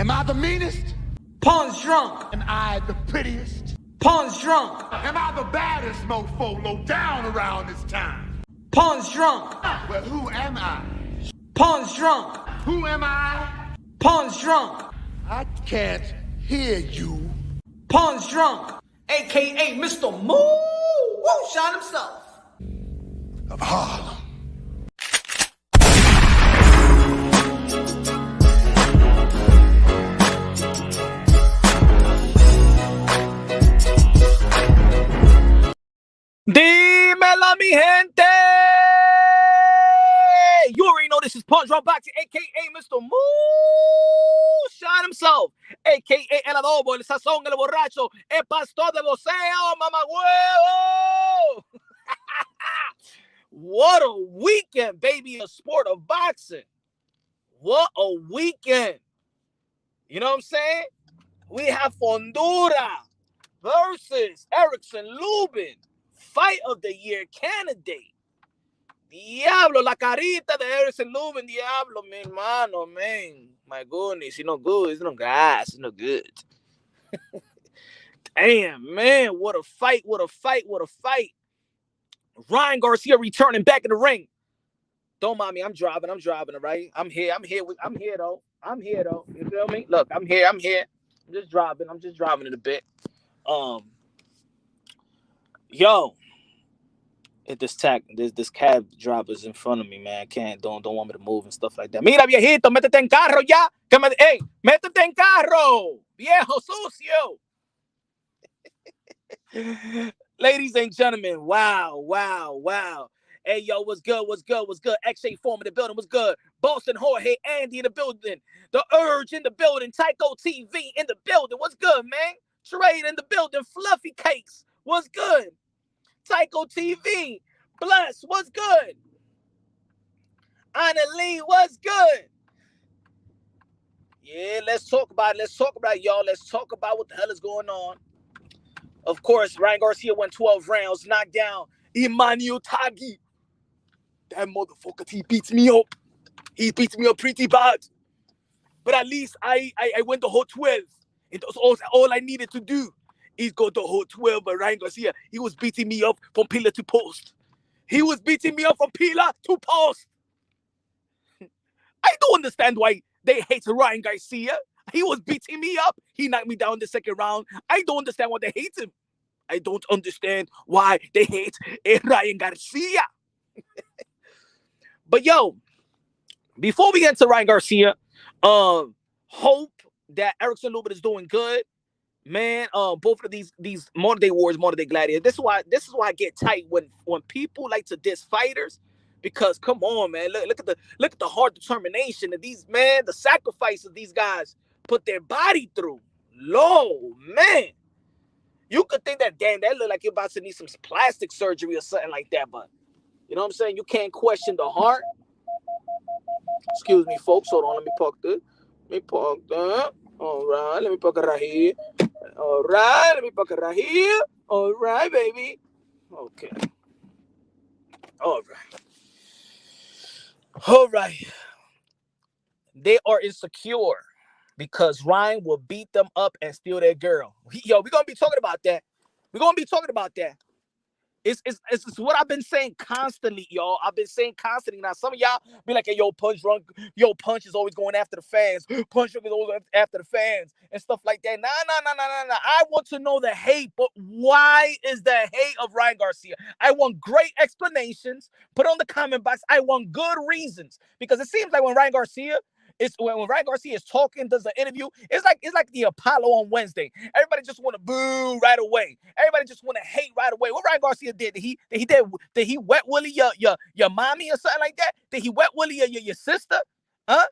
Am I the meanest? Pawn's drunk. Am I the prettiest? Pawn's drunk. Am I the baddest mofo low down around this town? Pawn's drunk. Well, who am I? Pawn's drunk. Who am I? Pawn's drunk. I can't hear you. Pawn's drunk. AKA Mr. Moo Woo Shot himself. Of Harlem. Dímela, mi gente! You already know this is Punch Drunk Boxing, a.k.a. Mr. Moo Shot himself, a.k.a. El Adobo, El Sazón, El Borracho, El Pastor de Voceo, Mamagüevo! What a weekend, baby, in the sport of boxing. What a weekend. You know what I'm saying? We have Fundora versus Erickson Lubin. Fight of the year candidate. Diablo, la carita de Erickson Lubin. Diablo, mi hermano, man. My goodness, you know good. It's no gas. It's no good. Damn, man. What a fight. What a fight. What a fight. Ryan Garcia returning back in the ring. Don't mind me. I'm driving, all right? I'm here, though. You feel me? Look, I'm here. I'm just driving it a bit. Yo, if this cab driver's in front of me, man, don't want me to move and stuff like that. Mira, viejito, métete en carro ya. Hey, métete en carro, viejo sucio. Ladies and gentlemen, wow. Hey, yo, what's good? X-Ray Form in the building, what's good? Boston Jorge, Andy in the building. The Urge in the building. Tycho TV in the building. What's good, man? Trade in the building. Fluffy Cakes. What's good? Tycho TV. Bless. What's good? Anna Lee. What's good? Yeah, let's talk about it, y'all. Let's talk about what the hell is going on. Of course, Ryan Garcia won 12 rounds, knocked down Emmanuel Taghi. That motherfucker, he beats me up. He beats me up pretty bad. But at least I went the whole 12. And that's all I needed to do is go the whole 12. But Ryan Garcia, he was beating me up from pillar to post. I don't understand why they hate Ryan Garcia. He was beating me up. He knocked me down in the second round. I don't understand why they hate him. I don't understand why they hate Ryan Garcia. But yo, before we get to Ryan Garcia, hope that Erickson Lubin is doing good. Man, both of these modern day warriors, modern day gladiators. This is why I get tight when people like to diss fighters. Because come on, man, look at the hard determination that these the sacrifices these guys put their body through. Lord, man. You could think that, damn, that look like you're about to need some plastic surgery or something like that, but you know what I'm saying? You can't question the heart. Excuse me, folks. Hold on, let me park this. All right, let me park it right here. All right, let me park it right here. All right, baby. Okay. All right. They are insecure because Ryan will beat them up and steal their girl. Yo, we're going to be talking about that. It's what I've been saying constantly, y'all. I've been saying constantly. Now, some of y'all be like, hey, Punch is always going after the fans. Punch Drunk is always after the fans and stuff like that. Nah. I want to know the hate, but why is the hate of Ryan Garcia? I want great explanations. Put on the comment box. I want good reasons. Because it seems like when Ryan Garcia is talking, does an interview, it's like the Apollo on Wednesday. Everybody just want to boo right away. Everybody just want to hate right away. What Ryan Garcia did? Did he wet willy your mommy or something like that? Did he wet willy your sister? Huh?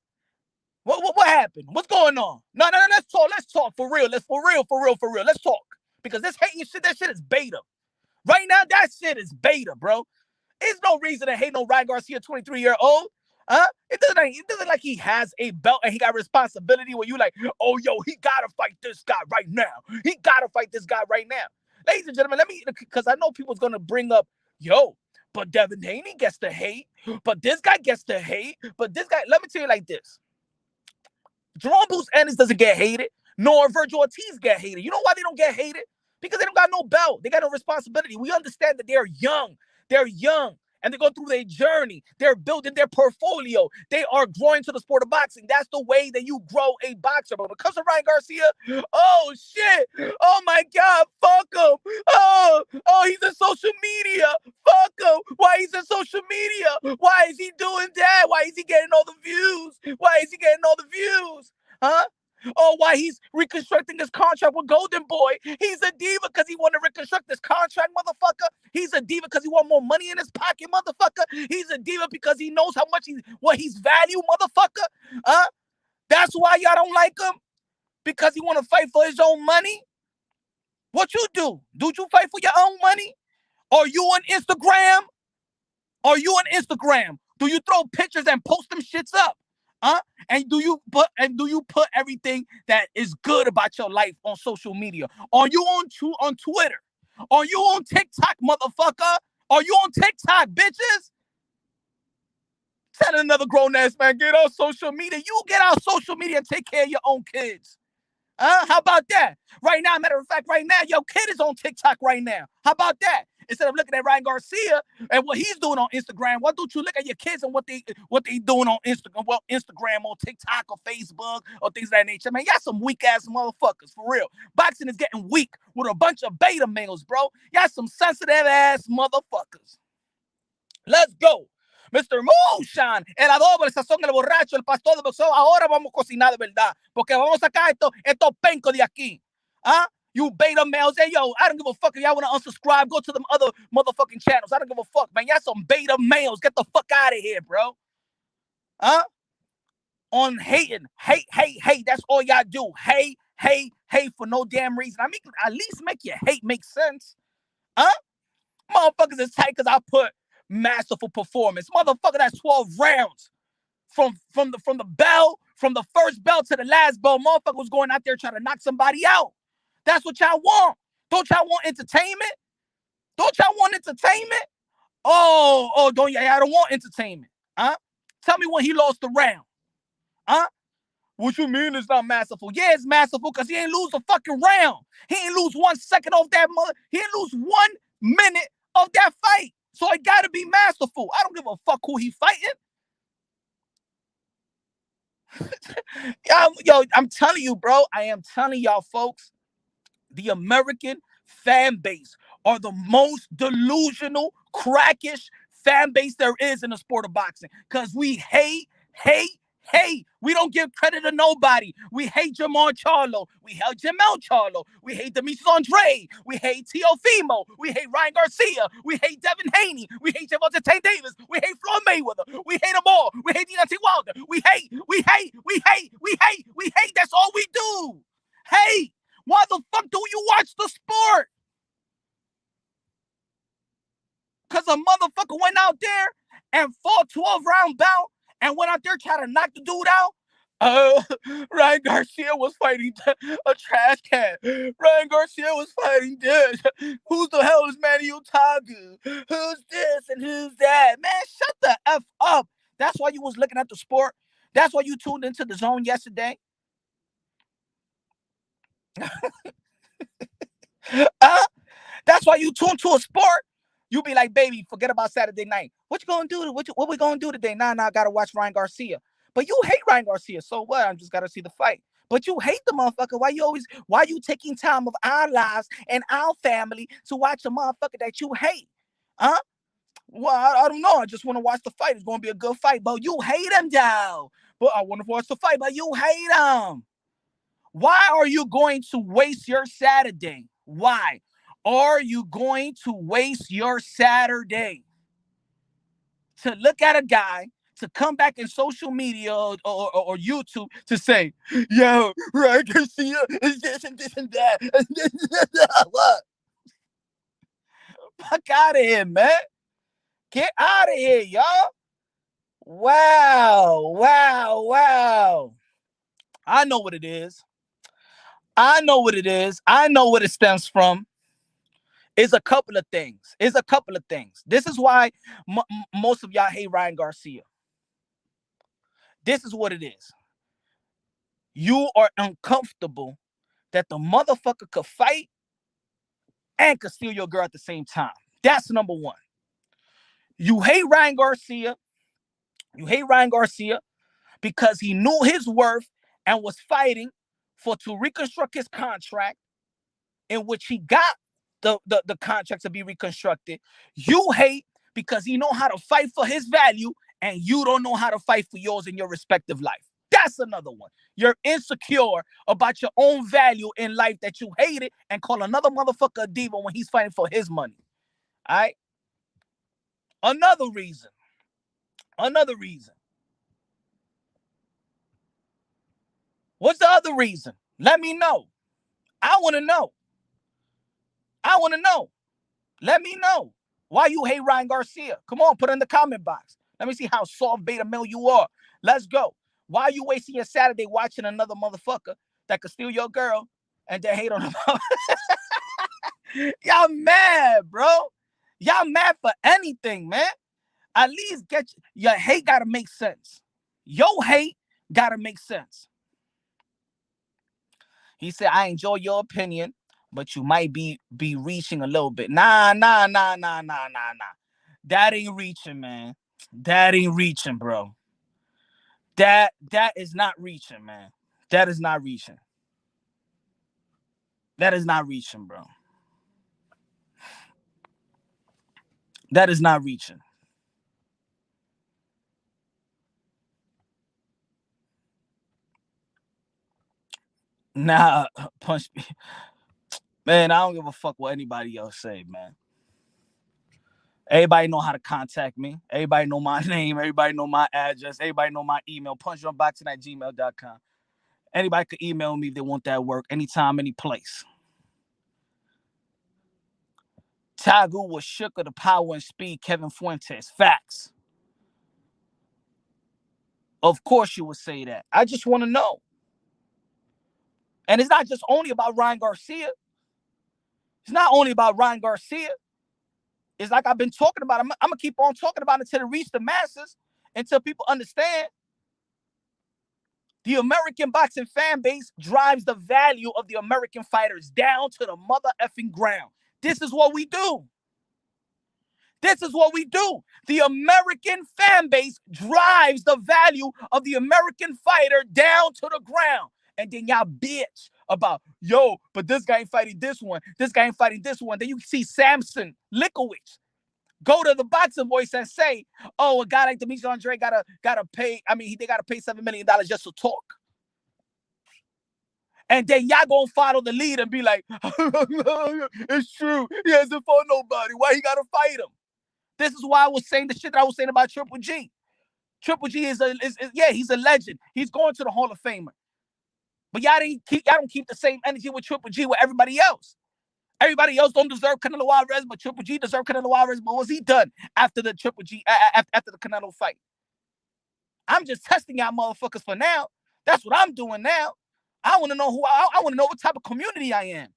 What happened? What's going on? No. Let's talk for real. Let's talk. Because this hating shit, that shit is beta. Right now, that shit is beta, bro. There's no reason to hate no Ryan Garcia, 23-year-old. Huh? It doesn't like he has a belt and he got responsibility where you like, oh, yo, he got to fight this guy right now. Ladies and gentlemen, because I know people's going to bring up, yo, but Devin Haney gets the hate, but this guy gets the hate, but this guy, let me tell you like this. Jerome Bruce Ennis doesn't get hated, nor Virgil Ortiz get hated. You know why they don't get hated? Because they don't got no belt. They got no responsibility. We understand that they're young. They're young. And they go through their journey. They're building their portfolio. They are growing to the sport of boxing. That's the way that you grow a boxer. But when it comes to Ryan Garcia, oh shit. Oh my God, fuck him. Oh, he's in social media. Fuck him. Why he's in social media? Why is he doing that? Why is he getting all the views? Why is he getting all the views? Huh? Oh, why he's reconstructing his contract with Golden Boy. He's a diva because he want to reconstruct his contract, motherfucker. He's a diva because he want more money in his pocket, motherfucker. He's a diva because he knows how much what he's valued, motherfucker. That's why y'all don't like him? Because he want to fight for his own money? What you do? Do you fight for your own money? Are you on Instagram? Are you on Instagram? Do you throw pictures and post them shits up? And do you put everything that is good about your life on social media? Are you on Twitter? Are you on TikTok, motherfucker? Are you on TikTok, bitches? Tell another grown ass man, get on social media. You get on social media and take care of your own kids. How about that? Right now, matter of fact, right now, your kid is on TikTok right now. How about that? Instead of looking at Ryan Garcia and what he's doing on Instagram, why don't you look at your kids and what they doing on Instagram? Well, Instagram, or TikTok, or Facebook, or things of that nature. Man, y'all some weak ass motherfuckers, for real. Boxing is getting weak with a bunch of beta males, bro. Y'all some sensitive ass motherfuckers. Let's go. Mr. Moonshine, el adobo, el sazón, el borracho, el pastor de boxeo. Ahora vamos a cocinar de verdad, porque vamos a sacar estos pencos de aquí. You beta males. Hey, yo, I don't give a fuck if y'all want to unsubscribe. Go to them other motherfucking channels. I don't give a fuck, man. Y'all some beta males. Get the fuck out of here, bro. On hating. Hate. That's all y'all do. Hate for no damn reason. I mean, at least make your hate make sense. Motherfuckers is tight because I put masterful performance. Motherfucker, that's 12 rounds. From the bell, from the first bell to the last bell, motherfucker was going out there trying to knock somebody out. That's what y'all want. Don't y'all want entertainment? Don't y'all want entertainment? Oh, don't y'all don't want entertainment? Tell me when he lost the round. What you mean it's not masterful? Yeah, it's masterful because he ain't lose a fucking round. He ain't lose 1 second off that mother. He ain't lose 1 minute of that fight. So it gotta be masterful. I don't give a fuck who he fighting. Yo, I'm telling you, bro. I am telling y'all, folks. The American fan base are the most delusional, crackish fan base there is in the sport of boxing. Because we hate. We don't give credit to nobody. We hate Jamar Charlo. We hate Jamel Charlo. We hate Demetrius Andre. We hate Teofimo. We hate Ryan Garcia. We hate Devin Haney. We hate Gervonta Tank Davis. We hate Floyd Mayweather. We hate them all. We hate Deontay Wilder. We hate. That's all we do. Hate. Why the fuck do you watch the sport? Because a motherfucker went out there and fought 12-round bout and went out there trying to knock the dude out. Ryan Garcia was fighting a trash can. Ryan Garcia was fighting this. Who's the hell is Manny Otagu? Who's this and who's that? Man, shut the F up. That's why you was looking at the sport. That's why you tuned into the zone yesterday. That's why you tune to a sport. You be like, baby, forget about Saturday night. What you gonna do? What we gonna do today? Nah, I gotta watch Ryan Garcia. But you hate Ryan Garcia, so what? I just gotta see the fight. But you hate the motherfucker. Why you taking time of our lives and our family to watch a motherfucker that you hate? Well, I don't know. I just want to watch the fight. It's gonna be a good fight. But you hate him, though. But I want to watch the fight, but you hate him. Why are you going to waste your Saturday? Why are you going to waste your Saturday to look at a guy to come back in social media or YouTube to say, yo, Ryan Garcia is this and this and that. What? Fuck out of here, man. Get out of here, y'all. Wow. I know what it is. I know what it stems from. It's a couple of things. This is why most of y'all hate Ryan Garcia. This is what it is. You are uncomfortable that the motherfucker could fight and could steal your girl at the same time. That's number one. You hate Ryan Garcia. You hate Ryan Garcia because he knew his worth and was fighting to reconstruct his contract, in which he got the contract to be reconstructed. You hate because he know how to fight for his value and you don't know how to fight for yours in your respective life. That's another one. You're insecure about your own value in life that you hate it and call another motherfucker a diva when he's fighting for his money. All right? Another reason. What's the other reason? Let me know. I want to know. Let me know why you hate Ryan Garcia. Come on, put it in the comment box. Let me see how soft beta male you are. Let's go. Why are you wasting your Saturday watching another motherfucker that could steal your girl and then hate on him? Y'all mad, bro. Y'all mad for anything, man. At least your hate gotta make sense. Your hate gotta make sense. He said, I enjoy your opinion, but you might be reaching a little bit. Nah. That ain't reaching, man. That ain't reaching, bro. That is not reaching, man. That is not reaching. That is not reaching, bro. That is not reaching. Nah, punch me. Man, I don't give a fuck what anybody else say, man. Everybody know how to contact me. Everybody know my name. Everybody know my address. Everybody know my email. punchdrunkboxing@gmail.com. Anybody could email me if they want that work. Anytime, any place. Tagu was shook of the power and speed. Kevin Fuentes. Facts. Of course you would say that. I just want to know. And it's not just only about Ryan Garcia. It's not only about Ryan Garcia. It's like I've been talking about. I'm going to keep on talking about it until it reaches the masses, until people understand. The American boxing fan base drives the value of the American fighters down to the mother effing ground. This is what we do. This is what we do. The American fan base drives the value of the American fighter down to the ground. And then y'all bitch about, yo, but this guy ain't fighting this one. This guy ain't fighting this one. Then you see Samson Likowicz go to the boxing voice and say, oh, a guy like Demetrius Andre gotta pay. I mean, they gotta pay $7 million just to talk. And then y'all gonna follow the lead and be like, it's true. He hasn't fought nobody. Why he gotta fight him? This is why I was saying the shit that I was saying about Triple G. Triple G is he's a legend. He's going to the Hall of Famer. But y'all don't keep the same energy with Triple G with everybody else. Everybody else don't deserve Canelo Alvarez, but Triple G deserves Canelo Alvarez. But what was he done after the Triple G after the Canelo fight? I'm just testing y'all motherfuckers for now. That's what I'm doing now. I want to know I want to know what type of community I am.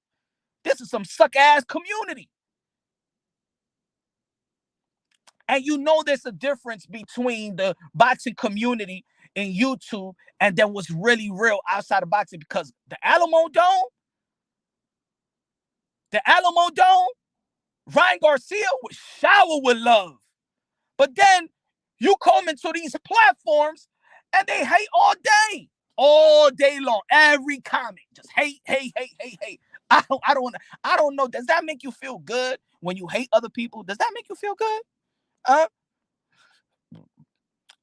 This is some suck ass community. And you know there's a difference between the boxing community in YouTube and then what's really real outside of boxing, because the Alamo Dome, Ryan Garcia was showered with love. But then you come into these platforms and they hate all day long. Every comment, just hate. I don't know. Does that make you feel good when you hate other people? Does that make you feel good?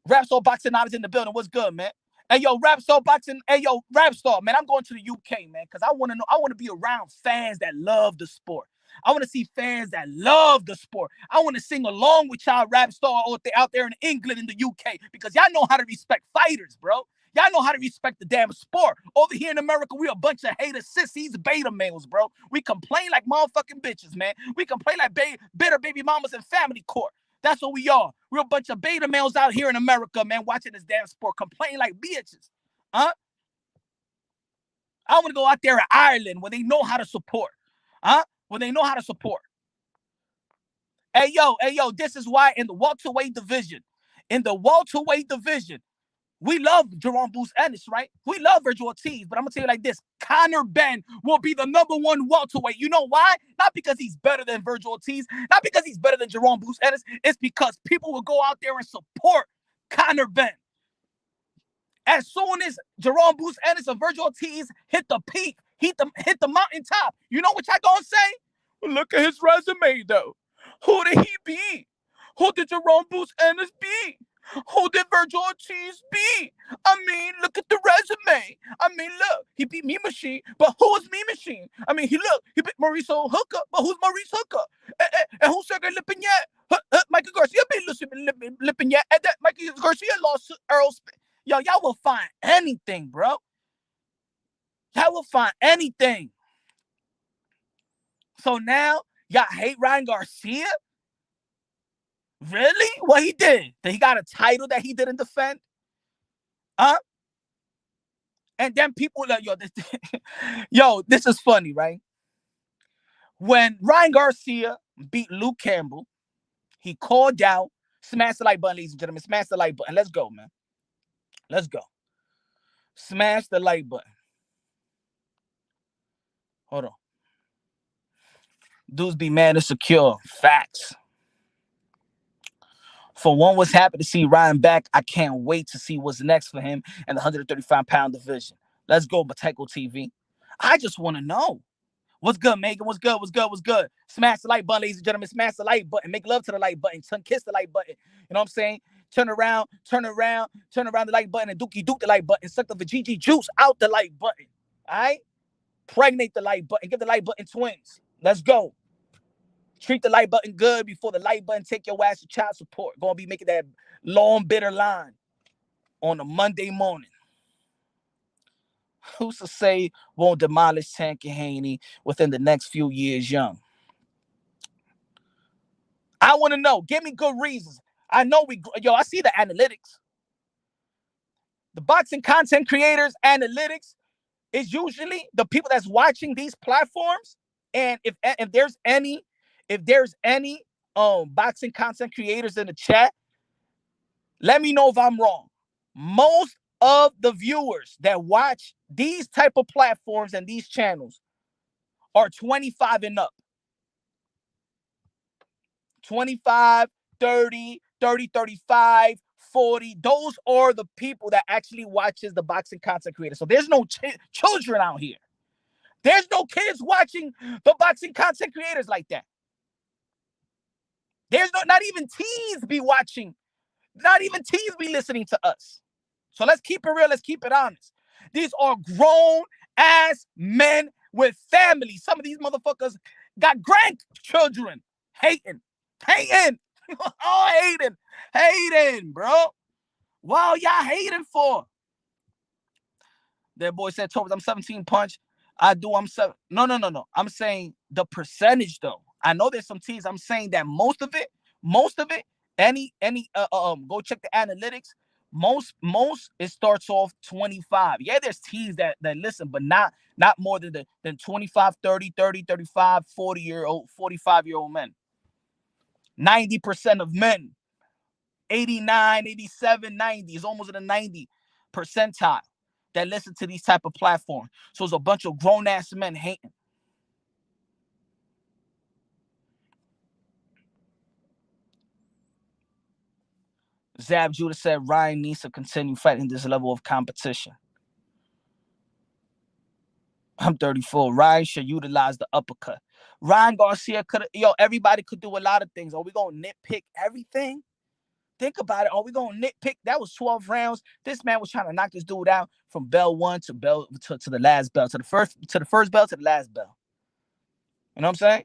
Rapstar Boxing Knowledge in the building. What's good, man? Hey, yo, Rapstar Boxing. Hey, yo, Rapstar, man. I'm going to the UK, man, because I want to know. I want to be around fans that love the sport. I want to see fans that love the sport. I want to sing along with y'all Rapstar out there in England and the UK, because y'all know how to respect fighters, bro. Y'all know how to respect the damn sport. Over here in America, we a bunch of haters, sissies, beta males, bro. We complain like motherfucking bitches, man. We complain like bitter baby mamas in family court. That's what we are. We're a bunch of beta males out here in America, man, watching this damn sport, complaining like bitches. I want to go out there in Ireland where they know how to support. Where they know how to support. Hey, yo, this is why in the welterweight division, We love Jerome Bruce Ennis, right? We love Virgil Ortiz, but I'm gonna tell you like this: Conor Benn will be the #1 welterweight. You know why? Not because he's better than Virgil Ortiz, not because he's better than Jerome Bruce Ennis. It's because people will go out there and support Conor Benn. As soon as Jerome Bruce Ennis and Virgil Ortiz hit the peak, hit the mountaintop, you know what y'all gonna say? Look at his resume, though. Who did he beat? Who did Jerome Bruce Ennis beat? Who did Virgil Ortiz beat? I mean, look at the resume. I mean, look, he beat Me Machine, but who's Me Machine? I mean, he beat Mauricio Hooker, but who's Maurice Hooker? And who's Sergey Lipinyak? Michael Garcia beat Lipinyak, and that Michael Garcia lost to Earl Spence. Yo, y'all will find anything, bro. Y'all will find anything. So now, y'all hate Ryan Garcia? Really? What he did? That he got a title that he didn't defend? Huh? And then people like, this is funny, right? When Ryan Garcia beat Luke Campbell, he called out, smash the like button, ladies and gentlemen, smash the like button. Let's go, man. Let's go. Smash the like button. Hold on. Dudes be mad and secure. Facts. For one, was happy to see Ryan back. I can't wait to see what's next for him in the 135-pound division. Let's go, Mateco TV. I just want to know. What's good, Megan? What's good? What's good? What's good? Smash the like button, ladies and gentlemen. Smash the like button. Make love to the like button. Kiss the like button. You know what I'm saying? Turn around the like button and dookie the like button. Suck the vajiji juice out the like button. All right? Pregnate the like button. Give the like button twins. Let's go. Treat the like button good before the like button take your ass to child support. Gonna be making that long, bitter line on a Monday morning. Who's to say won't demolish Tank and Haney within the next few years young? I want to know. Give me good reasons. I know I see the analytics. The boxing content creators analytics is usually the people that's watching these platforms. And if there's any boxing content creators in the chat, let me know if I'm wrong. Most of the viewers that watch these type of platforms and these channels are 25 and up. 25, 30, 35, 40. Those are the people that actually watches the boxing content creators. So there's no children out here. There's no kids watching the boxing content creators like that. There's not even teens be watching. Not even teens be listening to us. So let's keep it real. Let's keep it honest. These are grown-ass men with families. Some of these motherfuckers got grandchildren. Hating. Oh, hating, bro. Wow, y'all hating for? That boy said, Torres, I'm 17 punch. I do, I'm 7. No. I'm saying the percentage, though. I know there's some teams. I'm saying that most of it, go check the analytics. Most it starts off 25. Yeah, there's teams that listen, but not more than 25, 30, 35, 40-year-old, 45-year-old men. 90% of men, 89, 87, 90 is almost in the 90 percentile that listen to these type of platforms. So it's a bunch of grown-ass men hating. Zab Judah said Ryan needs to continue fighting this level of competition. I'm 34. Ryan should utilize the uppercut. Ryan Garcia everybody could do a lot of things. Are we going to nitpick everything? Think about it. Are we going to nitpick? That was 12 rounds. This man was trying to knock this dude out from bell one to the last bell, to the first bell to the last bell. You know what I'm saying?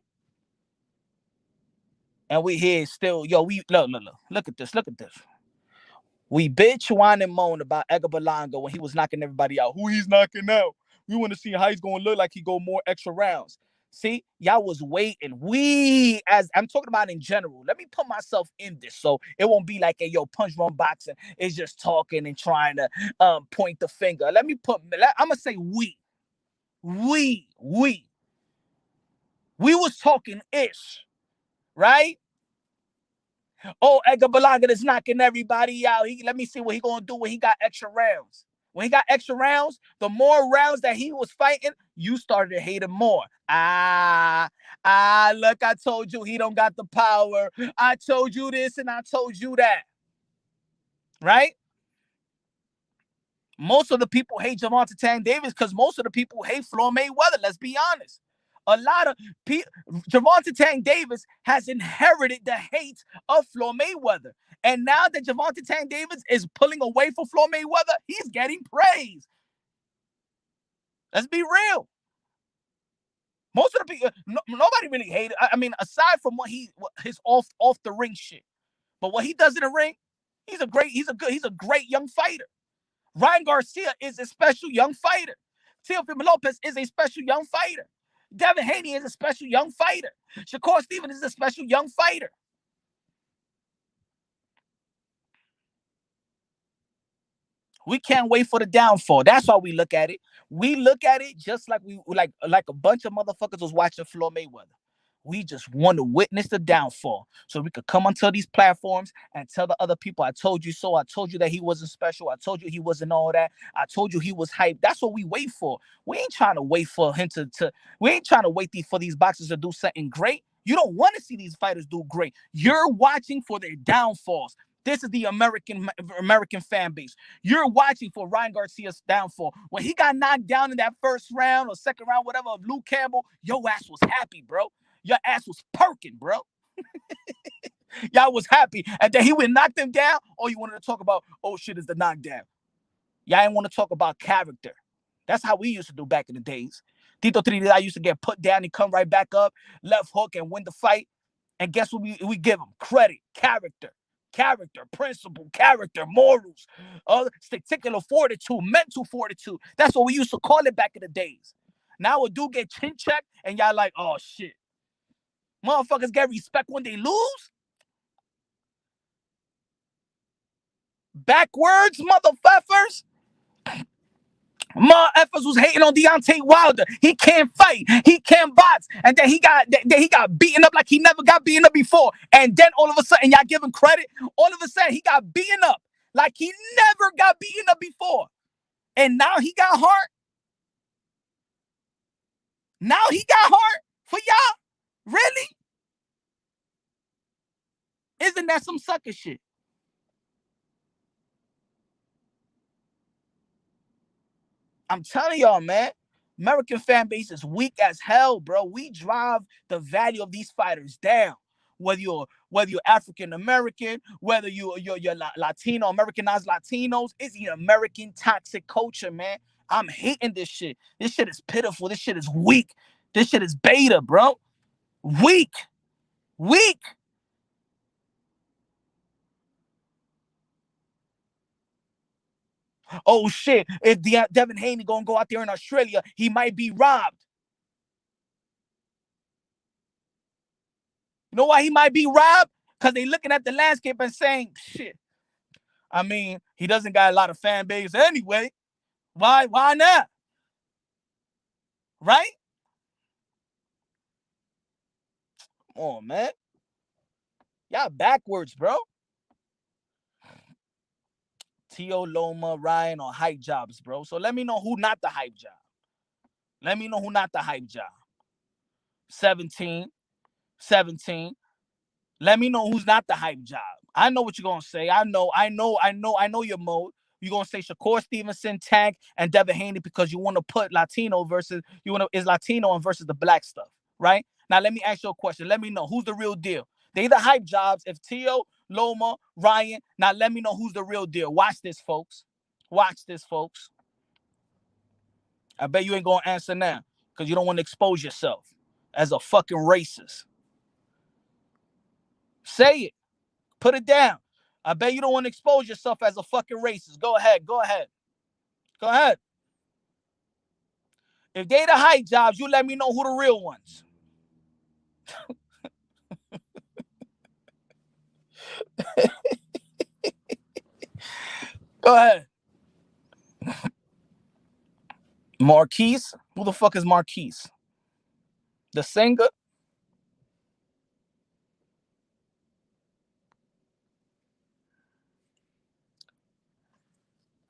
And we here still, look at this. We bitch, whine, and moan about Edgar Berlanga when he was knocking everybody out. Who he's knocking out? We want to see how he's going to look like he go more extra rounds. See, y'all was waiting. As I'm talking about in general, let me put myself in this so it won't be like, Punch Run Boxing is just talking and trying to point the finger. I'm going to say we was talking ish, right? Oh, Edgar Berlanga is knocking everybody out. Let me see what he gonna do when he got extra rounds. When he got extra rounds, the more rounds that he was fighting, you started to hate him more. Look, I told you he don't got the power. I told you this and I told you that. Right? Most of the people hate Gervonta Tank Davis because most of the people hate Floyd Mayweather. Let's be honest. A lot of people, Gervonta Tank Davis has inherited the hate of Floyd Mayweather. And now that Gervonta Tank Davis is pulling away from Floyd Mayweather, he's getting praise. Let's be real. Most of the people, nobody really hated. I mean, aside from his off the ring shit, but what he does in the ring, he's a great young fighter. Ryan Garcia is a special young fighter. Teofimo Lopez is a special young fighter. Devin Haney is a special young fighter. Shakur Stevens is a special young fighter. We can't wait for the downfall. That's why we look at it. We look at it just like a bunch of motherfuckers was watching Floyd Mayweather. We just want to witness the downfall so we could come onto these platforms and tell the other people, I told you so. I told you that he wasn't special. I told you he wasn't all that. I told you he was hype. That's what we wait for. We ain't trying to wait for him we ain't trying to wait for these boxers to do something great. You don't want to see these fighters do great. You're watching for their downfalls. This is the American fan base. You're watching for Ryan Garcia's downfall. When he got knocked down in that first round or second round, whatever, of Luke Campbell, your ass was happy, bro. Your ass was perking, bro. Y'all was happy. And then he would knock them down. All you wanted to talk about, oh shit, is the knockdown. Y'all ain't want to talk about character. That's how we used to do back in the days. Tito Trinidad used to get put down and come right back up, left hook and win the fight. And guess what we give him? Credit, character, principle, character, morals, particular fortitude, mental fortitude. That's what we used to call it back in the days. Now a dude get chin checked and y'all like, oh shit. Motherfuckers get respect when they lose? Backwards, motherfuckers. Motherfuckers was hating on Deontay Wilder. He can't fight. He can't box. And then he got beaten up like he never got beaten up before. And then all of a sudden, y'all give him credit. All of a sudden, he got beaten up like he never got beaten up before. And now he got heart. Now he got heart for y'all? Really? Isn't that some sucker shit? I'm telling y'all, man. American fan base is weak as hell, bro. We drive the value of these fighters down. Whether you're African American, whether you're Latino, Americanized Latinos, it's an American toxic culture, man. I'm hating this shit. This shit is pitiful. This shit is weak. This shit is beta, bro. Weak. Oh shit! If Devin Haney gonna go out there in Australia, he might be robbed. You know why he might be robbed? Because they looking at the landscape and saying, shit. I mean, he doesn't got a lot of fan base anyway. Why not? Right? Come on, man. Y'all backwards, bro. T.O. Loma, Ryan on hype jobs, bro. So let me know who not the hype job. Let me know who not the hype job. 17. Let me know who's not the hype job. I know what you're gonna say. I know your mode. You're gonna say Shakur Stevenson, Tank, and Devin Haney because you want to put Latino versus is Latino and versus the black stuff, right? Now let me ask you a question. Let me know who's the real deal. They the hype jobs. If Tio, Loma, Ryan, now let me know who's the real deal. Watch this, folks. I bet you ain't gonna answer now because you don't want to expose yourself as a fucking racist. Say it. Put it down. I bet you don't want to expose yourself as a fucking racist. Go ahead. If they the hype jobs, you let me know who the real ones. Go ahead. Marquise? Who the fuck is Marquise? The singer?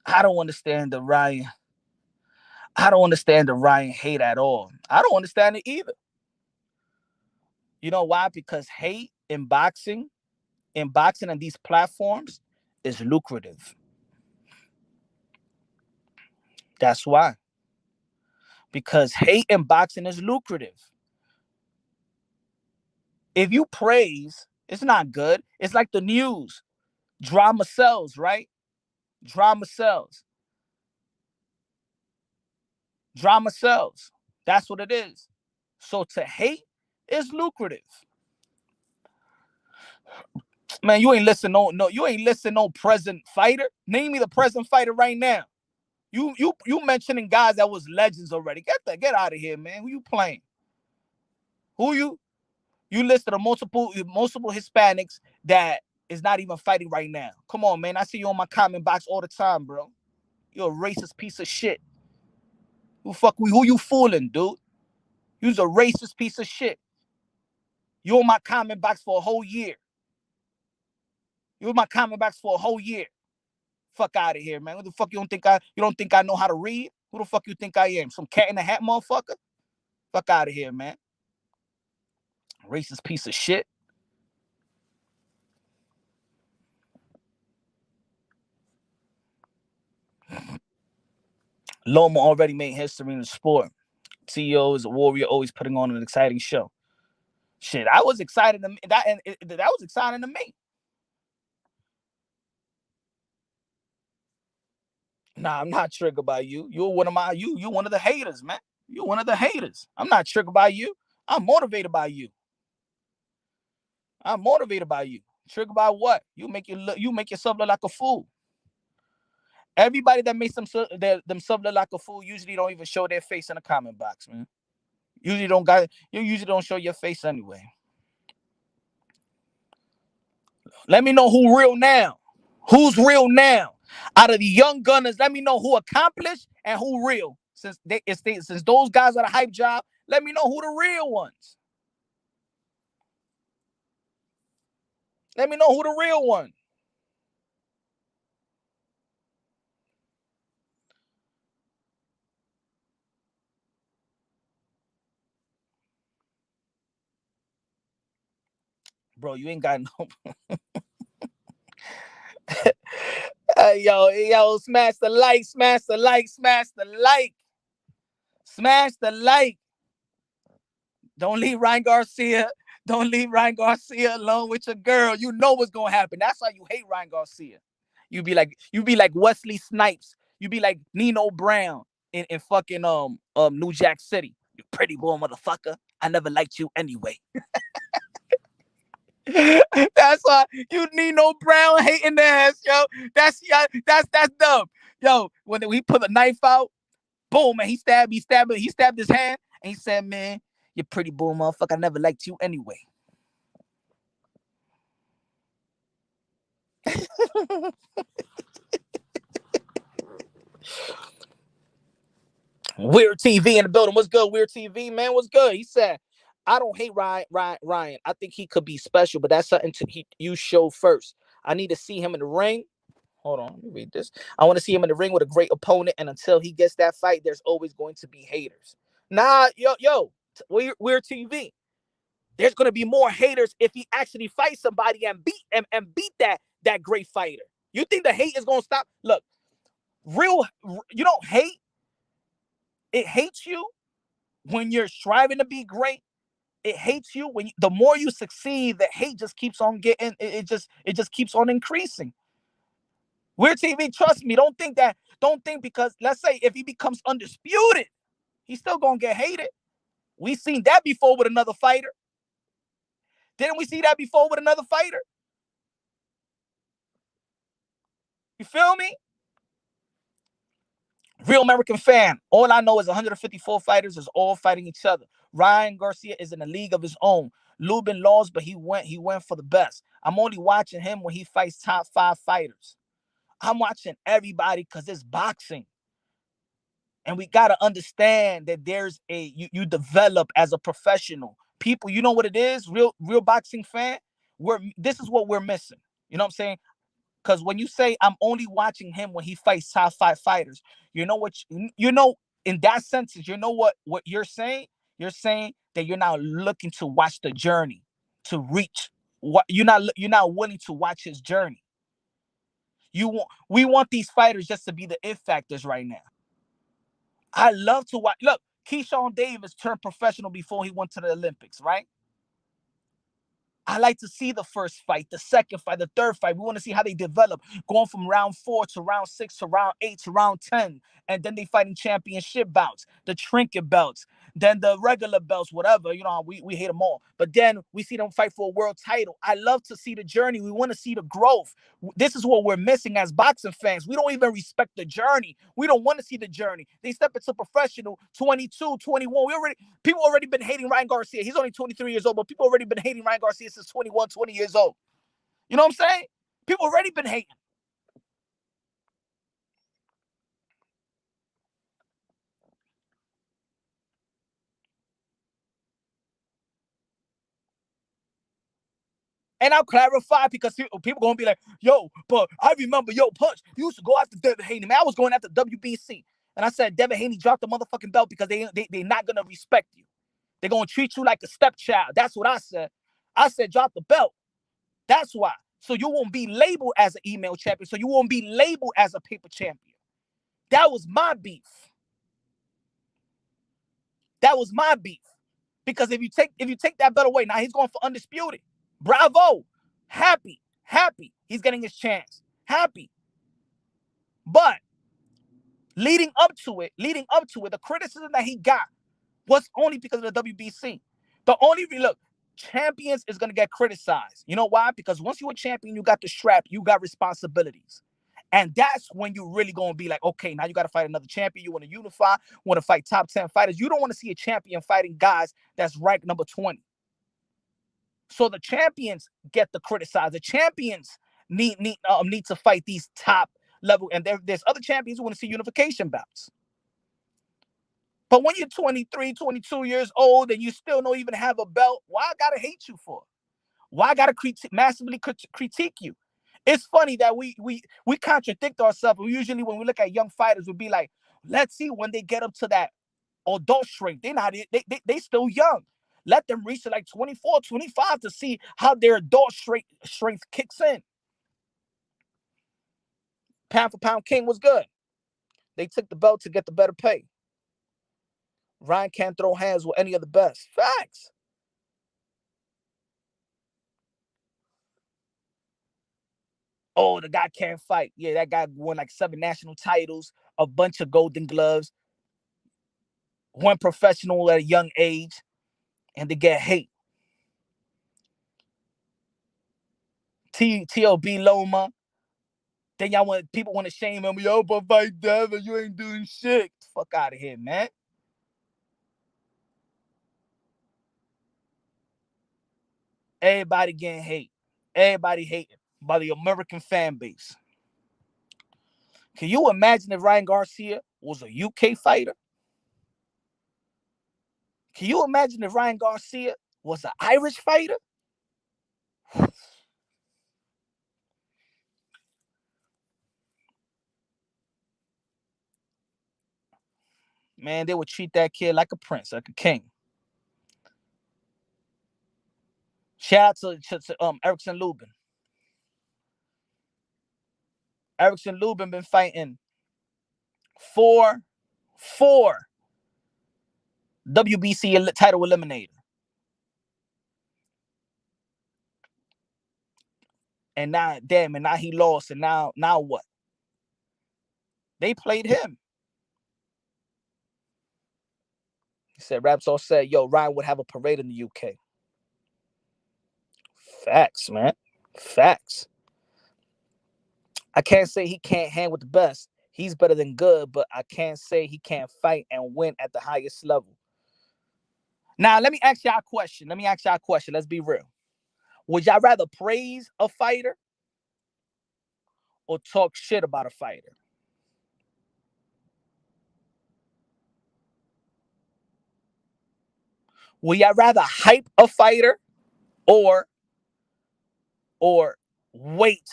I don't understand the Ryan. I don't understand the Ryan hate at all. I don't understand it either. You know why? Because hate in boxing and these platforms is lucrative. That's why. Because hate in boxing is lucrative. If you praise, it's not good. It's like the news. Drama sells, right? Drama sells. Drama sells. That's what it is. So to hate is lucrative. Man, you ain't listen you ain't listen no present fighter. Name me the present fighter right now. You mentioning guys that was legends already. Get out of here, man. Who you playing? Who you listed a multiple Hispanics that is not even fighting right now. Come on, man. I see you on my comment box all the time, bro. You're a racist piece of shit. Who you fooling, dude? You's a racist piece of shit. You on my comment box for a whole year. You in my comment box for a whole year. Fuck out of here, man. What the fuck you don't think I know how to read? Who the fuck you think I am? Some cat in the hat motherfucker? Fuck out of here, man. Racist piece of shit. Loma already made history in the sport. CEO is a warrior, always putting on an exciting show. Shit, I was excited to that was exciting to me. Nah, I'm not triggered by you. You're one of the haters, man. You're one of the haters. I'm not triggered by you. I'm motivated by you. I'm motivated by you. Triggered by what? You make yourself look like a fool. Everybody that makes themselves look like a fool usually don't even show their face in the comment box, man. You usually don't show your face anyway. Let me know who real now. Who's real now? Out of the young gunners, let me know who accomplished and who real. Since those guys are the hype job, let me know who the real ones. Let me know who the real one. Bro, you ain't got no. Yo, smash the like, smash the like, smash the like. Smash the like. Don't leave Ryan Garcia. Don't leave Ryan Garcia alone with your girl. You know what's gonna happen. That's why you hate Ryan Garcia. You be like Wesley Snipes. You be like Nino Brown in fucking New Jack City. You pretty boy motherfucker. I never liked you anyway. That's why you Nino Brown hating ass, yo. That's dumb. Yo, when we put the knife out, boom, and he stabbed his hand, and he said, man, you pretty boy motherfucker. I never liked you anyway. Weird TV in the building. What's good, Weird TV, man? What's good? He said, I don't hate Ryan. I think he could be special, but that's something you show first. I need to see him in the ring. Hold on, let me read this. I want to see him in the ring with a great opponent, and until he gets that fight, there's always going to be haters. Nah, Weird TV. There's going to be more haters if he actually fights somebody and beat that great fighter. You think the hate is going to stop? Look, you don't hate. It hates you when you're striving to be great. It hates you when the more you succeed, the hate just keeps on getting. It just keeps on increasing. Weird TV, trust me. Don't think because let's say if he becomes undisputed, he's still gonna get hated. We seen that before with another fighter. Didn't we see that before with another fighter? You feel me? Real American fan. All I know is 154 fighters is all fighting each other. Ryan Garcia is in a league of his own. Lubin lost, but he went for the best. I'm only watching him when he fights top 5 fighters. I'm watching everybody because it's boxing. And we got to understand that there's you develop as a professional. People, you know what it is? Real boxing fan. This is what we're missing. You know what I'm saying? Because when you say I'm only watching him when he fights top 5 fighters, you know what you know in that sentence, you know what you're saying? You're saying that you're not looking to watch the journey to reach what you're not willing to watch his journey. We want these fighters just to be the it factors right now. I love to watch. Look, Keyshawn Davis turned professional before he went to the Olympics, right? I like to see the first fight, the second fight, the third fight. We want to see how they develop, going from round 4 to round 6 to round 8 to round 10. And then they fighting championship bouts, the trinket belts, then the regular belts, whatever. You know, we hate them all. But then we see them fight for a world title. I love to see the journey. We want to see the growth. This is what we're missing as boxing fans. We don't even respect the journey. We don't want to see the journey. They step into professional 22, 21. People already been hating Ryan Garcia. He's only 23 years old, but people already been hating Ryan Garcia since 21, 20 years old. You know what I'm saying? People already been hating. And I'll clarify because people gonna be like, yo, but I remember, yo, Punch, you used to go after Devin Haney. Man, I was going after WBC. And I said, Devin Haney dropped the motherfucking belt because they're not gonna respect you. They're gonna treat you like a stepchild. That's what I said. I said, drop the belt. That's why. So you won't be labeled as an email champion. So you won't be labeled as a paper champion. That was my beef. That was my beef. Because if you take that belt away, now he's going for undisputed. Bravo. Happy. He's getting his chance. Happy. But leading up to it, the criticism that he got was only because of the WBC. The only look, champions is gonna get criticized. You know why? Because once you're a champion, you got the strap, you got responsibilities. And that's when you really gonna be like, okay, now you gotta fight another champion. You want to unify, want to fight top 10 fighters. You don't want to see a champion fighting guys that's ranked number 20. So the champions get the criticize. The champions need to fight these top level, and there's other champions who want to see unification bouts. But when you're 23, 22 years old and you still don't even have a belt, why I gotta hate you for? Why I gotta massively critique you? It's funny that we contradict ourselves. Usually when we look at young fighters, we'll be like, let's see when they get up to that adult strength. They still young. Let them reach to like 24, 25 to see how their adult strength kicks in. Pound for pound king was good. They took the belt to get the better pay. Ryan can't throw hands with any of the best. Facts. Oh, the guy can't fight. Yeah, that guy won like 7 national titles, a bunch of golden gloves, went professional at a young age, and they get hate. TLB Loma. Then people want to shame him. Yo, but fight Devin, you ain't doing shit. Fuck out of here, man. Everybody getting hate. Everybody hating by the American fan base. Can you imagine if Ryan Garcia was a UK fighter? Can you imagine if Ryan Garcia was an Irish fighter? Man, they would treat that kid like a prince, like a king. Shout out to Erickson Lubin. Erickson Lubin been fighting four WBC title eliminator. And now, damn, and now he lost. And now what? They played him. He said, Rapsol said, yo, Ryan would have a parade in the UK. Facts, man. Facts. I can't say he can't hang with the best. He's better than good, but I can't say he can't fight and win at the highest level. Now, let me ask y'all a question. Let's be real. Would y'all rather praise a fighter or talk shit about a fighter? Would y'all rather hype a fighter or wait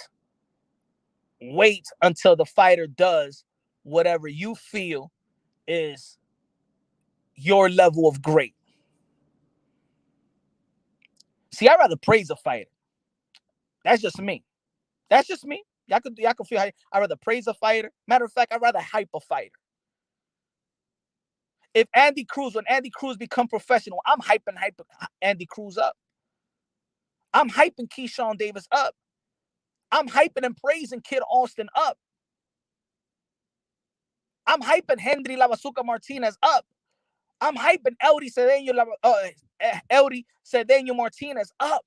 wait until the fighter does whatever you feel is your level of great. See, I'd rather praise a fighter. That's just me. That's just me. Y'all can feel how I'd rather praise a fighter. Matter of fact, I'd rather hype a fighter. If when Andy Cruz become professional, I'm hyping Andy Cruz up. I'm hyping Keyshawn Davis up. I'm hyping and praising Kid Austin up. I'm hyping Henry Lavasuca Martinez up. I'm hyping Eldy Cedeno Martinez up.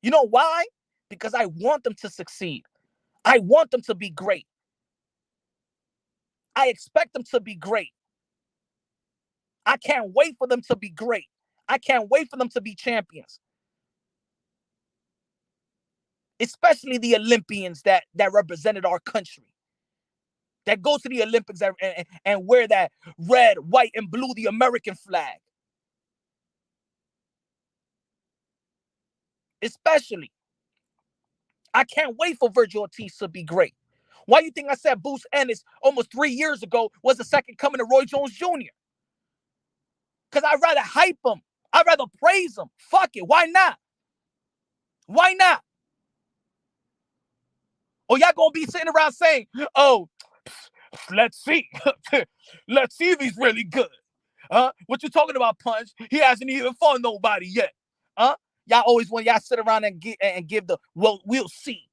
You know why? Because I want them to succeed. I want them to be great. I expect them to be great. I can't wait for them to be great. I can't wait for them to be champions. Especially the Olympians that represented our country. That go to the Olympics and wear that red, white, and blue, the American flag. Especially. I can't wait for Virgil Ortiz to be great. Why do you think I said Boots Ennis almost 3 years ago was the second coming of Roy Jones Jr.? Because I'd rather hype him. I'd rather praise him. Fuck it. Why not? Why not? Or y'all gonna be sitting around saying, oh, let's see. Let's see if he's really good. What you talking about, Punch? He hasn't even fought nobody yet. Y'all always want y'all sit around and give the, well, we'll see.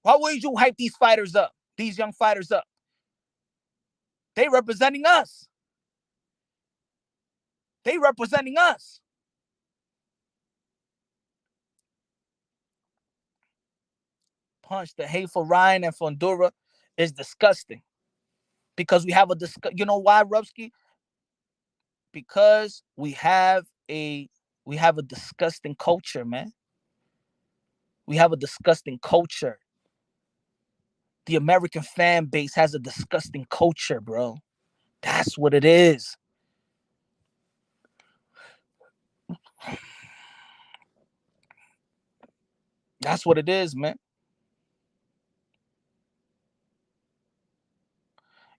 Why would you hype these fighters up? These young fighters up? They representing us. They representing us. Punch, the hate for Ryan and Fundora is disgusting. Because we have you know why, Rubsky? Because we have a disgusting culture, man. We have a disgusting culture. The American fan base has a disgusting culture, bro. That's what it is. That's what it is, man.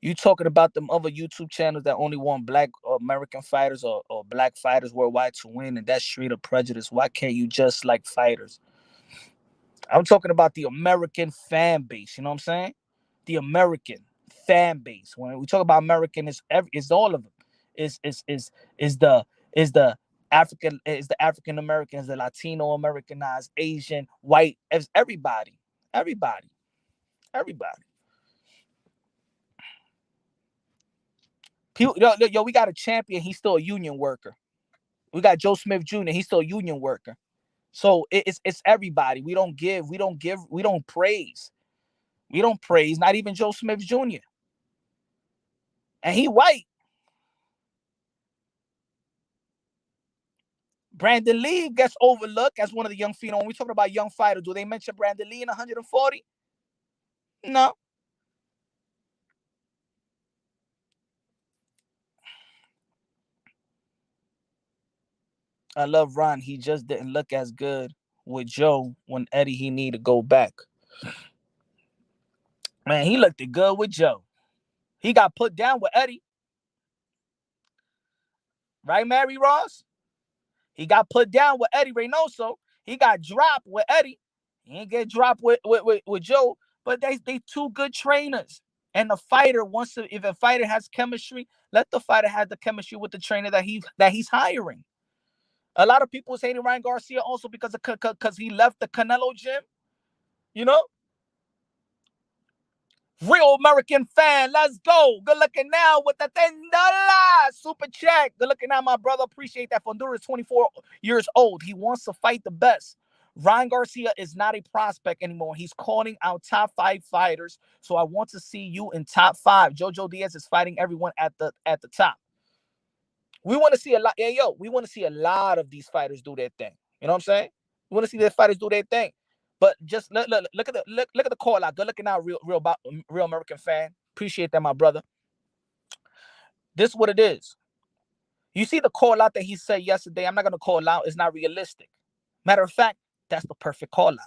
You talking about them other YouTube channels that only want black American fighters or black fighters worldwide to win, and that's straight up prejudice. Why can't you just like fighters? I'm talking about the American fan base. You know what I'm saying? The American fan base. When we talk about American, it's all of them. Is the African Americans, the Latino Americanized, Asian, white, everybody. People, yo, we got a champion. He's still a union worker. We got Joe Smith Jr. He's still a union worker. So it's everybody. We don't praise. We don't praise. Not even Joe Smith Jr. And he white. Brandon Lee gets overlooked as one of the young phenom. When we talking about young fighters, do they mention Brandon Lee in 140? No. I love Ron. He just didn't look as good with Joe when Eddie he need to go back. Man, he looked good with Joe. He got put down with Eddie. Right, Mary Ross? He got put down with Eddie Reynoso. He got dropped with Eddie. He didn't get dropped with Joe. But they two good trainers. And the fighter wants to, if a fighter has chemistry, let the fighter have the chemistry with the trainer that he's hiring. A lot of people saying Ryan Garcia also because he left the Canelo gym. You know? Real American fan, let's go. Good looking now with the $10 super check. Good looking now, my brother. Appreciate that. Fundora is 24 years old. He wants to fight the best. Ryan Garcia is not a prospect anymore. He's calling out top 5 fighters. So I want to see you in top 5. Jojo Diaz is fighting everyone at the top. We want to see a lot. Yeah, yo, we want to see a lot of these fighters do their thing. You know what I'm saying? We want to see their fighters do their thing. But just look at the call out. Good looking out, real American fan. Appreciate that, my brother. This is what it is. You see the call out that he said yesterday, I'm not going to call out, it's not realistic. Matter of fact, that's the perfect call out.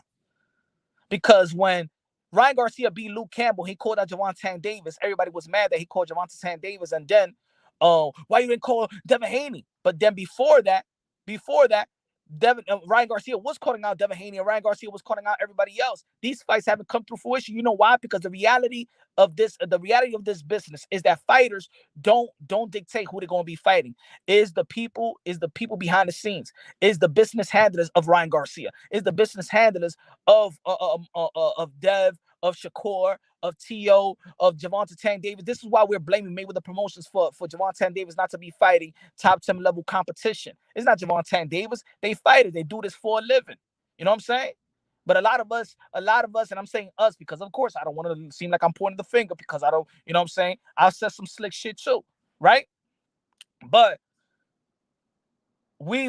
Because when Ryan Garcia beat Luke Campbell, he called out Javante Davis. Everybody was mad that he called Javante Davis. And then, why you didn't call Devin Haney? But then before that, Ryan Garcia was calling out Devin Haney, and Ryan Garcia was calling out everybody else. These fights haven't come to fruition. You know why? Because the reality of this business is that fighters don't dictate who they're going to be fighting. Is the people behind the scenes. Is the business handlers of Ryan Garcia. Is the business handlers of Dev, of Shakur, of T.O., of Javante Tank Davis. This is why we're blaming Mayweather Promotions for Javante Tank Davis not to be fighting top 10 level competition. It's not Javante Tank Davis. They fight it. They do this for a living. You know what I'm saying? But a lot of us, and I'm saying us because, of course, I don't want to seem like I'm pointing the finger because I don't, you know what I'm saying? I'll say some slick shit too, right? But we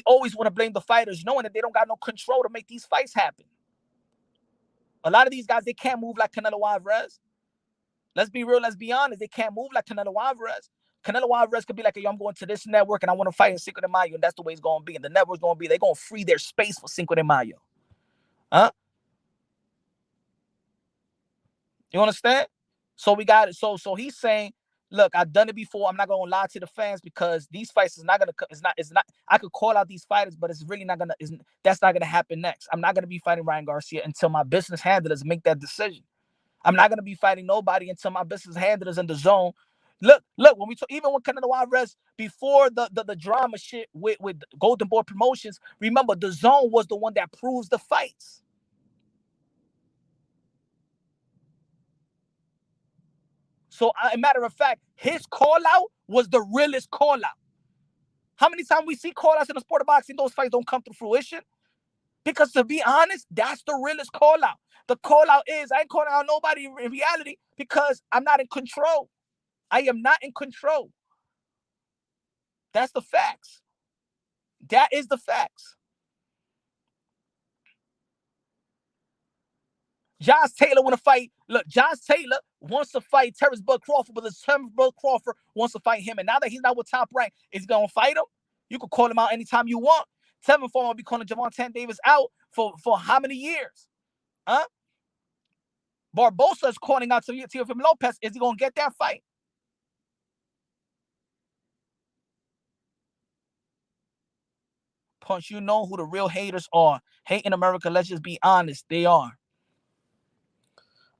always want to blame the fighters, knowing that they don't got no control to make these fights happen. A lot of these guys, they can't move like Canelo Alvarez. Let's be real. Let's be honest. They can't move like Canelo Alvarez. Canelo Alvarez could be like, yo, I'm going to this network and I want to fight in Cinco de Mayo. And that's the way it's going to be. And the network's going to be, they're going to free their space for Cinco de Mayo. Huh? You understand? So we got it. So he's saying, look, I've done it before. I'm not going to lie to the fans because these fights is not going to, it's not, I could call out these fighters, but it's really not going to, that's not going to happen next. I'm not going to be fighting Ryan Garcia until my business handlers make that decision. I'm not going to be fighting nobody until my business handlers in the zone. Look, when we talk, even when Canelo Alvarez, before the drama shit with Golden Boy Promotions, remember, the zone was the one that proves the fights. So, a matter of fact, his call out was the realest call out. How many times we see call outs in the sport of boxing, those fights don't come to fruition? Because to be honest, that's the realest call out. The call out is, I ain't calling out nobody in reality because I'm not in control. I am not in control. That's the facts. That is the facts. Josh Taylor want to fight. Look, Josh Taylor wants to fight Terrence Bud Crawford, but Terrence Bud Crawford wants to fight him. And now that he's not with Top Rank, is he going to fight him? You can call him out anytime you want. Tevin Farmer will be calling Javante Davis out for how many years? Huh? Barbosa is calling out Teofimo Lopez. Is he going to get that fight? Punch, you know who the real haters are. Hate in America, let's just be honest. They are.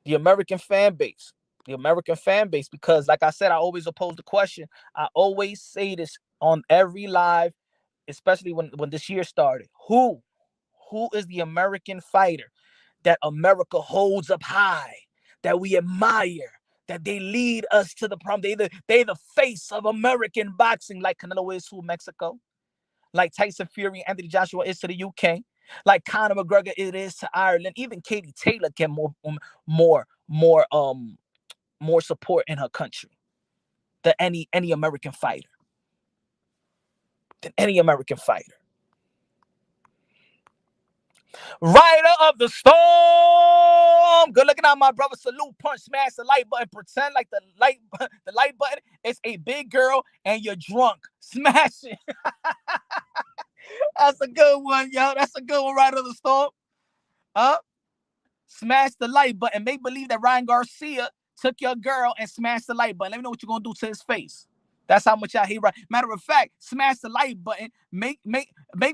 The American fan base. The American fan base. Because, like I said, I always oppose the question. I always say this on every live, especially when this year started. Who is the American fighter that America holds up high, that we admire, that they lead us to the prom? They the face of American boxing, like Canelo is to Mexico, like Tyson Fury, Anthony Joshua is to the UK, like Conor McGregor it is to Ireland. Even Katie Taylor get more support in her country than any American fighter. Rider of the storm. Good looking out, my brother. Salute, punch, smash the like button. Pretend like the like button is a big girl and you're drunk. Smash it. That's a good one, yo. That's a good one, Rider of the storm. Huh? Smash the like button. Make believe that Ryan Garcia took your girl and smashed the like button. Let me know what you're gonna do to his face. That's how much I hate Ryan. Matter of fact, smash the like button. Make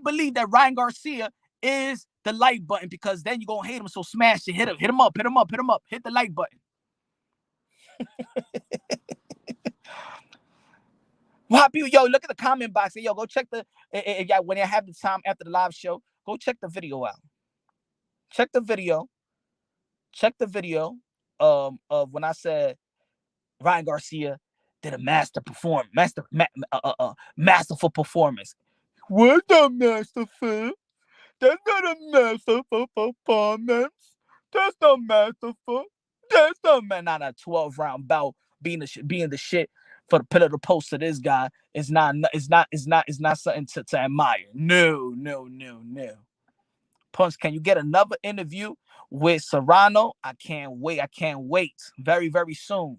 believe that Ryan Garcia is the like button because then you're gonna hate him. So smash it. Hit him up. Hit the like button. Why people, yo, look at the comment box. Yo, go check when you have the time after the live show, go check the video out. Check the video of when I said Ryan Garcia did a masterful performance. What's a masterful? That's not a masterful performance. That's not masterful. That's not man. Not a 12-round bout being the shit for the pillar to post to this guy. It's not something to admire. No. Punch, can you get another interview with Serrano? I can't wait. Very, very soon.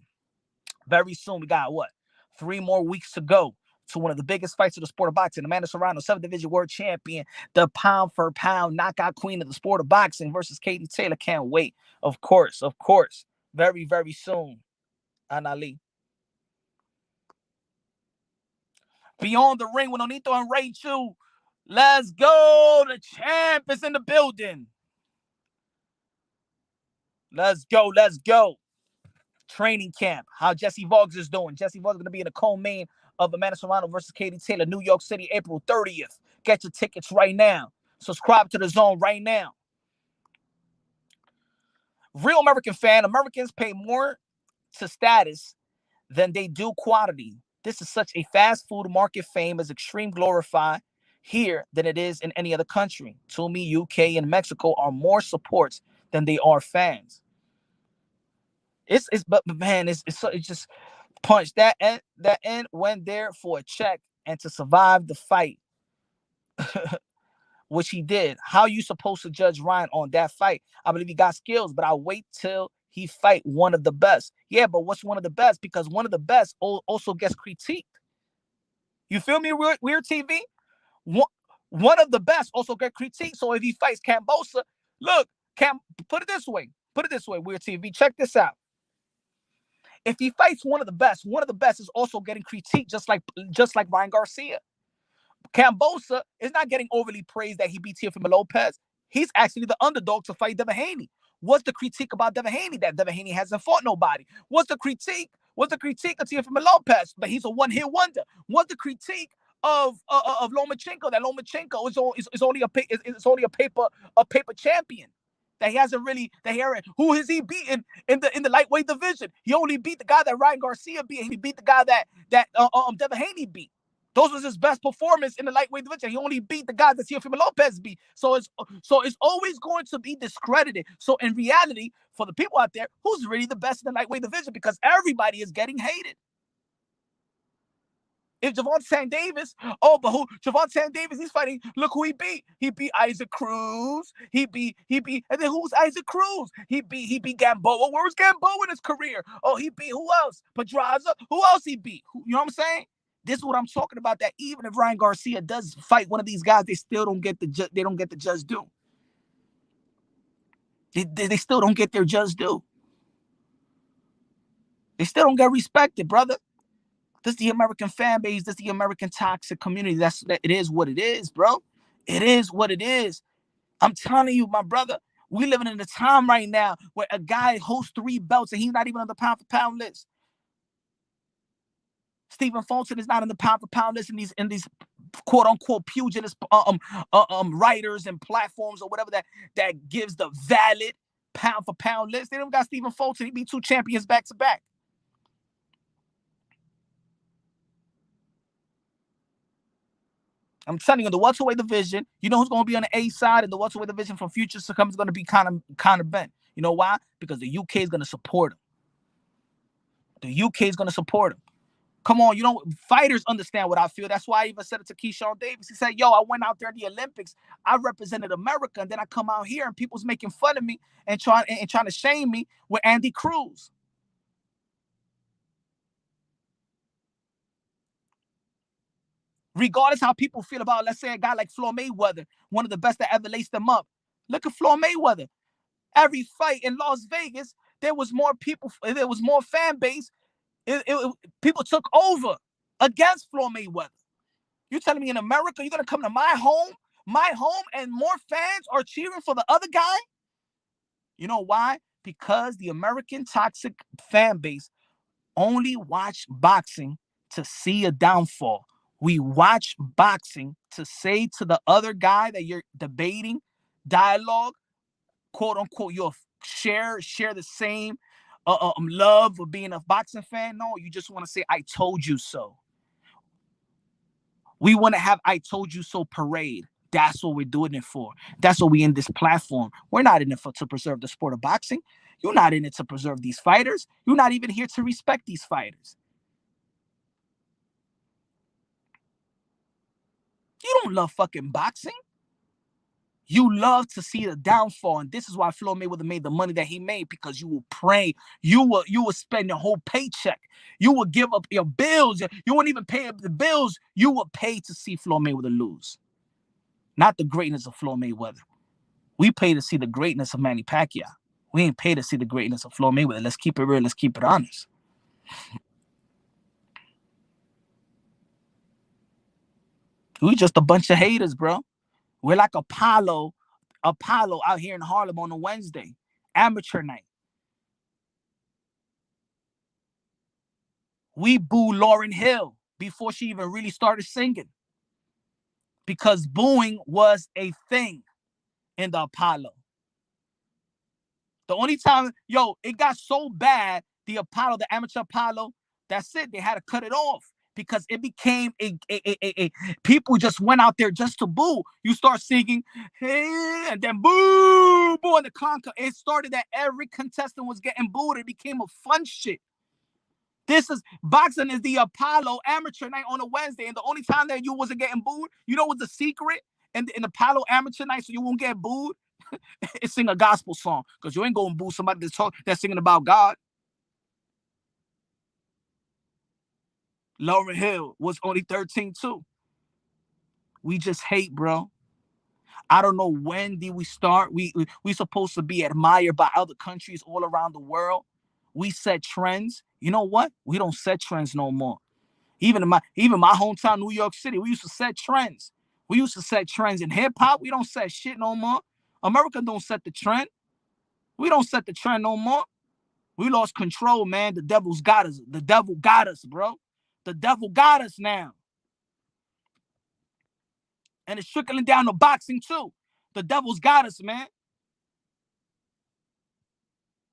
We got what? 3 more weeks to go to one of the biggest fights of the sport of boxing. Amanda Serrano, 7th Division World Champion, the pound-for-pound knockout queen of the sport of boxing versus Katie Taylor. Can't wait. Of course. Very, very soon. Anali. Beyond the ring with Onito and Rachel. Let's go. The champ is in the building. Let's go. Training camp. How Jesse Voggs is doing. Jesse Voggs is going to be in the co-main of Amanda Serrano versus Katie Taylor, New York City, April 30th. Get your tickets right now. Subscribe to the zone right now. Real American fan, Americans pay more to status than they do quality. This is such a fast food market. Fame is extreme glorified here than it is in any other country. To me, UK and Mexico are more supports than they are fans. But man, it's just punch that end went there for a check and to survive the fight, which he did. How you supposed to judge Ryan on that fight? I believe he got skills, but I'll wait till he fight one of the best. Yeah, but what's one of the best? Because one of the best also gets critiqued. You feel me, Weird TV? One of the best also get critiqued. So if he fights Cambosa, look, put it this way, Weird TV. Check this out. If he fights one of the best is also getting critiqued, just like Ryan Garcia. Cambosa is not getting overly praised that he beat Teofimo Lopez. He's actually the underdog to fight Devin Haney. What's the critique about Devin Haney? That Devin Haney hasn't fought nobody. What's the critique of Teofimo Lopez? That he's a one-hit wonder. What's the critique of Lomachenko? That Lomachenko is only a paper champion. That he hasn't really. Who has he beaten in the lightweight division? He only beat the guy that Ryan Garcia beat. He beat the guy that Devin Haney beat. Those was his best performance in the lightweight division. He only beat the guy that Teofimo Lopez beat. So it's always going to be discredited. So in reality, for the people out there, who's really the best in the lightweight division? Because everybody is getting hated. If Javante Tank Davis, Javante Tank Davis, he's fighting. Look who he beat. He beat Isaac Cruz. He beat, and then who's Isaac Cruz? He beat Gamboa. Where was Gamboa in his career? Oh, he beat who else? Pedraza. Who else he beat? You know what I'm saying? This is what I'm talking about. That even if Ryan Garcia does fight one of these guys, they still don't get the just due. They still don't get their just due. They still don't get respected, brother. This is the American fan base. This is the American toxic community. It is what it is, bro. It is what it is. I'm telling you, my brother, we living in a time right now where a guy hosts 3 belts and he's not even on the pound-for-pound list. Stephen Fulton is not in the pound-for-pound list in these quote-unquote pugilist writers and platforms or whatever that gives the valid pound-for-pound list. They don't got Stephen Fulton. He beat 2 champions back-to-back. I'm telling you, in the welterweight division, you know who's going to be on the A side in the welterweight division from future succumb is going to be kind of bent. You know why? Because the UK is going to support him. The UK is going to support him. Come on, fighters understand what I feel. That's why I even said it to Keyshawn Davis. He said, I went out there in the Olympics. I represented America, and then I come out here and people's making fun of me and trying to shame me with Andy Cruz. Regardless how people feel about, let's say, a guy like Floyd Mayweather, one of the best that ever laced them up. Look at Floyd Mayweather. Every fight in Las Vegas, there was more people, there was more fan base. People took over against Floyd Mayweather. You're telling me in America, you're going to come to my home, and more fans are cheering for the other guy? You know why? Because the American toxic fan base only watch boxing to see a downfall. We watch boxing to say to the other guy that you're debating, dialogue, quote unquote, you'll share the same love of being a boxing fan. No, you just want to say, I told you so. We want to have I told you so parade. That's what we're doing it for. That's what we in this platform. We're not in it to preserve the sport of boxing. You're not in it to preserve these fighters. You're not even here to respect these fighters. You don't love fucking boxing. You love to see the downfall, and this is why Floyd Mayweather made the money that he made, because you will pray, you will spend your whole paycheck, you will give up your bills, you won't even pay up the bills, you will pay to see Floyd Mayweather lose. Not the greatness of Floyd Mayweather. We pay to see the greatness of Manny Pacquiao. We ain't pay to see the greatness of Floyd Mayweather. Let's keep it real. Let's keep it honest. We just a bunch of haters, bro. We're like Apollo out here in Harlem on a Wednesday, amateur night. We boo Lauryn Hill before she even really started singing, because booing was a thing in the Apollo. The only time, it got so bad, the Apollo, the amateur Apollo, that's it. They had to cut it off because it became a people just went out there just to boo. You start singing, hey, and then boo, boo, and the conquer. It started that every contestant was getting booed. It became a fun shit. Boxing is the Apollo amateur night on a Wednesday, and the only time that you wasn't getting booed, you know what's the secret in Apollo amateur night, so you won't get booed? Is sing a gospel song, because you ain't gonna boo somebody that's singing about God. Lauryn Hill was only 13 too. We just hate, bro. I don't know when did we start. We supposed to be admired by other countries all around the world. We set trends. You know what? We don't set trends no more. Even in my hometown, New York City, we used to set trends. We used to set trends in hip hop. We don't set shit no more. America don't set the trend. We don't set the trend no more. We lost control, man. The devil's got us. The devil got us, bro. The devil got us now. And it's trickling down to boxing too. The devil's got us, man.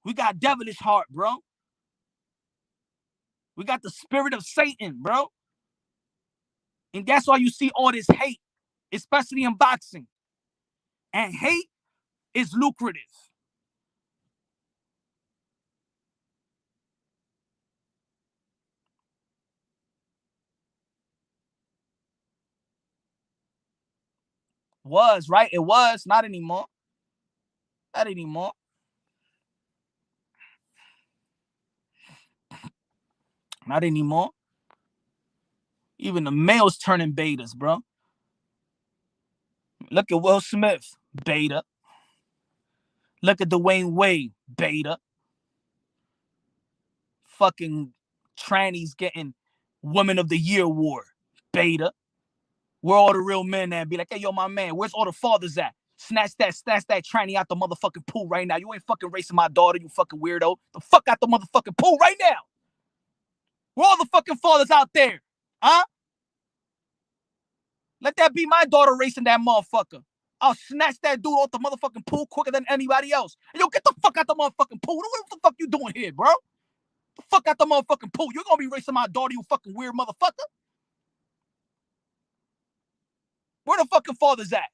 We got devilish heart, bro. We got the spirit of Satan, bro. And that's why you see all this hate, especially in boxing. And hate is lucrative. Was, right? It was. Not anymore. Not anymore. Not anymore. Even the males turning betas, bro. Look at Will Smith, beta. Look at Dwayne Wade, beta. Fucking trannies getting Woman of the Year award, beta. Where all the real men at? Be like, hey, yo, my man, where's all the fathers at? Snatch that tranny out the motherfucking pool right now. You ain't fucking racing my daughter, you fucking weirdo. The fuck out the motherfucking pool right now. Where all the fucking fathers out there? Huh? Let that be my daughter racing that motherfucker. I'll snatch that dude off the motherfucking pool quicker than anybody else. And yo, get the fuck out the motherfucking pool. What the fuck you doing here, bro? The fuck out the motherfucking pool. You're gonna be racing my daughter, you fucking weird motherfucker. Where the fucking fathers at?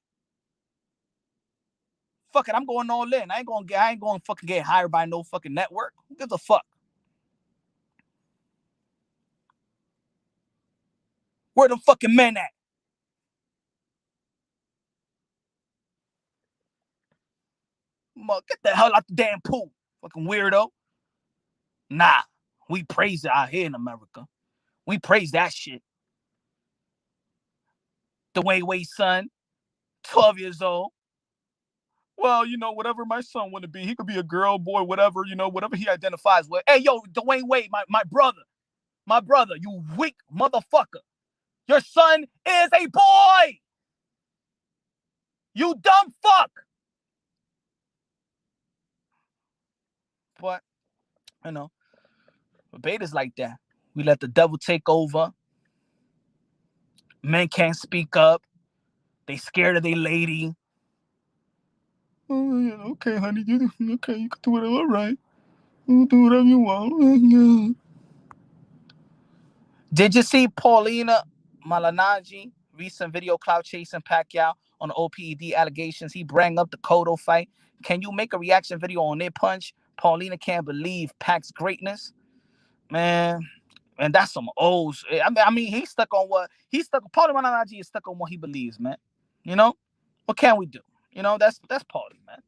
Fuck it, I'm going all in. I ain't going fucking get hired by no fucking network. Who gives a fuck? Where the fucking men at? Get the hell out the damn pool, fucking weirdo. Nah, we praise it out here in America. We praise that shit. Dwayne Wade's son, 12 years old. Well, whatever my son want to be, he could be a girl, boy, whatever, whatever he identifies with. Hey, yo, Dwayne Wade, my brother, you weak motherfucker. Your son is a boy. You dumb fuck. But, beta's like that. We let the devil take over. Men can't speak up. They scared of their lady. Oh, yeah, okay, honey. You can do it all right. You do whatever you want. Did you see Paulina Malignaggi recent video clout chasing Pacquiao on the OPED allegations? He brought up the Cotto fight. Can you make a reaction video on their punch? Paulina can't believe Pac's greatness. Man, and that's some old. I mean, he's stuck on what Paulina Malignaggi is stuck on what he believes, man. What can we do? You know, that's party, man.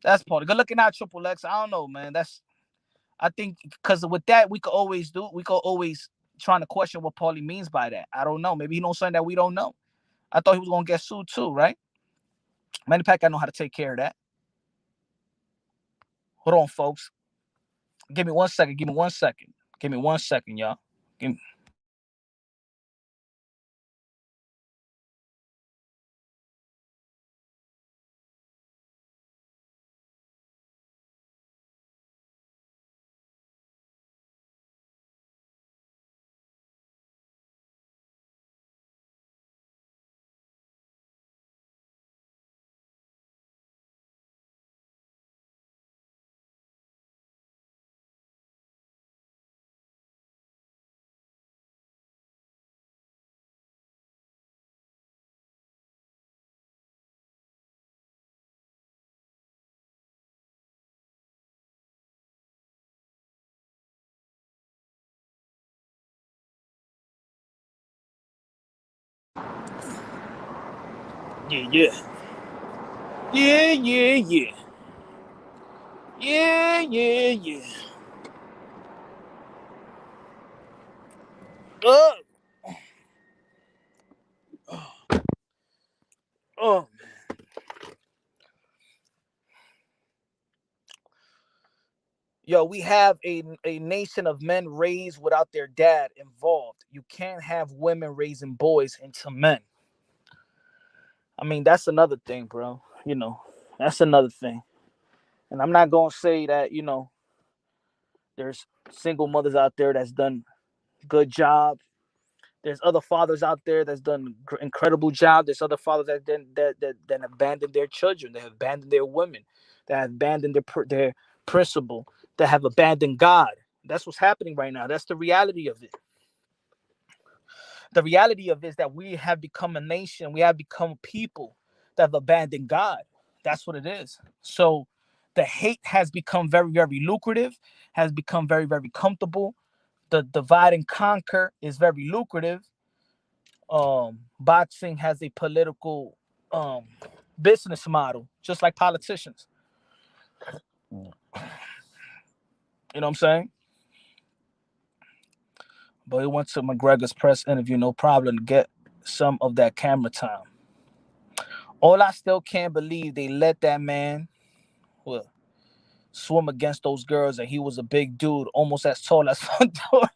That's party. Good looking out, Triple X. I don't know, man. I think because with that we could always trying to question what Paulie means by that. I don't know. Maybe he knows something that we don't know. I thought he was gonna get sued too, right? Manny Pacquiao know how to take care of that. Hold on, folks. Give me 1 second. Give me 1 second. Give me 1 second, y'all. Give me... Yeah, yeah. Yeah, yeah, yeah. Yeah, yeah, yeah. Uh, oh, yo, we have a nation of men raised without their dad involved. You can't have women raising boys into men. I mean, that's another thing, bro. You know, that's another thing. And I'm not gonna say that, there's single mothers out there that's done good job. There's other fathers out there that's done incredible job. There's other fathers that abandoned their children, that have abandoned their women, that have abandoned their principle, that have abandoned God. That's what's happening right now. That's the reality of it. The reality of it is that we have become a nation. We have become people that have abandoned God. That's what it is. So the hate has become very, very lucrative, has become very, very comfortable. The divide and conquer is very lucrative. Boxing has a political business model, just like politicians. You know what I'm saying? But he went to McGregor's press interview, no problem, to get some of that camera time. All I still can't believe they let that man swim against those girls, and he was a big dude, almost as tall as Fundora.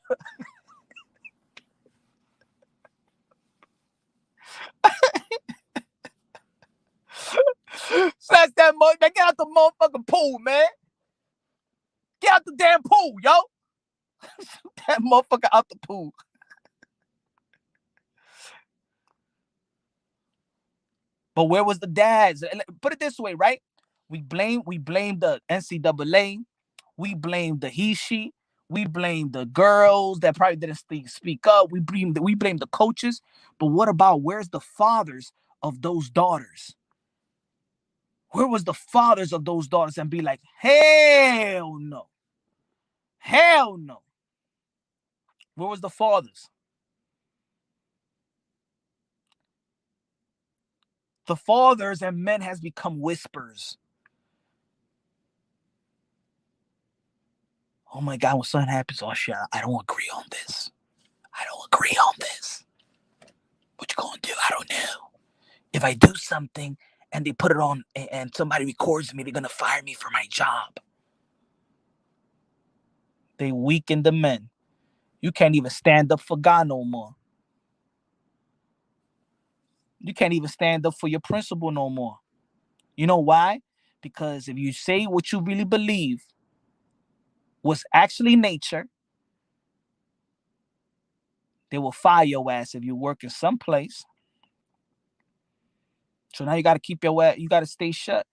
Snatch that mother, get out the motherfucking pool, man. Get out the damn pool, yo. That motherfucker out the pool. But where was the dads? Put it this way, right? We blame the NCAA. We blame the he she. We blame the girls that probably didn't speak up. We blame the coaches. But what about where's the fathers of those daughters? Where was the fathers of those daughters and be like, hell no, hell no? Where was the fathers? The fathers and men has become whispers. Oh my God, when something happens, oh shit, I don't agree on this. I don't agree on this. What you gonna do? I don't know. If I do something and they put it on and somebody records me, they're gonna fire me for my job. They weaken the men. You can't even stand up for God no more. You can't even stand up for your principle no more. You know why? Because if you say what you really believe was actually nature, they will fire your ass if you work in some place. So now you got to keep your ass, you got to stay shut.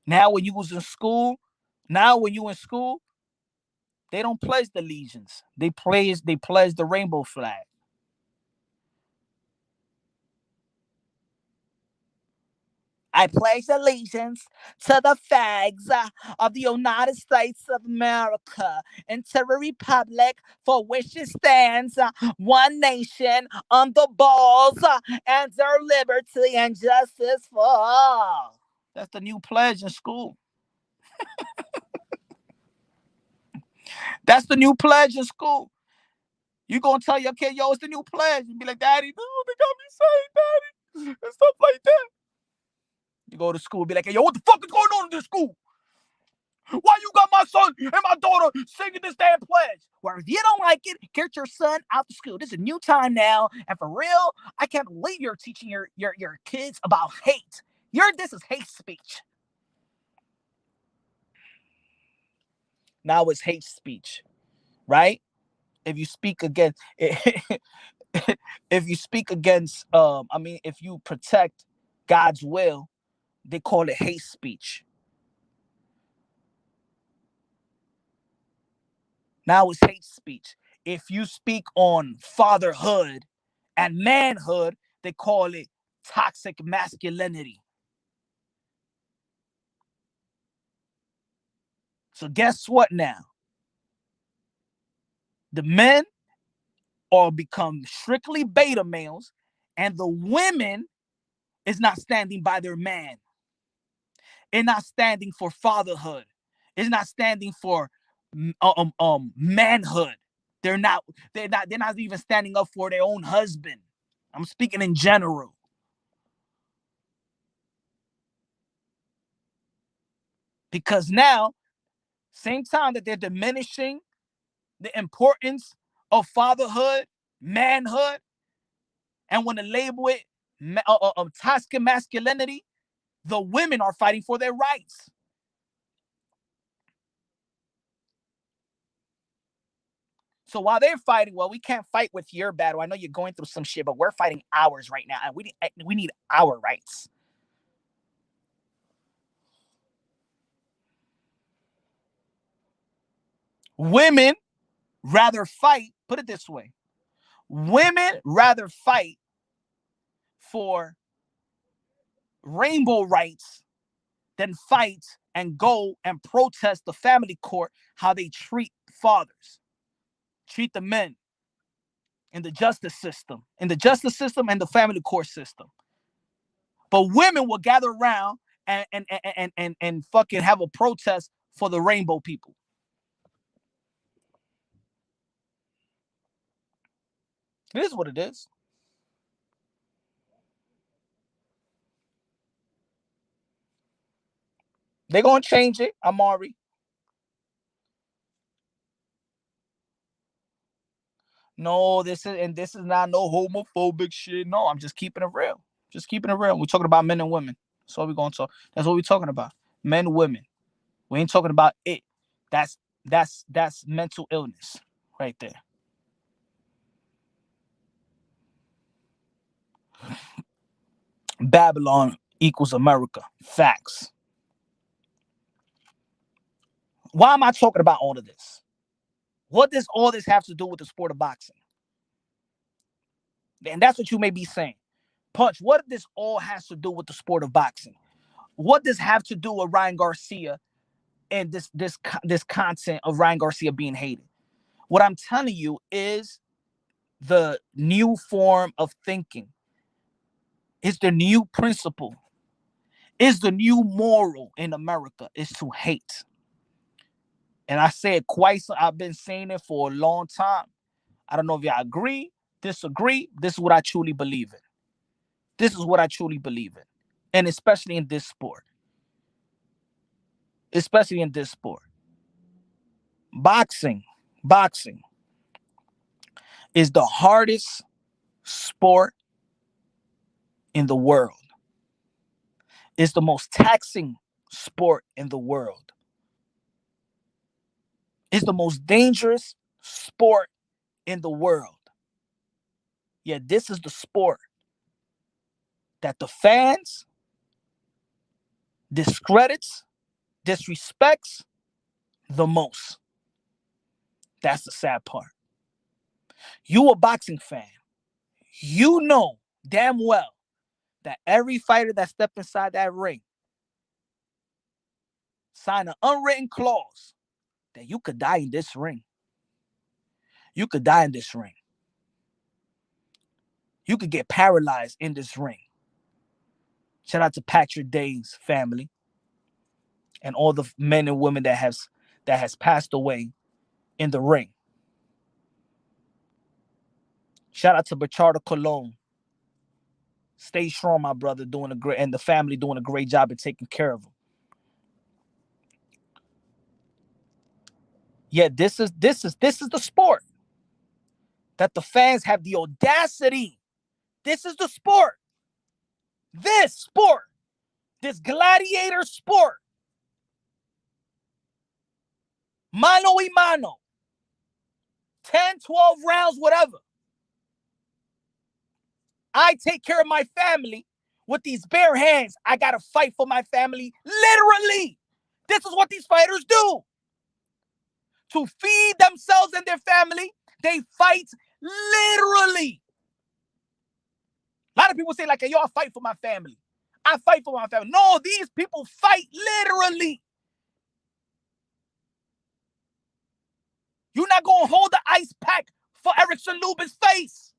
Now when you was in school, now when you in school, they don't pledge the allegiance. They pledge the rainbow flag. I pledge allegiance to the flags of the United States of America and to the republic for which it stands, one nation, under balls, and their liberty and justice for all. That's the new pledge in school. That's the new pledge in school. You gonna tell your kid, yo, it's the new pledge. You be like, Daddy, this is what they got me saying, Daddy. And stuff like that. You go to school, be like, hey, yo, what the fuck is going on in this school? Why you got my son and my daughter singing this damn pledge? Well, if you don't like it, get your son out the school. This is a new time now. And for real, I can't believe you're teaching your kids about hate. This is hate speech. Now it's hate speech, right? If you speak against if you speak against if you protect God's will, they call it hate speech. Now it's hate speech. If you speak on fatherhood and manhood, they call it toxic masculinity. So guess what now? The men are become strictly beta males, and the women is not standing by their man. It's not standing for fatherhood. It's not standing for manhood. They're not even standing up for their own husband. I'm speaking in general. Because now, same time that they're diminishing the importance of fatherhood, manhood, and when to label it toxic masculinity, the women are fighting for their rights. So while they're fighting, well, we can't fight with your battle. I know you're going through some shit, but we're fighting ours right now, and we need our rights. Women rather fight. Put it this way: women rather fight for rainbow rights than fight and go and protest the family court how they treat fathers, treat the men in the justice system, and the family court system. But women will gather around and fucking have a protest for the rainbow people. It is what it is. They're gonna change it, Amari. No, this is not no homophobic shit. No, I'm just keeping it real. Just keeping it real. We're talking about men and women. That's what we're gonna talk. That's what we're talking about. Men, women. We ain't talking about it. That's mental illness right there. Babylon equals America. Facts. Why am I talking about all of this? What does all this have to do with the sport of boxing? And that's what you may be saying. Punch, what this all has to do with the sport of boxing? What does have to do with Ryan Garcia and this content of Ryan Garcia being hated? What I'm telling you is the new form of thinking. It's the new principle. It's the new moral in America is to hate. And I said twice, I've been saying it for a long time. I don't know if y'all agree, disagree. This is what I truly believe in. This is what I truly believe in. And especially in this sport. Especially in this sport. Boxing is the hardest sport in the world. It's the most taxing sport in the world. It's the most dangerous sport in the world. Yet this is the sport that the fans discredits, disrespects the most. That's the sad part. You a boxing fan. You know damn well that every fighter that stepped inside that ring sign an unwritten clause that you could die in this ring. You could die in this ring. You could get paralyzed in this ring. Shout out to Patrick Day's family and all the men and women that has passed away in the ring. Shout out to Bachardo Colon. Stay strong, my brother, and the family doing a great job of taking care of him. Yeah, this is the sport that the fans have the audacity. This is the sport. This gladiator sport. Mano y mano. 10, 12 rounds, whatever. I take care of my family with these bare hands. I gotta fight for my family, literally. This is what these fighters do. To feed themselves and their family, they fight literally. A lot of people say, like, hey, yo, I fight for my family. I fight for my family. No, these people fight literally. You're not going to hold the ice pack for Erickson Lubin's face.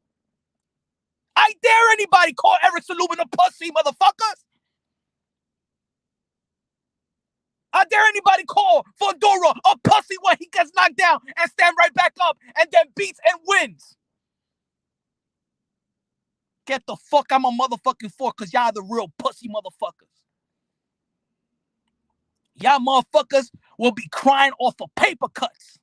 I dare anybody call Erickson Lubin a pussy, motherfuckers. I dare anybody call Fundora a pussy when he gets knocked down and stand right back up and then beats and wins. Get the fuck out my motherfucking floor, because y'all the real pussy motherfuckers. Y'all motherfuckers will be crying off of paper cuts.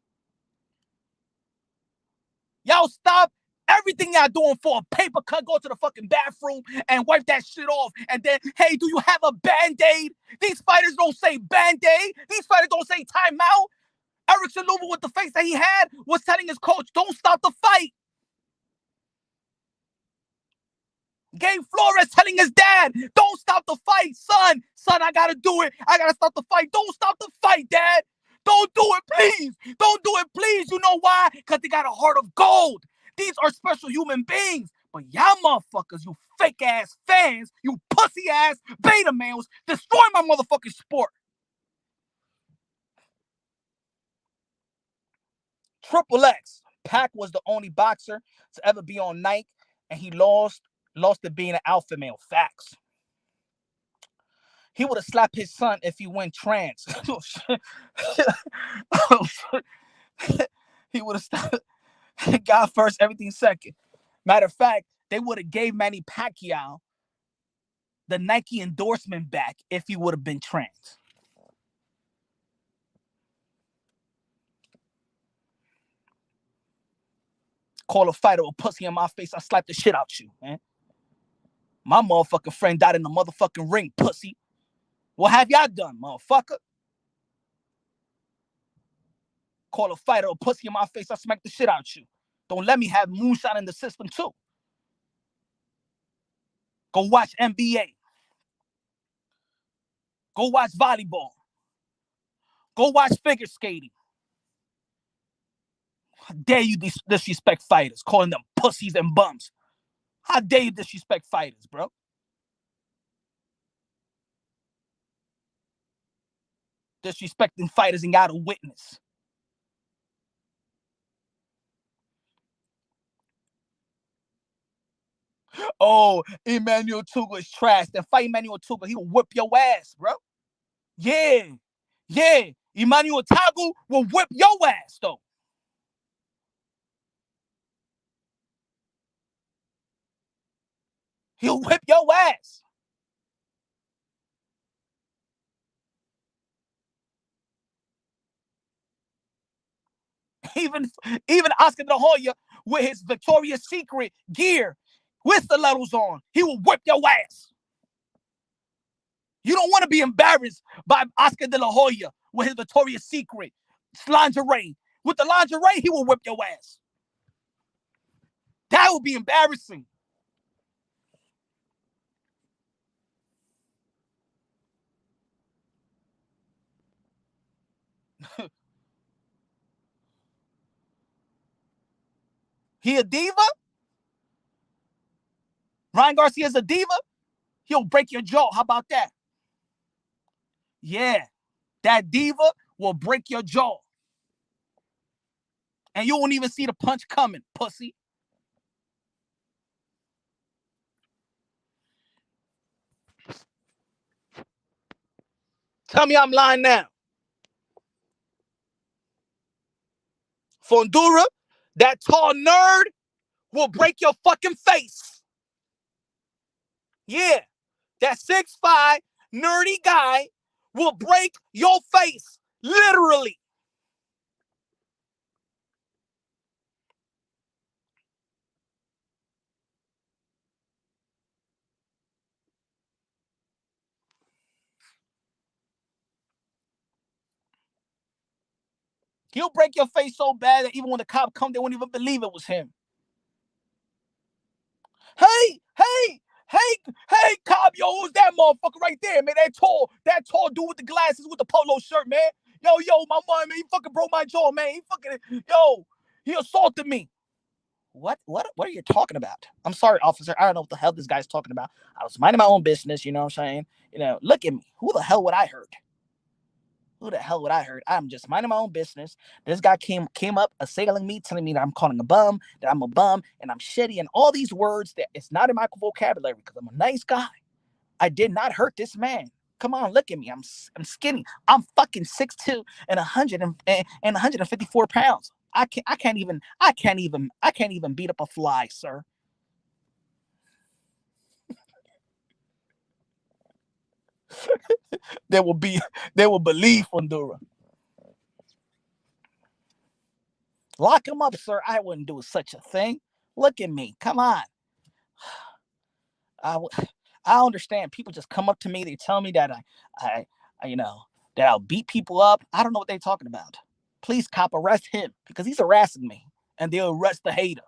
Y'all stop everything y'all doing for a paper cut. Go to the fucking bathroom and wipe that shit off. And then, hey, do you have a Band-Aid? These fighters don't say Band-Aid. These fighters don't say timeout. Erickson Lubin, with the face that he had, was telling his coach, don't stop the fight. Gabe Flores telling his dad, don't stop the fight, son. Son, I gotta do it. I gotta stop the fight. Don't stop the fight, Dad. Don't do it, please. Don't do it, please. You know why? Because they got a heart of gold. These are special human beings. But y'all motherfuckers, you fake-ass fans, you pussy-ass beta males, destroy my motherfucking sport. Triple X. Pac was the only boxer to ever be on Nike, and he lost to being an alpha male. Facts. He would have slapped his son if he went trans. He would have stopped. God first, everything second. Matter of fact, they would have gave Manny Pacquiao the Nike endorsement back if he would have been trans. Call a fighter a pussy in my face, I slap the shit out you, man. My motherfucking friend died in the motherfucking ring, pussy. What have y'all done, motherfucker? Call a fighter a pussy in my face, I smack the shit out you. Don't let me have moonshine in the system too. Go watch NBA. Go watch volleyball. Go watch figure skating. How dare you disrespect fighters, calling them pussies and bums? How dare you disrespect fighters, bro? Disrespecting fighters and got a witness. Oh, Emmanuel Tuga is trash. Then fight Emmanuel Tuga. He'll whip your ass, bro. Yeah. Emmanuel Tagu will whip your ass, though. He'll whip your ass. Even Oscar De La Hoya with his Victoria's Secret gear with stilettos on, he will whip your ass. You don't want to be embarrassed by Oscar De La Hoya with his Victoria's Secret lingerie. With the lingerie, he will whip your ass. That would be embarrassing. He a diva? Ryan Garcia is a diva? He'll break your jaw. How about that? Yeah, that diva will break your jaw. And you won't even see the punch coming, pussy. Tell me I'm lying now. Fundora, that tall nerd, will break your fucking face. Yeah, that 6'5" nerdy guy will break your face. Literally. He'll break your face so bad that even when the cop come, they won't even believe it was him. Hey, hey, hey, cop, yo, who's that motherfucker right there, man? That tall dude with the glasses with the polo shirt, man. Yo, my man, he fucking broke my jaw, man. He assaulted me. What are you talking about? I'm sorry, officer. I don't know what the hell this guy's talking about. I was minding my own business, you know what I'm saying? Look at me. Who the hell would I hurt? Who the hell would I hurt? I'm just minding my own business. This guy came up assailing me, telling me that I'm calling a bum, that I'm a bum, and I'm shitty, and all these words that it's not in my vocabulary because I'm a nice guy. I did not hurt this man. Come on, look at me. I'm skinny. I'm fucking 6'2" and 154 pounds. I can't even beat up a fly, sir. They will believe Fundora. Lock him up, sir. I wouldn't do such a thing. Look at me. Come on. I, I understand. People just come up to me. They tell me that I that I'll beat people up. I don't know what they're talking about. Please, cop, arrest him because he's harassing me, and they'll arrest the hater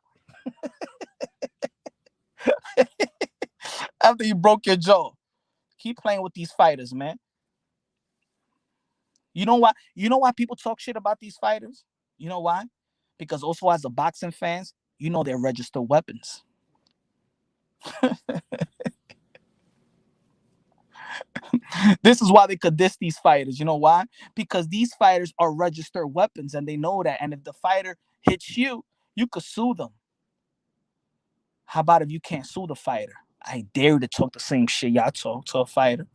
after you broke your jaw. Keep playing with these fighters, man. You know why? You know why people talk shit about these fighters? You know why? Because also as a boxing fans, they're registered weapons. This is why they could diss these fighters. You know why? Because these fighters are registered weapons and they know that. And if the fighter hits you, you could sue them. How about if you can't sue the fighter? I dare you to talk the same shit y'all talk to a fighter.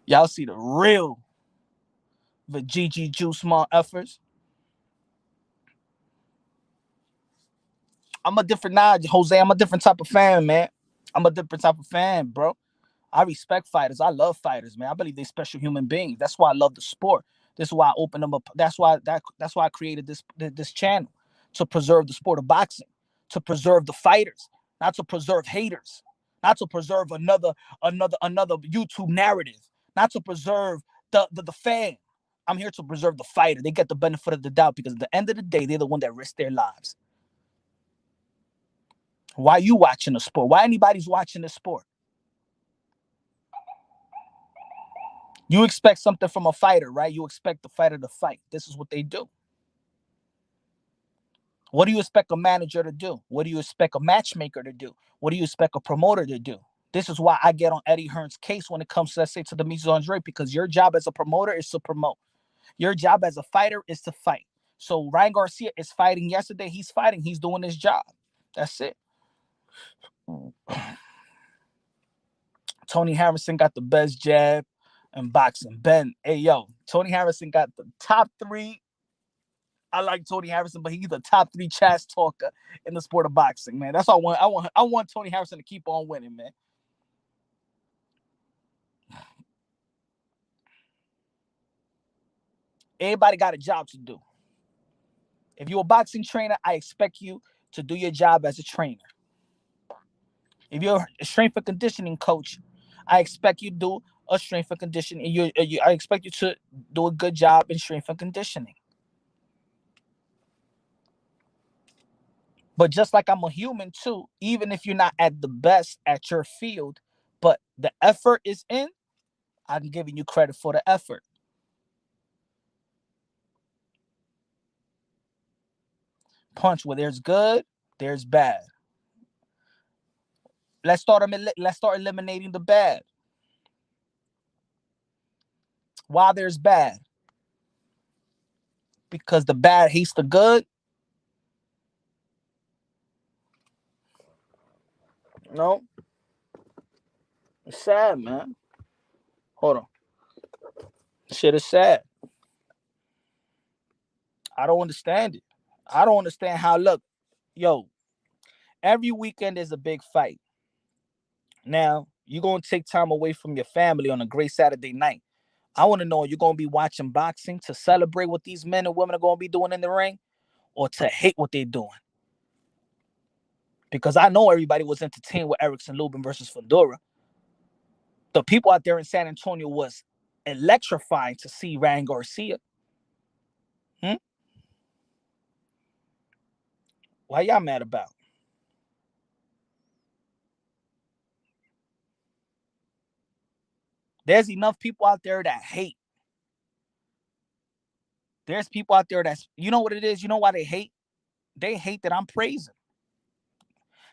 Y'all see the real Vajiji Juice Small efforts. I'm a different Jose. I'm a different type of fan, man. I'm a different type of fan, bro. I respect fighters. I love fighters, man. I believe they're special human beings. That's why I love the sport. This is why I opened them up. That's why I created this channel to preserve the sport of boxing, to preserve the fighters, not to preserve haters, not to preserve another YouTube narrative, not to preserve the fan. I'm here to preserve the fighter. They get the benefit of the doubt because at the end of the day, they're the one that risk their lives. Why you watching the sport? Why anybody's watching the sport? You expect something from a fighter, right? You expect the fighter to fight. This is what they do. What do you expect a manager to do? What do you expect a matchmaker to do? What do you expect a promoter to do? This is why I get on Eddie Hearn's case when it comes to, let's say, to the Andre, because your job as a promoter is to promote. Your job as a fighter is to fight. So Ryan Garcia is fighting yesterday. He's fighting. He's doing his job. That's it. Tony Harrison got the best jab in boxing. Ben, hey, yo, Tony Harrison got the top 3. I like Tony Harrison, but he's the top 3 trash talker in the sport of boxing, man. That's all I want Tony Harrison to keep on winning, man. Everybody got a job to do. If you're a boxing trainer, I expect you to do your job as a trainer. If you're a strength and conditioning coach, I expect you to do a strength and conditioning. I expect you to do a good job in strength and conditioning. But just like I'm a human too, even if you're not at the best at your field, but the effort is in, I'm giving you credit for the effort. Punch where there's good, there's bad. let's start eliminating the bad. Why there's bad? Because the bad hates the good. No, it's sad, man. Hold on, shit is sad. I don't understand it. I don't understand how. Look, yo, every weekend is a big fight. Now you're gonna take time away from your family on a great Saturday night. I want to know, you're gonna be watching boxing to celebrate what these men and women are gonna be doing in the ring, or to hate what they're doing? Because I know everybody was entertained with Erickson Lubin versus Fundora. The people out there in San Antonio was electrifying to see Ryan Garcia. Why y'all mad about? There's enough people out there that hate. There's people out there that's, you know what it is? You know why they hate? They hate that I'm praising.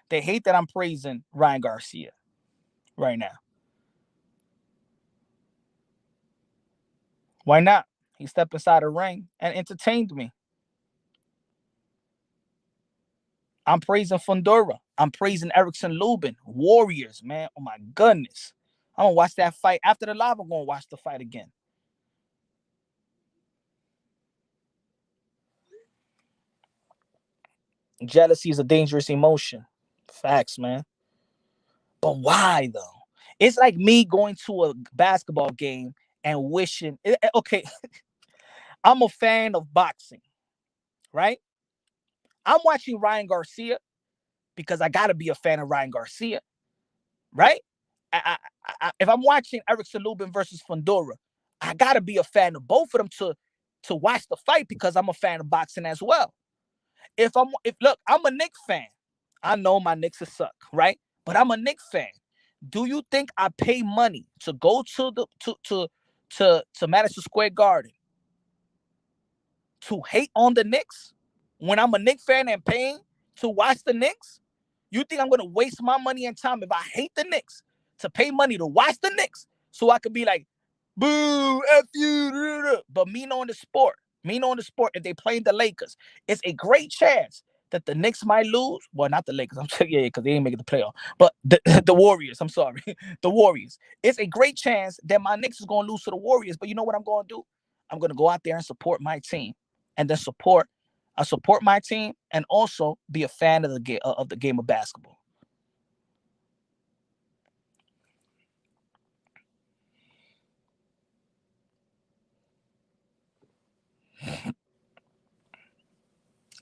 They hate that I'm praising Ryan Garcia right now. Why not? He stepped inside the ring and entertained me. I'm praising Fundora. I'm praising Erickson Lubin. Warriors, man. Oh my goodness. I'm gonna watch that fight. After the live, I'm gonna watch the fight again. Jealousy is a dangerous emotion. Facts, man. But why though? It's like me going to a basketball game and wishing. Okay, I'm a fan of boxing, right? I'm watching Ryan Garcia because I gotta be a fan of Ryan Garcia, right? If I'm watching Erickson Lubin versus Fundora, I gotta be a fan of both of them to watch the fight because I'm a fan of boxing as well. If look, I'm a Knicks fan. I know my Knicks suck, right? But I'm a Knicks fan. Do you think I pay money to go to Madison Square Garden to hate on the Knicks when I'm a Knicks fan and paying to watch the Knicks? You think I'm gonna waste my money and time if I hate the Knicks to pay money to watch the Knicks so I could be like, boo, F you? But me knowing the sport, if they play the Lakers, it's a great chance that the Knicks might lose. Well, not the Lakers. I'm saying, yeah, because they ain't making the playoff. But the Warriors, I'm sorry. The Warriors. It's a great chance that my Knicks is going to lose to the Warriors. But you know what I'm going to do? I'm going to go out there and support my team. And then support my team and also be a fan of the game of basketball.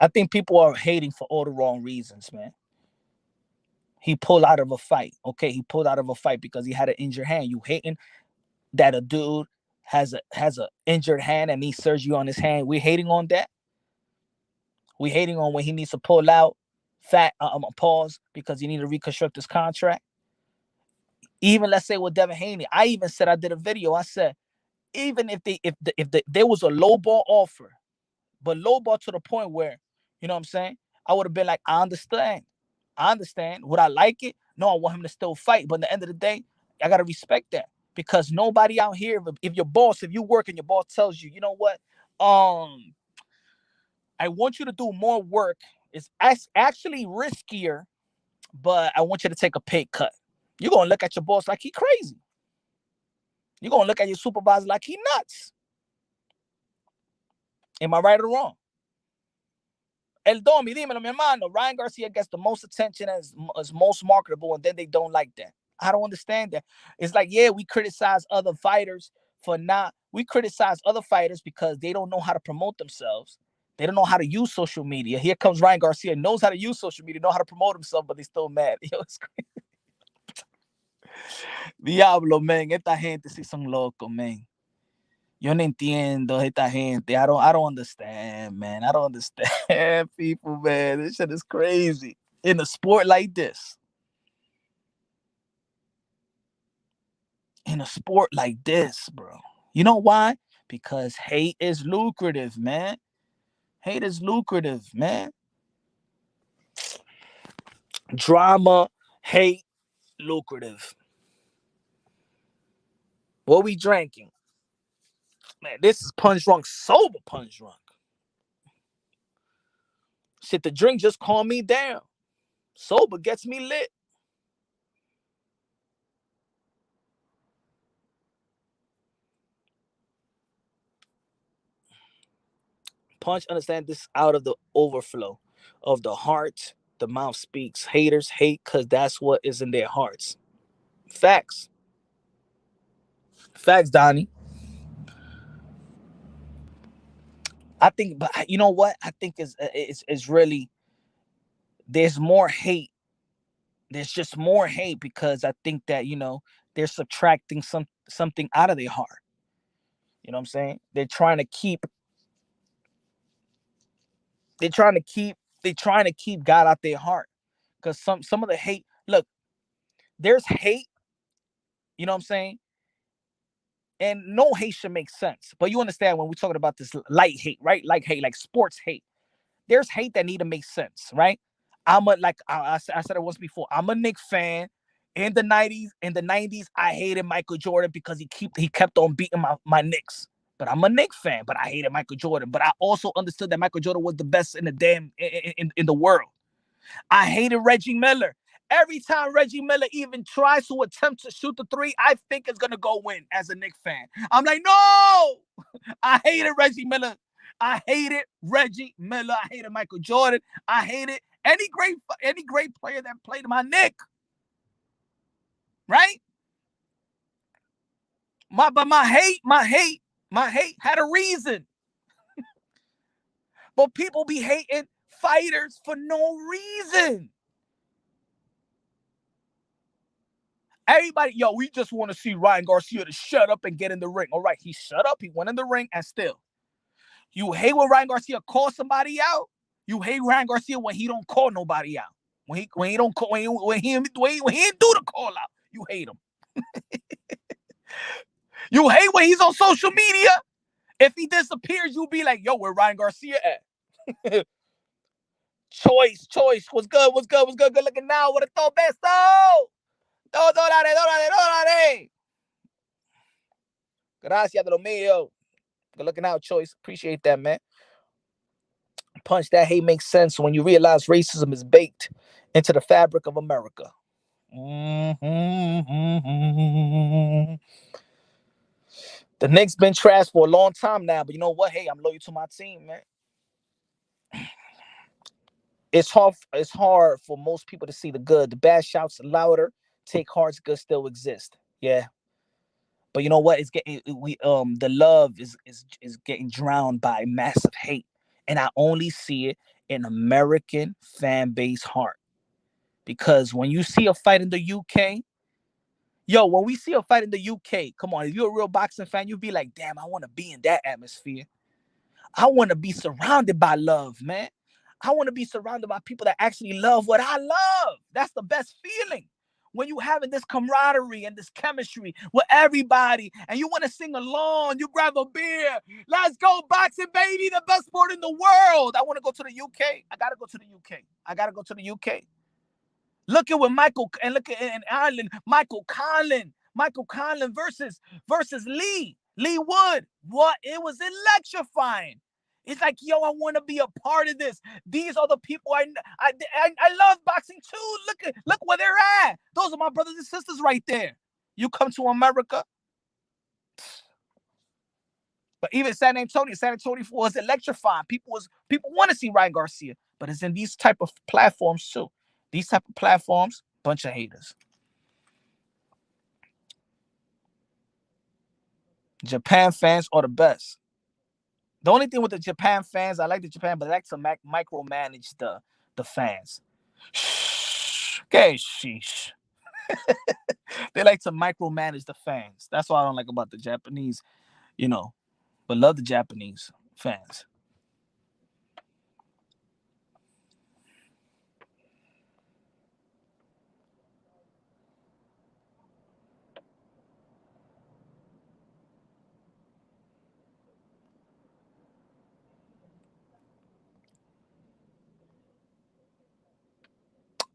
I think people are hating for all the wrong reasons, man. He pulled out of a fight. Okay, he pulled out of a fight because he had an injured hand. You hating that a dude has a injured hand and needs surgery on his hand. We hating on that. We hating on when he needs to pull out pause because he need to reconstruct his contract. Even let's say with Devin Haney, I even said, I did a video. I said, even if there was a low ball offer, but low ball to the point where, you know what I'm saying, I would have been like, I understand. Would I like it? No, I want him to still fight. But at the end of the day, I gotta respect that because nobody out here, if you work and your boss tells you, you know what, I want you to do more work. It's actually riskier, but I want you to take a pay cut. You're gonna look at your boss like he crazy. You're gonna look at your supervisor like he nuts. Am I right or wrong? El Domi, dímelo, mi hermano. Ryan Garcia gets the most attention as most marketable, and then they don't like that. I don't understand that. It's like, yeah, we criticize other fighters we criticize other fighters because they don't know how to promote themselves. They don't know how to use social media. Here comes Ryan Garcia, knows how to use social media, know how to promote himself, but they still mad. Yo, it's crazy. Diablo, man. Esta gente sí son locos, man. Yo no entiendo esta gente. I don't understand, man. I don't understand people, man. This shit is crazy. In a sport like this. Bro. You know why? Because hate is lucrative, man. Hate is lucrative, man. Drama, hate, lucrative. What we drinking? Man, this is punch drunk, sober punch drunk. Shit, the drink just calmed me down. Sober gets me lit. Punch, understand this out of the overflow of the heart, the mouth speaks. Haters hate because that's what is in their hearts. Facts. Facts, Donnie. I think, but you know what? I think is really there's more hate. There's just more hate because I think that they're subtracting something out of their heart. You know what I'm saying? They're trying to keep God out their heart. Because some of the hate, look, there's hate, you know what I'm saying? And no hate should make sense. But you understand when we're talking about this light hate, right? Like hate, like sports hate. There's hate that need to make sense, right? I said it once before. I'm a Knicks fan. In the 90s, I hated Michael Jordan because he kept on beating my Knicks. But I'm a Knicks fan, but I hated Michael Jordan. But I also understood that Michael Jordan was the best in the damn in the world. I hated Reggie Miller. Every time Reggie Miller even tries to attempt to shoot the three, I think it's gonna go in as a Knicks fan. I'm like, no! I hated Reggie Miller. I hated Reggie Miller. I hated Michael Jordan. I hated any great player that played my Knicks. Right? My hate had a reason. But people be hating fighters for no reason. Everybody, we just want to see Ryan Garcia to shut up and get in the ring. All right, he shut up, he went in the ring, and still, you hate when Ryan Garcia calls somebody out. You hate Ryan Garcia when he don't call nobody out. When he don't call when he didn't do the call out. You hate him. You hate when he's on social media. If he disappears, you'll be like, yo, where Ryan Garcia at? Choice. What's good? Good looking now. What a throw best. $2. Gracias de lo mío. Good looking out, Choice. Appreciate that, man. Punch, that hate makes sense when you realize racism is baked into the fabric of America. The Knicks been trash for a long time now, but you know what? Hey, I'm loyal to my team, man. It's hard for most people to see the good. The bad shouts louder. Take heart's good still exist. Yeah. But you know what? It's getting the love is getting drowned by massive hate. And I only see it in American fan base heart. Because when you see a fight in the UK, when we see a fight in the UK, come on, if you're a real boxing fan, you'll be like, damn, I want to be in that atmosphere. I want to be surrounded by love, man. I want to be surrounded by people that actually love what I love. That's the best feeling. When you having this camaraderie and this chemistry with everybody and you want to sing along, you grab a beer. Let's go boxing, baby. The best sport in the world. I want to go to the UK. I got to go to the UK. Look at what Michael and look at in Ireland, Michael Conlan versus Lee Wood. What? It was electrifying. It's like, I want to be a part of this. These are the people I love boxing too. Look where they're at. Those are my brothers and sisters right there. You come to America. But even San Antonio was electrifying. People want to see Ryan Garcia, but it's in these type of platforms too. These type of platforms, bunch of haters. Japan fans are the best. The only thing with the Japan fans, I like the Japan, but I like to micromanage the fans. Shh. Okay, sheesh. They like to micromanage the fans. That's what I don't like about the Japanese, but love the Japanese fans.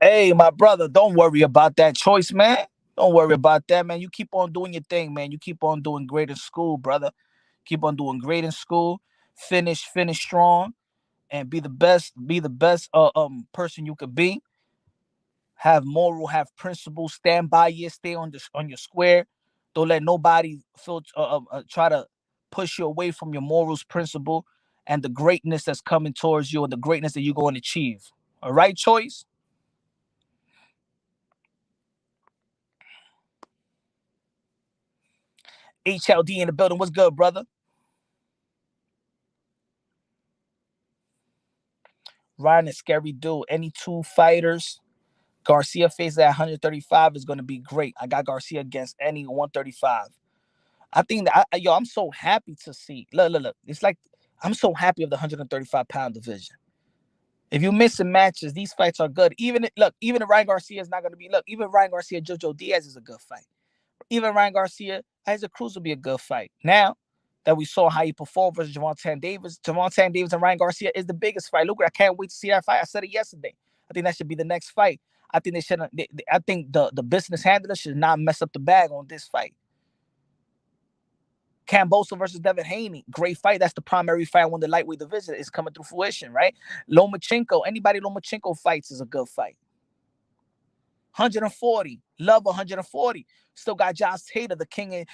Hey, my brother, don't worry about that choice, man. Don't worry about that, man. You keep on doing your thing, man. You keep on doing great in school, brother. Keep on doing great in school. Finish strong, and be the best. Be the best person you could be. Have moral, have principle. Stand by you. Stay on your square. Don't let nobody feel try to push you away from your morals, principle, and the greatness that's coming towards you, and the greatness that you're going to achieve. All right, choice. HLD in the building. What's good, brother? Ryan is scary dude. Any two fighters Garcia faces at 135 is going to be great. I got Garcia against any 135. I think that I'm so happy to see. Look. It's like I'm so happy of the 135-pound division. If you're missing matches, these fights are good. Even if Ryan Garcia is not going to be. Look, even Ryan Garcia, Jojo Diaz is a good fight. Even Ryan Garcia, Isaac Cruz will be a good fight. Now that we saw how he performed versus Javante Davis and Ryan Garcia is the biggest fight. Look, I can't wait to see that fight. I said it yesterday. I think that should be the next fight. I think they shouldn't. I think the business handler should not mess up the bag on this fight. Cambosa versus Devin Haney, great fight. That's the primary fight when the lightweight division is coming through fruition, right? Lomachenko, anybody Lomachenko fights is a good fight. 140, love 140. Still got Josh Taylor, the king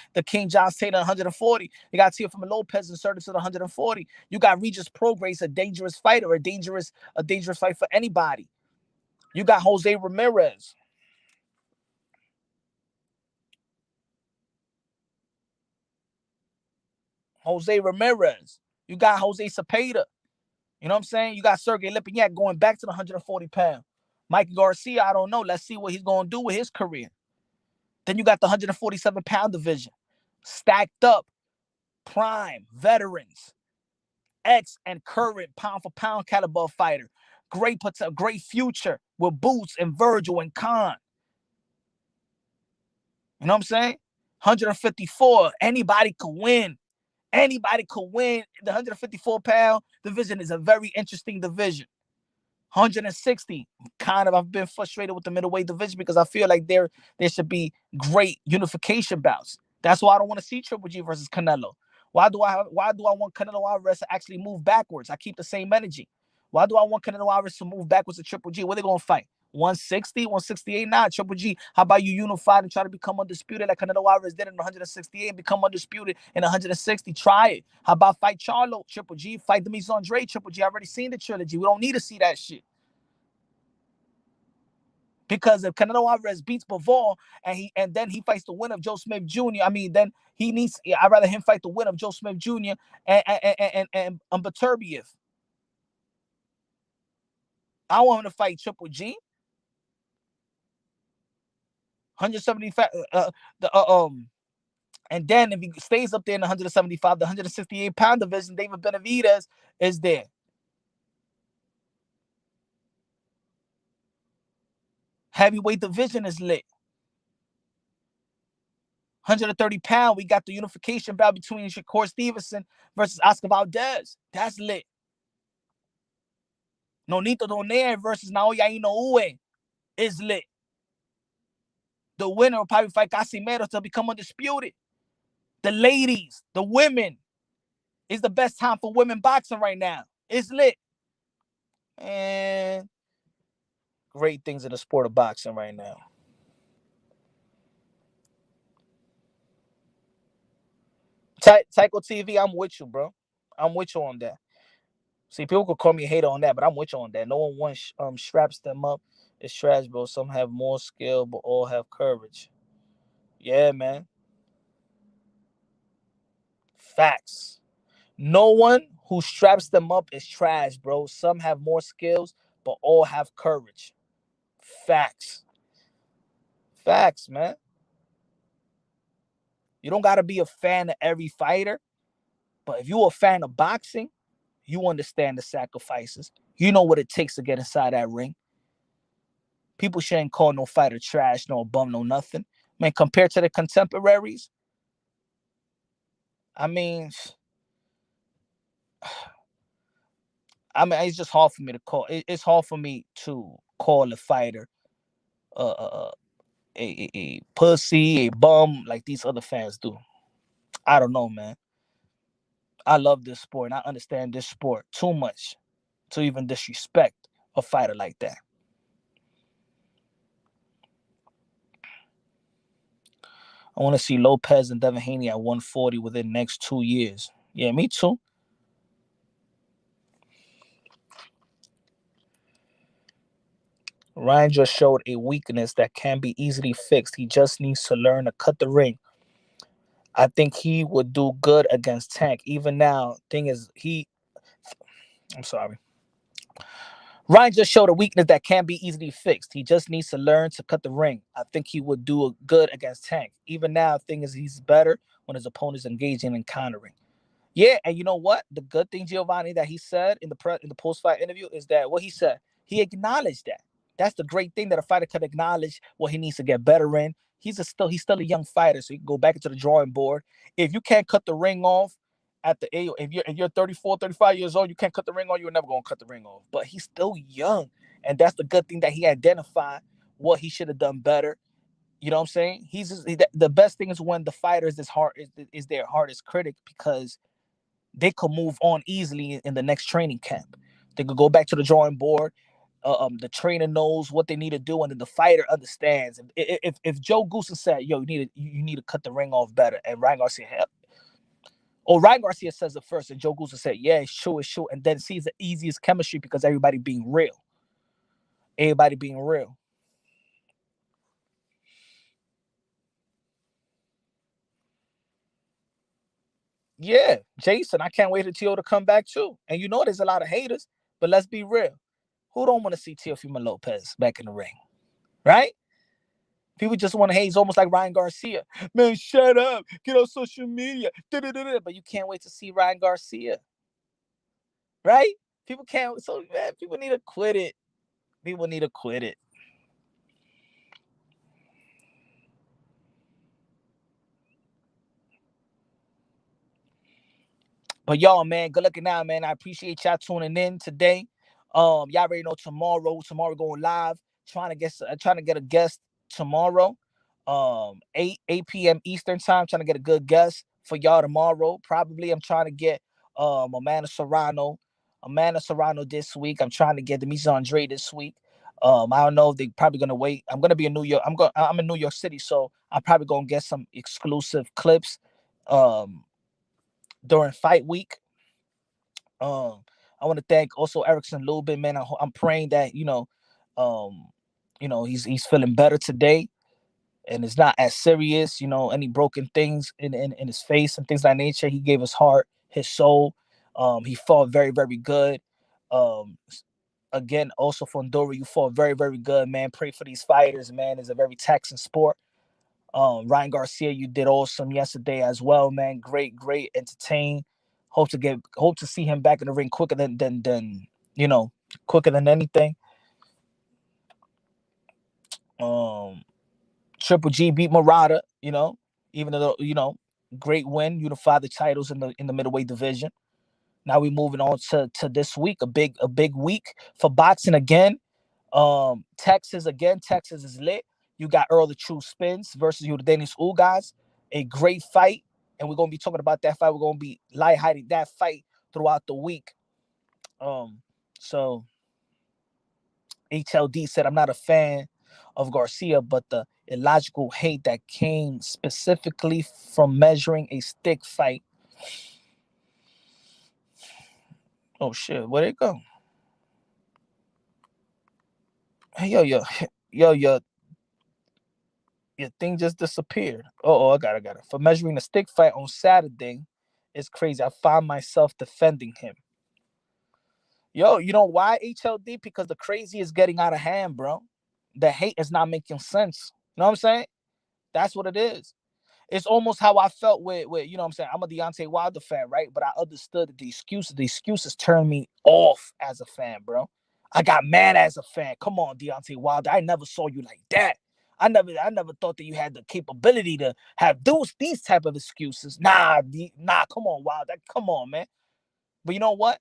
Josh Taylor, 140. You got Teofimo Lopez inserted to the 140. You got Regis Prograis, a dangerous fighter, a dangerous fight for anybody. You got Jose Ramirez. You got Jose Cepeda. You know what I'm saying? You got Sergey Lipinyak going back to the 140-pound. Mike Garcia, I don't know. Let's see what he's going to do with his career. Then you got the 147-pound division. Stacked up, prime, veterans, ex and current pound-for-pound caliber fighter. Great future with Boots and Virgil and Khan. You know what I'm saying? 154, anybody could win. Anybody could win. The 154-pound division is a very interesting division. 160, I've been frustrated with the middleweight division because I feel like there should be great unification bouts. That's why I don't want to see Triple G versus Canelo. Why do I want Canelo Alvarez to actually move backwards? I keep the same energy. Why do I want Canelo Alvarez to move backwards to Triple G? What are they going to fight? 160, 168? Nah, Triple G. How about you unify and try to become undisputed like Canelo Alvarez did in 168 and become undisputed in 160? Try it. How about fight Charlo, Triple G? Fight Demise Andre, Triple G. I already seen the trilogy. We don't need to see that shit. Because if Canelo Alvarez beats Bivol and then he fights the winner of Joe Smith Jr., then he needs. I'd rather him fight the winner of Joe Smith Jr. and Baturbiev. I want him to fight Triple G. 175. And then if he stays up there in the 175, the 168-pound division, David Benavidez is there. Heavyweight division is lit. 130-pound, we got the unification bout between Shakur Stevenson versus Oscar Valdez. That's lit. Nonito Donaire versus Naoya Inoue is lit. The winner will probably fight Casimero to become undisputed. The ladies, the women, is the best time for women boxing right now. It's lit. And great things in the sport of boxing right now. Tycho TV, I'm with you, bro. I'm with you on that. See, people could call me a hater on that, but I'm with you on that. No one straps them up. It's trash, bro. Some have more skill, but all have courage. Yeah, man. Facts. No one who straps them up is trash, bro. Some have more skills, but all have courage. Facts. Facts, man. You don't got to be a fan of every fighter, but if you're a fan of boxing, you understand the sacrifices. You know what it takes to get inside that ring. People shouldn't call no fighter trash, no bum, no nothing. Man, compared to the contemporaries, I mean, it's just hard for me to call. It's hard for me to call a fighter a pussy, a bum like these other fans do. I don't know, man. I love this sport and I understand this sport too much to even disrespect a fighter like that. I want to see Lopez and Devin Haney at 140 within the next 2 years. Yeah, me too. Ryan just showed a weakness that can be easily fixed. He just needs to learn to cut the ring. I think he would do good against Tank. Even now, thing is, I'm sorry. Ryan just showed a weakness that can be easily fixed. He just needs to learn to cut the ring. I think he would do good against Tank. Even now, thing is, he's better when his opponent's engaging and countering. Yeah, and you know what? The good thing, Giovanni, that he said in the post fight interview is that what he said, he acknowledged that. That's the great thing, that a fighter can acknowledge what he needs to get better in. He's still a young fighter, so he can go back into the drawing board. If you can't cut the ring off at the age, if you're 34, 35 years old, you can't cut the ring off, you're never gonna cut the ring off. But he's still young, and that's the good thing, that he identified what he should have done better. You know what I'm saying? The best thing is when the fighter is their hardest critic, because they could move on easily in the next training camp. They could go back to the drawing board. The trainer knows what they need to do, and then the fighter understands. If Joe Goosen said, "Yo, you need to cut the ring off better," and Ryan Garcia, Ryan Garcia says it first, and Joe Goosen said, "Yeah, it's true," and then sees the easiest chemistry because everybody being real. Everybody being real. Yeah, Jason, I can't wait for Tio to come back too. And you know there's a lot of haters, but let's be real. Who don't want to see Teofimo Lopez back in the ring, right? People just want to hate. He's almost like Ryan Garcia. Man, shut up. Get on social media. Da-da-da-da. But you can't wait to see Ryan Garcia, right? People can't. So, man, people need to quit it. People need to quit it. But y'all, man, good looking out, man. I appreciate y'all tuning in today. Y'all already know tomorrow. Tomorrow going live. Trying to get a guest tomorrow. 8 p.m. Eastern time. Trying to get a good guest for y'all tomorrow. Probably I'm trying to get Amanda Serrano. Amanda Serrano this week. I'm trying to get Demise Andre this week. I don't know if they probably gonna wait. I'm gonna be in New York. I'm in New York City, so I'm probably gonna get some exclusive clips. During fight week. Um, I want to thank also Erickson Lubin, man. I'm praying that um, he's feeling better today, and it's not as serious. Any broken things in his face and things of that nature. He gave his heart, his soul. He fought very very good. Um, Again, also Fundora, you fought very very good, man. Pray for these fighters, man. It's a very taxing sport. Ryan Garcia, you did awesome yesterday as well, man. Great, great, entertain. Hope to see him back in the ring quicker than you know quicker than anything. Um, Triple G beat Murata, even though great win, unified the titles in the middleweight division. Now we're moving on to this week, a big week for boxing again. Texas again. Texas is lit. You got Earl the True Spins versus Yordanis Ugas. A great fight. And we're gonna be talking about that fight. We're gonna be light hiding that fight throughout the week. So HLD said, I'm not a fan of Garcia, but the illogical hate that came specifically from measuring a stick fight. Oh shit, where'd it go? Hey, yo, your thing just disappeared. Oh, I got it. For measuring a stick fight on Saturday, it's crazy. I find myself defending him. Yo, you know why, HLD? Because the crazy is getting out of hand, bro. The hate is not making sense. You know what I'm saying? That's what it is. It's almost how I felt with you know what I'm saying? I'm a Deontay Wilder fan, right? But I understood that the excuses turned me off as a fan, bro. I got mad as a fan. Come on, Deontay Wilder. I never saw you like that. I never thought that you had the capability to have these type of excuses. Nah, come on, Wilder. Come on, man. But you know what?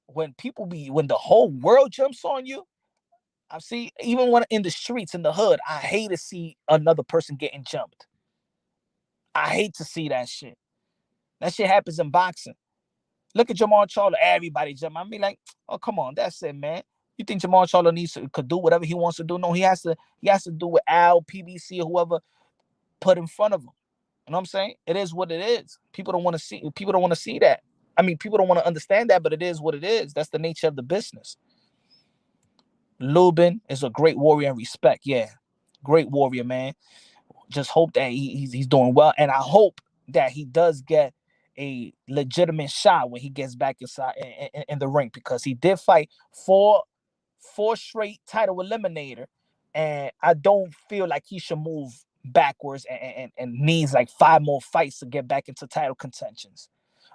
When the whole world jumps on you, I see, even when in the streets, in the hood, I hate to see another person getting jumped. I hate to see that shit. That shit happens in boxing. Look at Jamal Charlo. Everybody jump. I mean, like, oh, come on, that's it, man. You think Jamal Charlo could do whatever he wants to do? No, he has to do what Al, PBC, or whoever put in front of him. You know what I'm saying? It is what it is. People don't want to see that. I mean, people don't want to understand that, but it is what it is. That's the nature of the business. Lubin is a great warrior and respect. Yeah. Great warrior, man. Just hope that he's doing well. And I hope that he does get a legitimate shot when he gets back inside in the ring, because he did fight four straight title eliminator, and I don't feel like he should move backwards and needs like 5 more fights to get back into title contentions.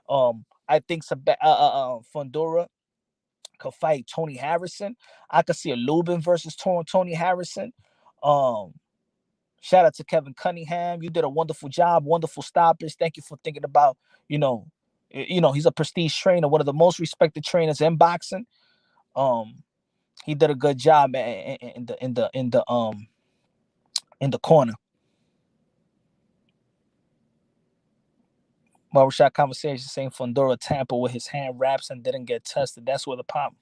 I think Fundora could fight Tony Harrison. I could see a Lubin versus Tony Harrison. Shout out to Kevin Cunningham. You did a wonderful job, wonderful stoppage. Thank you for thinking about, he's a prestige trainer, one of the most respected trainers in boxing. He did a good job in the corner. Barbershop conversation saying Fundora tampered with his hand wraps and didn't get tested. That's where the problem.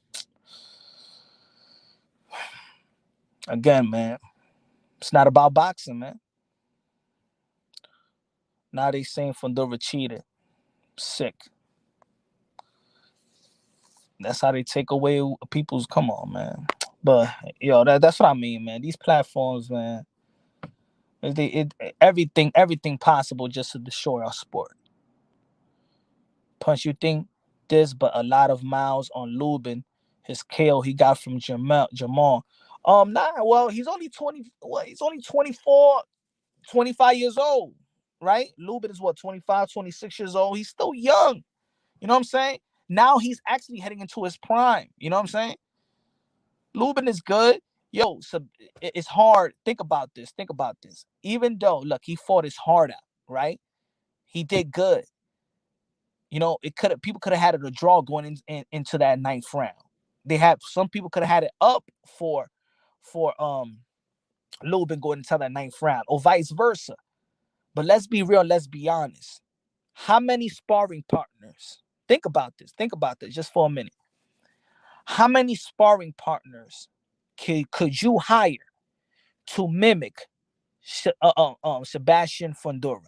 Again, man, it's not about boxing, man. Now they saying Fundora cheated. Sick. That's how they take away people's. Come on, man. But that's what I mean, man. These platforms, man, everything possible just to destroy our sport. Punch, you think this, but a lot of miles on Lubin, his KO he got from Jamal. Well, he's only 20. Well, he's only 24, 25 years old, right? Lubin is what, 25, 26 years old. He's still young. You know what I'm saying? Now he's actually heading into his prime. You know what I'm saying? Lubin is good. Yo, so it's hard. Think about this. Even though, look, he fought his heart out, right? He did good. People could have had it a draw going into that 9th round. Some people could have had it up for Lubin going into that 9th round, or vice versa. But let's be real. Let's be honest. How many sparring partners? Think about this just for a minute. How many sparring partners could you hire to mimic Sebastian Fundora?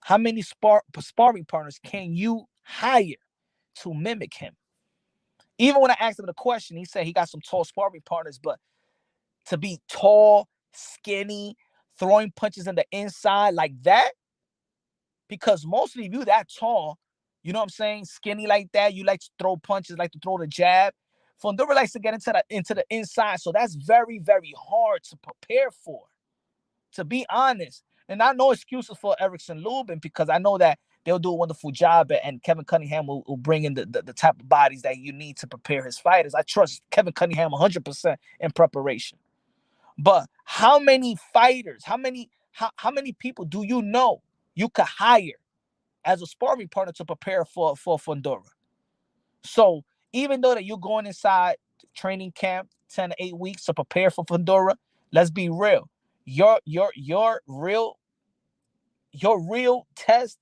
How many sparring partners can you hire to mimic him? Even when I asked him the question, he said he got some tall sparring partners, but to be tall, skinny, throwing punches in the inside like that, because mostly if you that tall, you know what I'm saying, skinny like that, you like to throw punches, like to throw the jab. Fundora likes to get into the inside, so that's very, very hard to prepare for, to be honest. And I no excuses for Erickson Lubin, because I know that they'll do a wonderful job, and Kevin Cunningham will bring in the type of bodies that you need to prepare his fighters. I trust Kevin Cunningham 100% in preparation. But how many fighters, how many people do you know you could hire as a sparring partner to prepare for Fundora? So even though that you're going inside training camp 10 to 8 weeks to prepare for Fundora, let's be real. Your real test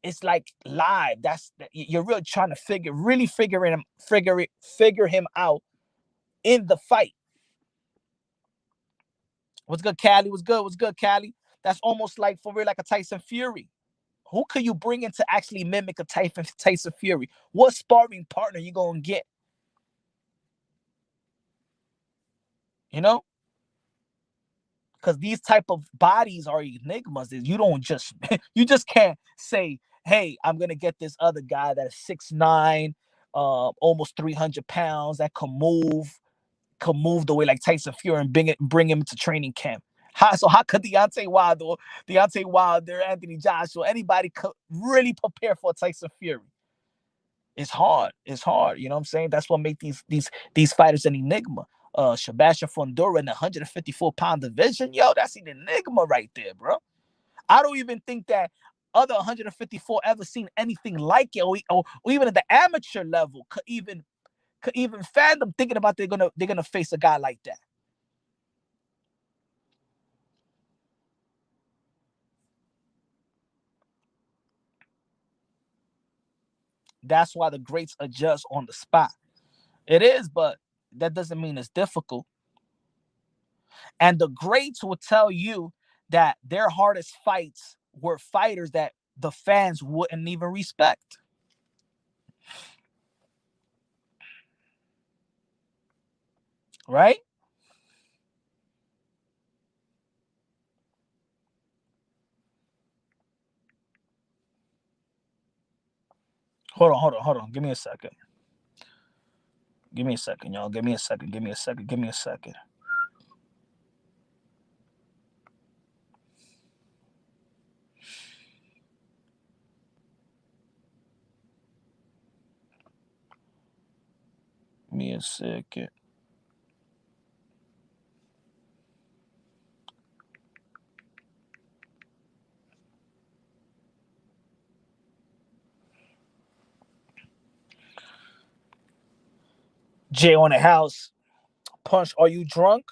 is like live. You're really trying to figure him out in the fight. What's good, Cali? What's good, Cali? That's almost like, for real, like a Tyson Fury. Who could you bring in to actually mimic a Tyson Fury? What sparring partner you gonna get? You know? Because these type of bodies are enigmas. You don't just you just can't say, hey, I'm gonna get this other guy that's 6'9", almost 300 pounds, that can move the way like Tyson Fury, and bring him into training camp. How could Deontay Wilder, Anthony Joshua, anybody could really prepare for Tyson Fury? It's hard. You know what I'm saying? That's what makes these fighters an enigma. Sebastian Fundora in the 154-pound division, yo, that's an enigma right there, bro. I don't even think that other 154 ever seen anything like it, or even at the amateur level could even could even fathom thinking about they're gonna face a guy like that. That's why the greats adjust on the spot. It is, but that doesn't mean it's difficult. And the greats will tell you that their hardest fights were fighters that the fans wouldn't even respect. Right? Hold on. Give me a second. Give me a second, y'all. Give me a second. Give me a second. Give me a second. Give me a second. Jay on the house. Punch, are you drunk?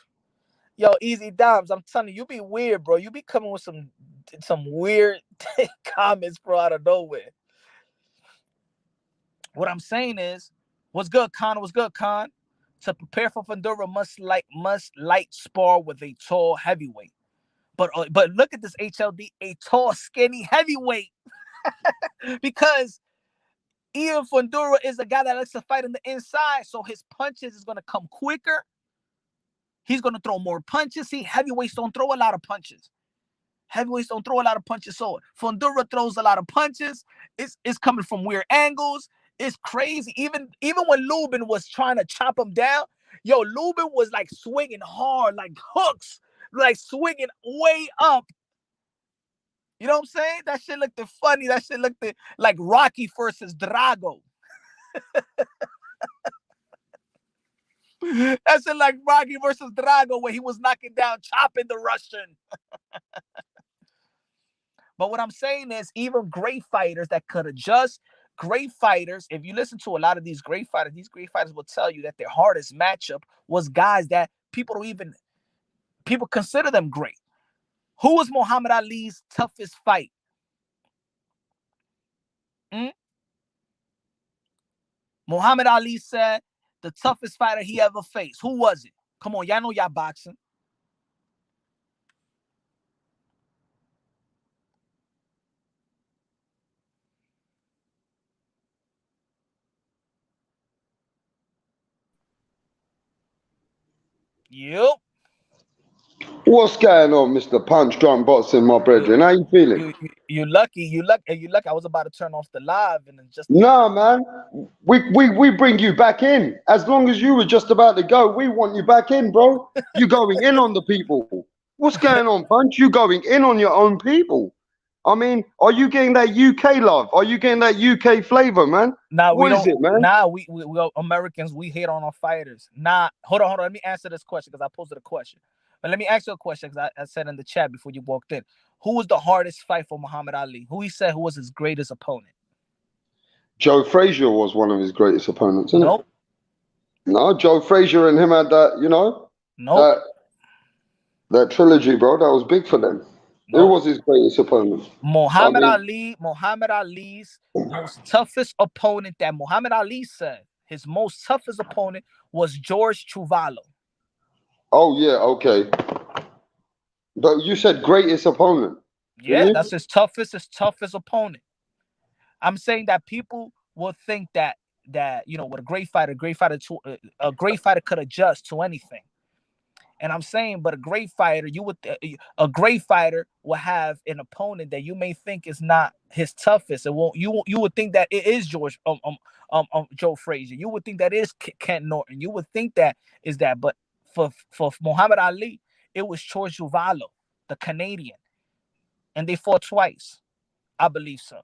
Yo, Easy Dimes, I'm telling you be weird, bro. You be coming with some weird comments, bro, out of nowhere. What I'm saying is, what's good, Con? What's good, Con? To prepare for Fundora, must light spar with a tall heavyweight. But look at this HLD, a tall, skinny heavyweight. Because even Fundora is a guy that likes to fight on the inside, so his punches is gonna come quicker. He's gonna throw more punches. See, heavyweights don't throw a lot of punches. Heavyweights don't throw a lot of punches. So Fundora throws a lot of punches. It's coming from weird angles. It's crazy. Even when Lubin was trying to chop him down, yo, Lubin was like swinging hard, like hooks, like swinging way up. You know what I'm saying? That shit looked funny. That shit looked like Rocky versus Drago. That shit like Rocky versus Drago, where he was knocking down, chopping the Russian. But what I'm saying is, even great fighters that could adjust, great fighters, if you listen to a lot of these great fighters will tell you that their hardest matchup was guys that people consider them great. Who was Muhammad Ali's toughest fight? Muhammad Ali said the toughest fighter he ever faced. Who was it? Come on, y'all know y'all boxing. Yep. What's going on, Mr. Punch Drunk Boxing, my brethren? How you feeling? You lucky. I was about to turn off the live and just Nah, man. We bring you back in. As long as you were just about to go, we want you back in, bro. You going in on the people. What's going on, Punch? You going in on your own people. I mean, are you getting that UK love? Are you getting that UK flavor, man? Nah, what is it, man? Nah, we Americans, we hate on our fighters. Nah, hold on. Let me answer this question because I posted a question. But let me ask you a question because I said in the chat before you walked in. Who was the hardest fight for Muhammad Ali? Who was his greatest opponent? Joe Frazier was one of his greatest opponents, isn't it? No, Joe Frazier and him had that, you know? Nope. That trilogy, bro, that was big for them. Nope. Who was his greatest opponent? Muhammad Ali's most toughest opponent that Muhammad Ali said his most toughest opponent was George Chuvalo. Oh, yeah, okay. But you said greatest opponent. Yeah, that's his toughest opponent. I'm saying that people will think that with a great fighter could adjust to anything. And I'm saying, but a great fighter will have an opponent that you may think is not his toughest. You would think that it is Joe Frazier. You would think that is Kent Norton. You would think that is that, but for Muhammad Ali, it was George Chuvalo, the Canadian, and they fought twice. I believe so.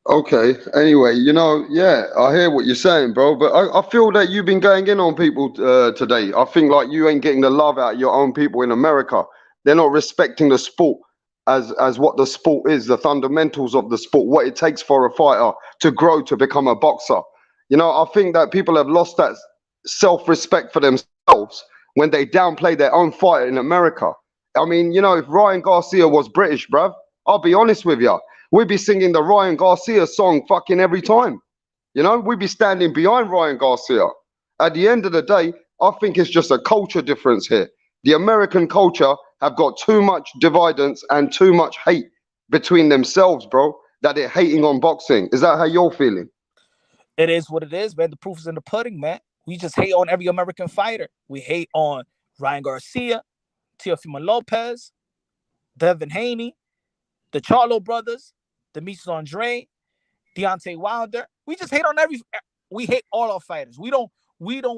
Okay. Anyway, yeah, I hear what you're saying, bro. But I feel that you've been going in on people today. I think like you ain't getting the love out of your own people in America. They're not respecting the sport. as what the sport is, the fundamentals of the sport, what it takes for a fighter to grow to become a boxer. You know, I think that people have lost that self-respect for themselves when they downplay their own fight in America. I mean, you know, if Ryan Garcia was British, bruv, I'll be honest with you, we'd be singing the Ryan Garcia song fucking every time. You know, we'd be standing behind Ryan Garcia. At the end of the day, I think it's just a culture difference here. The American culture have got too much dividance and too much hate between themselves, bro, that they're hating on boxing. Is that how you're feeling? It is what it is, man. The proof is in the pudding, man. We just hate on every American fighter. We hate on Ryan Garcia, Teofimo Lopez, Devin Haney, the Charlo brothers, Demetrius Andre, Deontay Wilder. We just hate on we hate all our fighters. We don't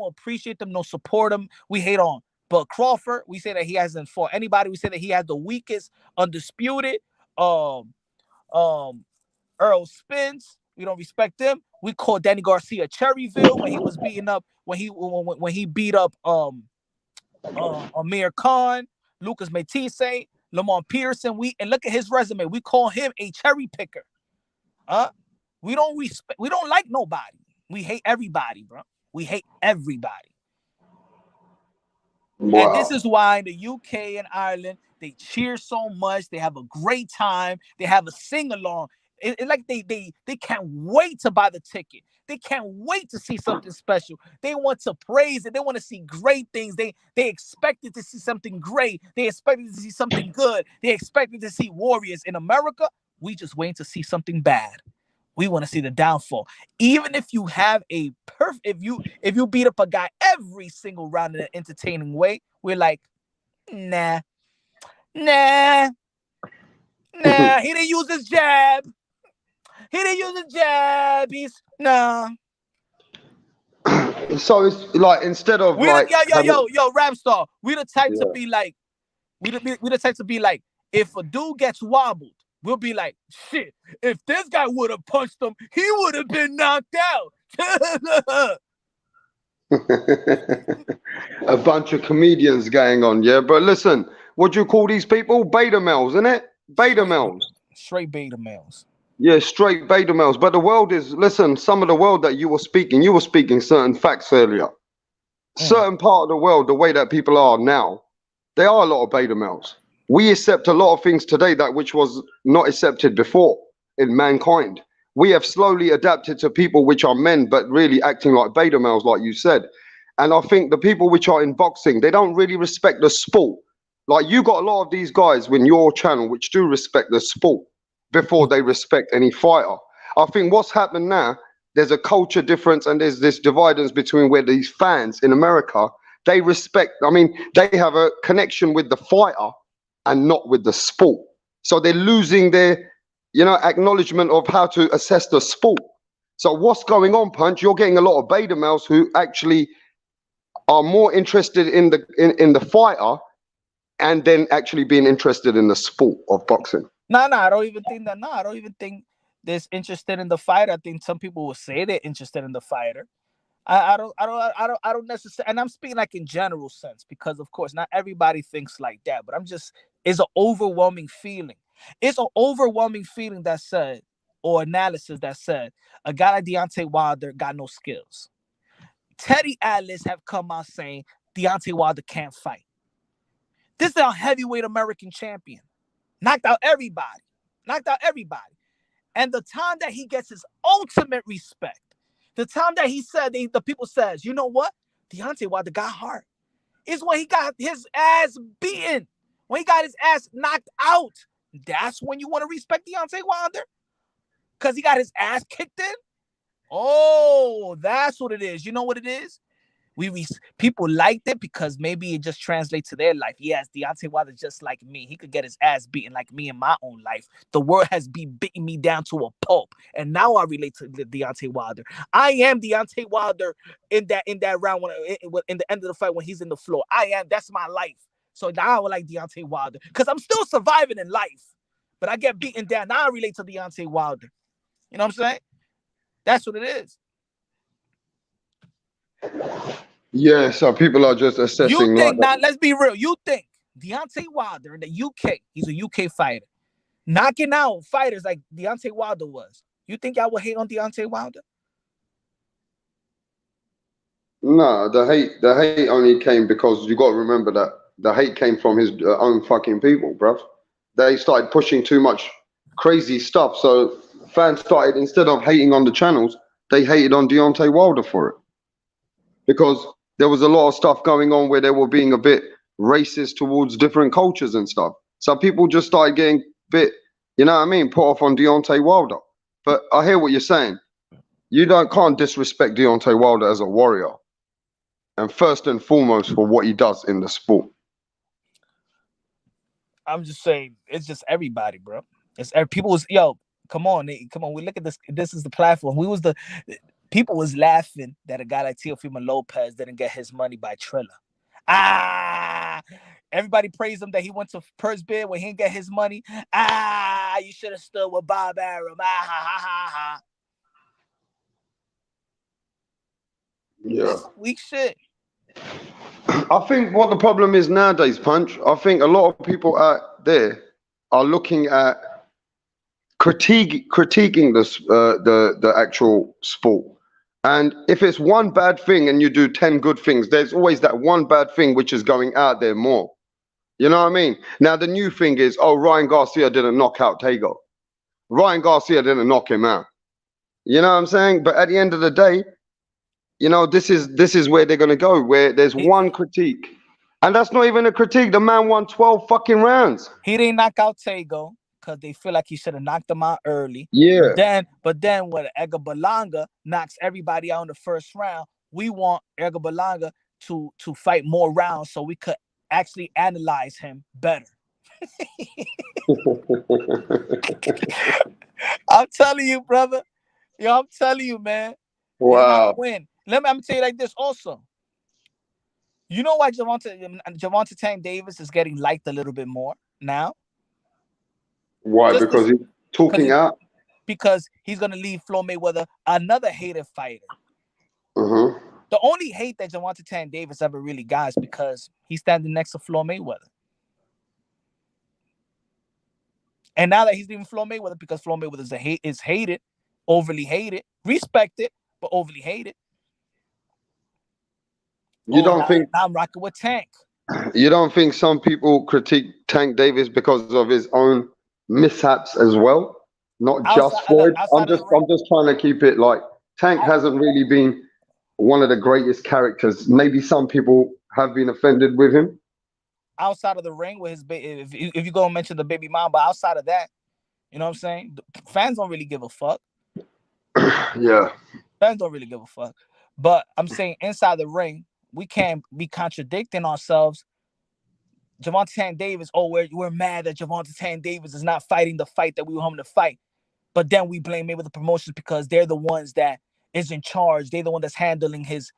appreciate them, no support them. We hate on Bud Crawford. We say that he hasn't fought anybody. We say that he has the weakest, undisputed, Earl Spence. We don't respect them. We call Danny Garcia Cherryville when he was beating up, when he beat up Amir Khan, Lucas Matisse, Lamont Peterson. And look at his resume. We call him a cherry picker. We don't like nobody. We hate everybody, bro. We hate everybody. Wow. And this is why in the UK and Ireland, they cheer so much. They have a great time. They have a sing-along. It's like they can't wait to buy the ticket. They can't wait to see something special. They want to praise it. They want to see great things. They expected to see something great. They expected to see something good. They expected to see warriors. In America, we just waiting to see something bad. We want to see the downfall. Even if you have a if you beat up a guy every single round in an entertaining way, we're like, nah. He didn't use his jab. He's nah. So it's like instead of yo, rap star. We the type to be like, we the type to be like, if a dude gets wobbled, we'll be like, shit, if this guy would have punched him, he would have been knocked out. A bunch of comedians going on, yeah. But listen, what do you call these people? Beta males, isn't it? Beta males. Straight beta males. Yeah, straight beta males. But the world is, listen, some of the world that you were speaking certain facts earlier. Certain part of the world, the way that people are now, there are a lot of beta males. We accept a lot of things today that which was not accepted before in mankind. We have slowly adapted to people which are men, but really acting like beta males, like you said. And I think the people which are in boxing, they don't really respect the sport. Like you got a lot of these guys in your channel which do respect the sport before they respect any fighter. I think what's happened now, there's a culture difference and there's this dividence between where these fans in America, they respect, I mean, they have a connection with the fighter and not with the sport. So they're losing their, acknowledgement of how to assess the sport. So what's going on, Punch? You're getting a lot of beta males who actually are more interested in the fighter and then actually being interested in the sport of boxing. No, I don't even think that. No, I don't even think they're interested in the fighter. I think some people will say they're interested in the fighter. I don't necessarily, and I'm speaking like in general sense, because of course not everybody thinks like that, but it's an overwhelming feeling. It's an overwhelming feeling that said, or analysis that said, a guy like Deontay Wilder got no skills. Teddy Atlas have come out saying Deontay Wilder can't fight. This is our heavyweight American champion. Knocked out everybody. And the time that he gets his ultimate respect, the time that he said, the people says, you know what? Deontay Wilder got heart. Is when he got his ass beaten. When he got his ass knocked out. That's when you want to respect Deontay Wilder? Because he got his ass kicked in? Oh, that's what it is. You know what it is? People liked it because maybe it just translates to their life. Yes, Deontay Wilder just like me. He could get his ass beaten like me in my own life. The world has been beating me down to a pulp, and now I relate to Deontay Wilder. I am Deontay Wilder in that round in the end of the fight when he's in the floor. That's my life. So now I would like Deontay Wilder because I'm still surviving in life, but I get beaten down. Now I relate to Deontay Wilder. You know what I'm saying? That's what it is. Yeah, so people are just assessing. You think, now let's be real. You think Deontay Wilder in the UK, he's a UK fighter. knocking out fighters like Deontay Wilder was. You think y'all would hate on Deontay Wilder? No, the hate only came because you got to remember that the hate came from his own fucking people, bruv. They started pushing too much crazy stuff, so fans started, instead of hating on the channels, they hated on Deontay Wilder for it because there was a lot of stuff going on where they were being a bit racist towards different cultures and stuff. So people just started getting a bit, you know what I mean, put off on Deontay Wilder. But I hear what you're saying. You can't disrespect Deontay Wilder as a warrior, and first and foremost for what he does in the sport. I'm just saying, it's just everybody, bro. It's people was come on. We look at this. This is the platform. People was laughing that a guy like Teofimo Lopez didn't get his money by Triller. Everybody praised him that he went to purse bid when he didn't get his money. You should have stood with Bob Arum. Yeah. This weak shit. I think what the problem is nowadays, Punch, I think a lot of people out there are looking at critiquing the actual sport. And if it's one bad thing and you do 10 good things, there's always that one bad thing which is going out there more. You know what I mean? Now, the new thing is, Ryan Garcia didn't knock out Tego. Ryan Garcia didn't knock him out. You know what I'm saying? But at the end of the day, you know, this is where they're going to go, where there's one critique. And that's not even a critique. The man won 12 fucking rounds. He didn't knock out Tego because they feel like he should have knocked him out early. Yeah. But then when Edgar Berlanga knocks everybody out in the first round, we want Edgar Berlanga to fight more rounds so we could actually analyze him better. I'm telling you, brother. I'm telling you, man. Wow. Win. I'm gonna tell you like this also. You know why Gervonta Tank Davis is getting liked a little bit more now? Why? Because he's talking out? Because he's gonna leave Floyd Mayweather another hated fighter. Mm-hmm. The only hate that Gervonta Tank Davis ever really got is because he's standing next to Floyd Mayweather. And now that he's leaving Floyd Mayweather because Floyd Mayweather is hated, overly hated, respected, but overly hated. You don't think now I'm rocking with Tank? You don't think some people critique Tank Davis because of his own mishaps as well? Not just Floyd. I'm just trying to keep it like Tank hasn't really been one of the greatest characters. Maybe some people have been offended with him. Outside of the ring with his if you go and mention the baby mom, but outside of that, you know what I'm saying? The fans don't really give a fuck. Yeah. Fans don't really give a fuck. But I'm saying inside the ring, we can't be contradicting ourselves. Gervonta Tank Davis, we're mad that Gervonta Tank Davis is not fighting the fight that we want him to fight. But then we blame Mayweather Promotions because they're the ones that is in charge. They're the one that's handling his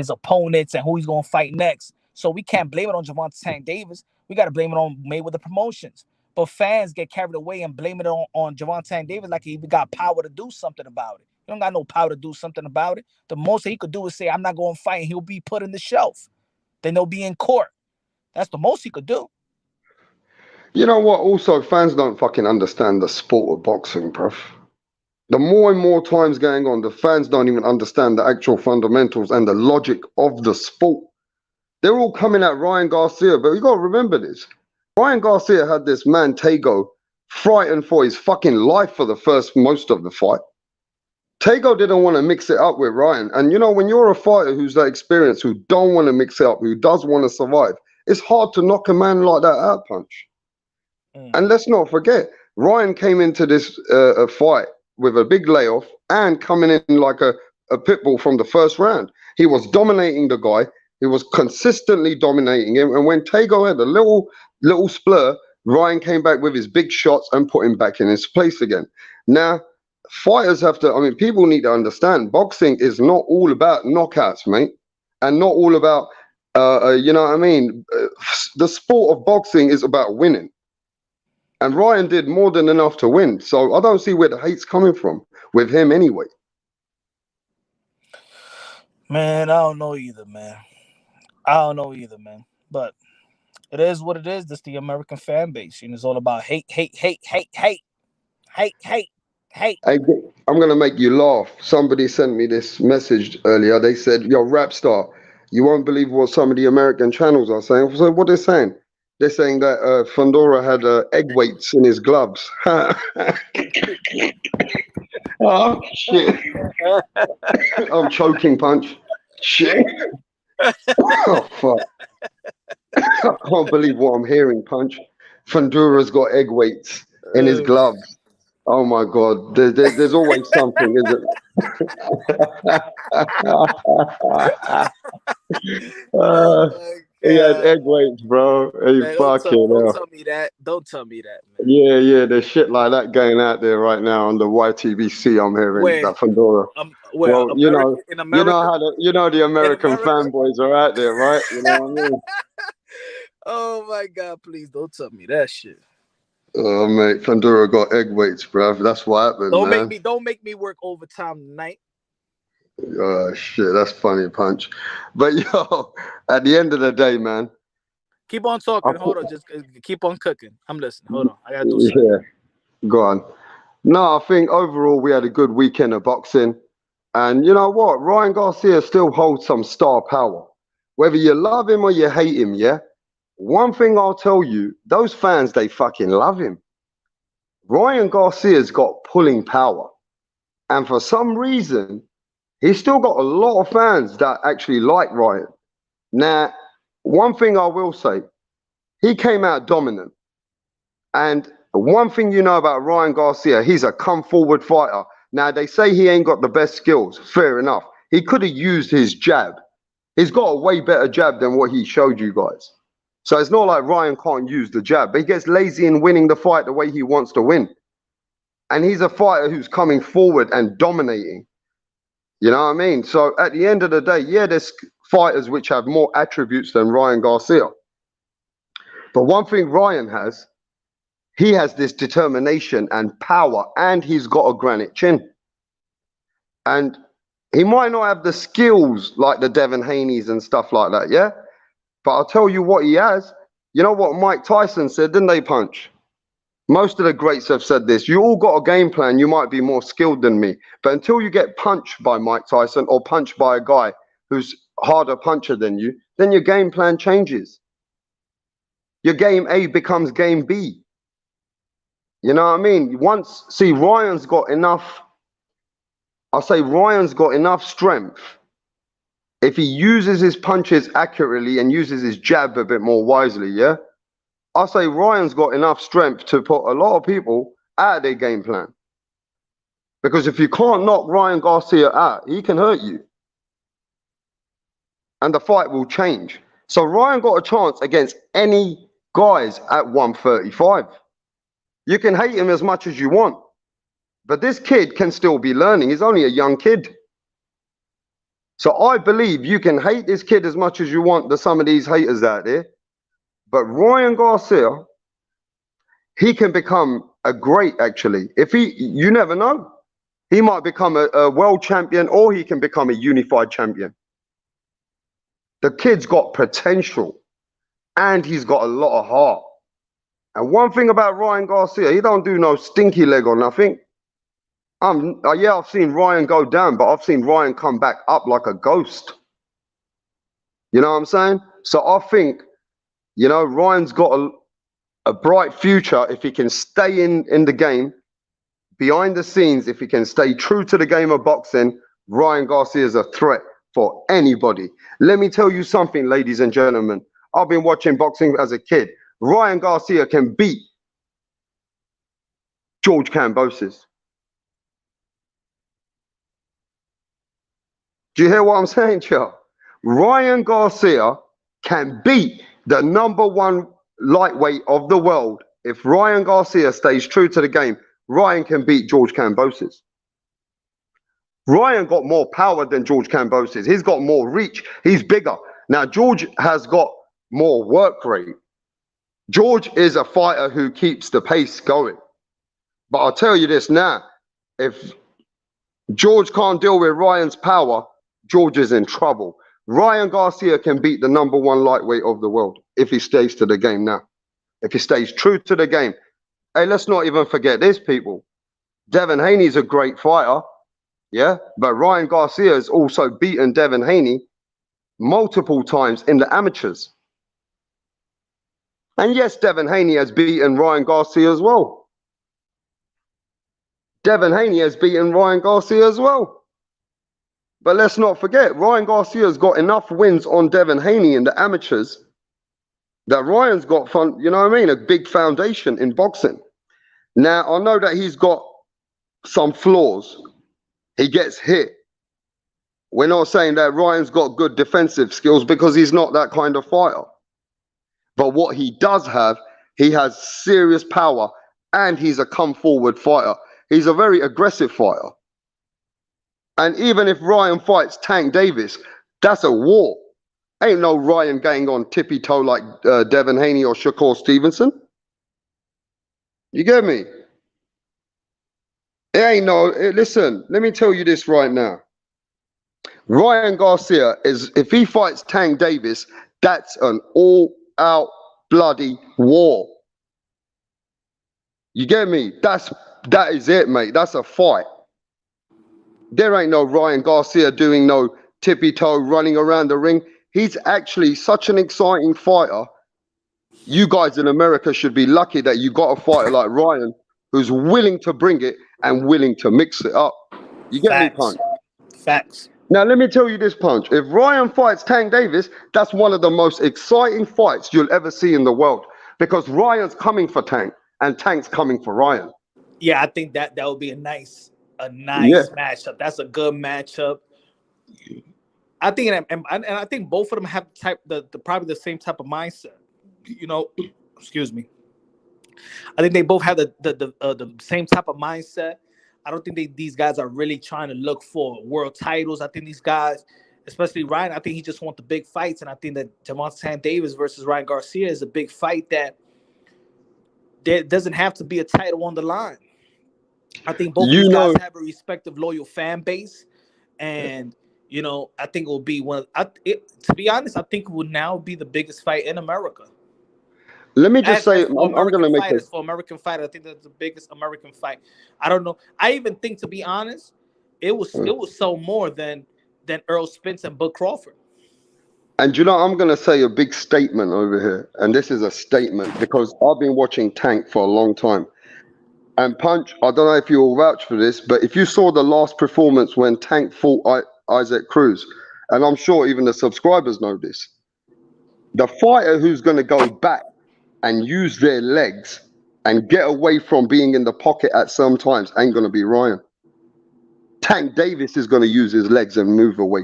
opponents and who he's going to fight next. So we can't blame it on Gervonta Tank Davis. We got to blame it on Mayweather Promotions. But fans get carried away and blame it on Gervonta Tank Davis like he even got power to do something about it. He don't got no power to do something about it. The most he could do is say, I'm not going to fight, and he'll be put in the shelf. Then they'll be in court. That's the most he could do. You know what? Also, fans don't fucking understand the sport of boxing, bruv. The more and more times going on, the fans don't even understand the actual fundamentals and the logic of the sport. They're all coming at Ryan Garcia, but we got to remember this. Ryan Garcia had this man, Tego, frightened for his fucking life for the most of the fight. Tego didn't want to mix it up with Ryan. And you know, when you're a fighter who's that experienced, who don't want to mix it up, who does want to survive, it's hard to knock a man like that out, Punch. And let's not forget, Ryan came into this fight with a big layoff and coming in like a pit bull from the first round. He was dominating the guy. He was consistently dominating him. And when Tego had a little splur, Ryan came back with his big shots and put him back in his place again. Now, fighters have to, people need to understand, boxing is not all about knockouts, mate. And not all about, you know what I mean? The sport of boxing is about winning. And Ryan did more than enough to win. So I don't see where the hate's coming from with him anyway. Man, I don't know either, man. But It is what it is. This the American fan base. It's all about hate, hate, hate, hate, hate, hate, hate, hate. Hey, I'm gonna make you laugh. Somebody sent me this message earlier. They said, "Yo, rap star, you won't believe what some of the American channels are saying." So what they're saying? They're saying that Fundora had egg weights in his gloves. Oh shit! I'm choking, punch. Shit! Oh fuck! I can't believe what I'm hearing, punch. Fundora's got egg weights in his Uh, gloves. Oh my god! There's always something, isn't it? oh Uh, my he had god. egg weights, bro. He Man, fucking don't hell. tell me that. Don't tell me that, man. Yeah, yeah, there's shit like that going out there right now on the YTBC. I'm hearing Where that Fundora. where Well, America in you know America how the in American America. fanboys are out there, right? You know what I mean? Oh my god, please don't tell me that shit. Oh mate, Fundora got egg weights, bruv. That's what happened, man. Don't make me work overtime tonight. Shit, that's funny, punch. But yo, at the end of the day, man, Keep on I talking. Hold thought, on, just keep on cooking. I'm listening. Hold on, I gotta do something. yeah, go on. No, I think overall we had a good weekend of boxing. And you know what? Ryan Garcia still holds some star power. Whether you love him or you hate him, yeah? One thing I'll tell you, those fans, they fucking love him. Ryan Garcia's got pulling power. And for some reason, he's still got a lot of fans that actually like Ryan. Now, one thing I will say, he came out dominant. And one thing you know about Ryan Garcia, he's a come forward fighter. Now, they say he ain't got the best skills. Fair enough. He could have used his jab. He's got a way better jab than what he showed you guys. So it's not like Ryan can't use the jab, but he gets lazy in winning the fight the way he wants to win. And he's a fighter who's coming forward and dominating. You know what I mean? So at the end of the day, yeah, there's fighters which have more attributes than Ryan Garcia. But one thing Ryan has, he has this determination and power, and he's got a granite chin. And he might not have the skills like the Devin Haney's and stuff like that, yeah? But I'll tell you what he has. You know what Mike Tyson said, didn't they, Punch? Most of the greats have said this. You all got a game plan. You might be more skilled than me. But until you get punched by Mike Tyson or punched by a guy who's harder puncher than you, then your game plan changes. Your game A becomes game B. You know what I mean? Ryan's got enough, I'll say Ryan's got enough strength. If he uses his punches accurately and uses his jab a bit more wisely, yeah? I'll say Ryan's got enough strength to put a lot of people out of their game plan. Because if you can't knock Ryan Garcia out, he can hurt you. And the fight will change. So Ryan got a chance against any guys at 135. You can hate him as much as you want. But this kid can still be learning. He's only a young kid. So I believe you can hate this kid as much as you want, to some of these haters out there. But Ryan Garcia, he can become a great, actually. You never know. He might become a world champion, or he can become a unified champion. The kid's got potential, and he's got a lot of heart. And one thing about Ryan Garcia, he don't do no stinky leg or nothing. I've seen Ryan go down, but I've seen Ryan come back up like a ghost. You know what I'm saying? So I think, Ryan's got a bright future if he can stay in the game, behind the scenes. If he can stay true to the game of boxing, Ryan Garcia is a threat for anybody. Let me tell you something, ladies and gentlemen. I've been watching boxing as a kid. Ryan Garcia can beat George Kambosos. Do you hear what I'm saying, Joe? Ryan Garcia can beat the #1 lightweight of the world. If Ryan Garcia stays true to the game, Ryan can beat George Kambosos. Ryan got more power than George Kambosos. He's got more reach. He's bigger. Now, George has got more work rate. George is a fighter who keeps the pace going. But I'll tell you this now. If George can't deal with Ryan's power, George is in trouble. Ryan Garcia can beat the #1 lightweight of the world if he stays to the game now. If he stays true to the game. Hey, let's not even forget this, people. Devin Haney's a great fighter, yeah, but Ryan Garcia has also beaten Devin Haney multiple times in the amateurs. And yes, Devin Haney has beaten Ryan Garcia as well. Devin Haney has beaten Ryan Garcia as well. But let's not forget, Ryan Garcia's got enough wins on Devin Haney in the amateurs that Ryan's got fun, you know what I mean? A big foundation in boxing. Now, I know that he's got some flaws. He gets hit. We're not saying that Ryan's got good defensive skills because he's not that kind of fighter. But what he does have, he has serious power and he's a come forward fighter. He's a very aggressive fighter. And even if Ryan fights Tank Davis, that's a war. Ain't no Ryan going on tippy toe like Devin Haney or Shakur Stevenson. You get me? It ain't no, listen, let me tell you this right now. Ryan Garcia is, if he fights Tank Davis, that's an all-out bloody war. You get me? That is it, mate. That's a fight. There ain't no Ryan Garcia doing no tippy toe running around the ring. He's actually such an exciting fighter. You guys in America should be lucky that you got a fighter like Ryan who's willing to bring it and willing to mix it up. You get me, Punch? Facts. Now, let me tell you this, Punch. If Ryan fights Tank Davis, that's one of the most exciting fights you'll ever see in the world because Ryan's coming for Tank and Tank's coming for Ryan. Yeah, I think that would be a nice matchup. That's a good matchup. I think, and I think both of them have probably the same type of mindset. You know, excuse me. I think they both have the same type of mindset. I don't think these guys are really trying to look for world titles. I think these guys, especially Ryan, I think he just wants the big fights. And I think that Gervonta Tank Davis versus Ryan Garcia is a big fight that there doesn't have to be a title on the line. I think both of these guys have a respective loyal fan base. And, you know, I think it will be to be honest, I think it will now be the biggest fight in America. Let me just say, I'm going to make for American fighters, I think that's the biggest American fight. I don't know. I even think, to be honest, it was sell more than Earl Spence and Bud Crawford. And you know, I'm going to say a big statement over here, and this is a statement because I've been watching Tank for a long time. And Punch, I don't know if you'll vouch for this, but if you saw the last performance when Tank fought Isaac Cruz, and I'm sure even the subscribers know this, the fighter who's going to go back and use their legs and get away from being in the pocket at some times ain't going to be Ryan. Tank Davis is going to use his legs and move away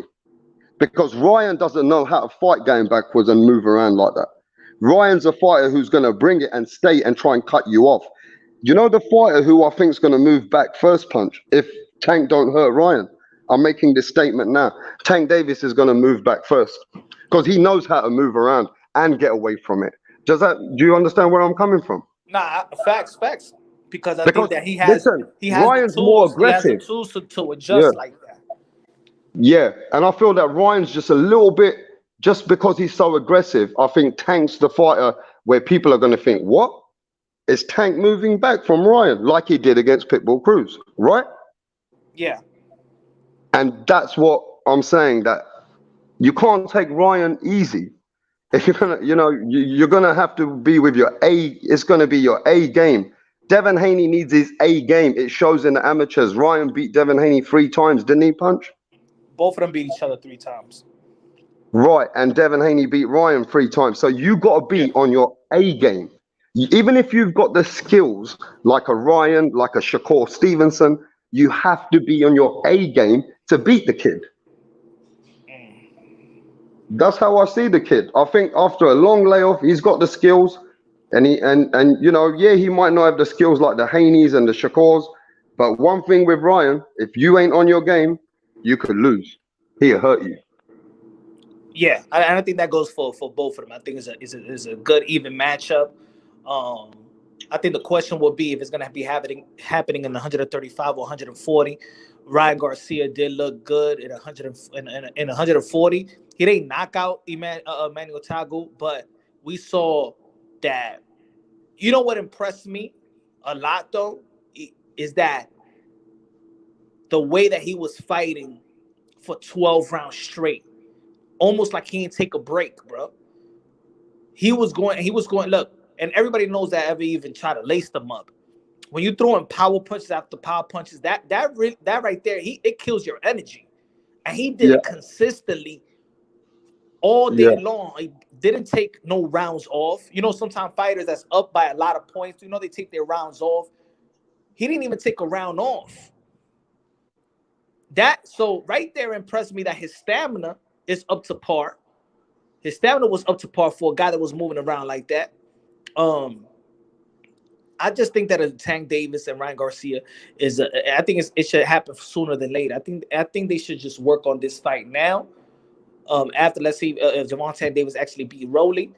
because Ryan doesn't know how to fight going backwards and move around like that. Ryan's a fighter who's going to bring it and stay and try and cut you off. You know the fighter who I think is going to move back first, Punch, if Tank don't hurt Ryan? I'm making this statement now. Tank Davis is going to move back first because he knows how to move around and get away from it. Do you understand where I'm coming from? Nah, facts. Because I think that he has Ryan's more aggressive. He has the tools to adjust like that. Yeah, and I feel that Ryan's just a little bit, just because he's so aggressive, I think Tank's the fighter where people are going to think, what? Is Tank moving back from Ryan like he did against Pitbull Cruz, right? Yeah. And that's what I'm saying, that you can't take Ryan easy. If you're gonna, you're gonna have to be with your A. It's gonna be your A game. Devin Haney needs his A game. It shows in the amateurs. Ryan beat Devin Haney 3 times, didn't he, Punch? Both of them beat each other 3 times. Right, and Devin Haney beat Ryan 3 times. So you got to be on your A game. Even if you've got the skills like a Ryan, like a Shakur Stevenson, you have to be on your A game to beat the kid. That's how I see the kid. I think after a long layoff, he's got the skills, and he might not have the skills like the Haneys and the Shakurs, but one thing with Ryan, if you ain't on your game, you could lose. He'll hurt you. Yeah, I think that goes for both of them. I think it's a good even matchup. I think the question will be if it's going to be happening in 135 or 140. Ryan Garcia did look good in 140. He didn't knock out Emmanuel Tagu, but we saw that. You know what impressed me a lot though is that the way that he was fighting for 12 rounds straight, almost like he didn't take a break, bro. He was going, look, and everybody knows that ever even try to lace them up. When you throw in power punches after power punches, that right there, it kills your energy. And he did Yeah, it consistently all day yeah. long. He didn't take no rounds off. You know, sometimes fighters that's up by a lot of points, you know, they take their rounds off. He didn't even take a round off. That so right there impressed me that his stamina is up to par. His stamina was up to par for a guy that was moving around like that. Um, I just think that a Tank Davis and Ryan Garcia is. I think it should happen sooner than later. I think they should just work on this fight now. After let's see if Javante Davis actually beat Rolly,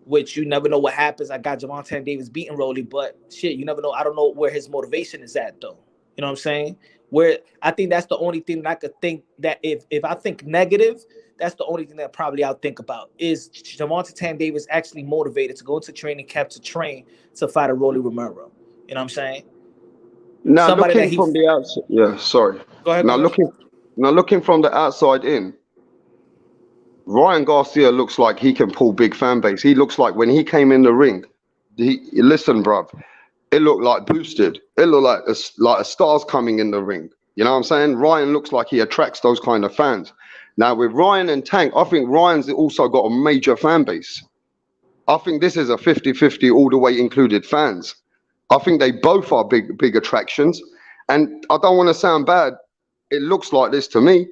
which you never know what happens. I got Javante Davis beating Rolly, but shit, you never know. I don't know where his motivation is at though. You know what I'm saying? Where I think that's the only thing that I could think that if I think negative, that's the only thing that probably I'll think about is Javante Davis actually motivated to go into training camp to train to fight a Rolly Romero. You know what I'm saying? Now Somebody that looking he from the outside, yeah, sorry. go ahead, Now go ahead. looking from the outside in, Ryan Garcia looks like he can pull big fan base. He looks like when he came in the ring, listen, bruv, it looked like boosted. It looked like a star's coming in the ring. You know what I'm saying? Ryan looks like he attracts those kind of fans. Now with Ryan and Tank, I think Ryan's also got a major fan base. I think this is a 50-50 all the way included fans. I think they both are big attractions. And I don't want to sound bad. It looks like this to me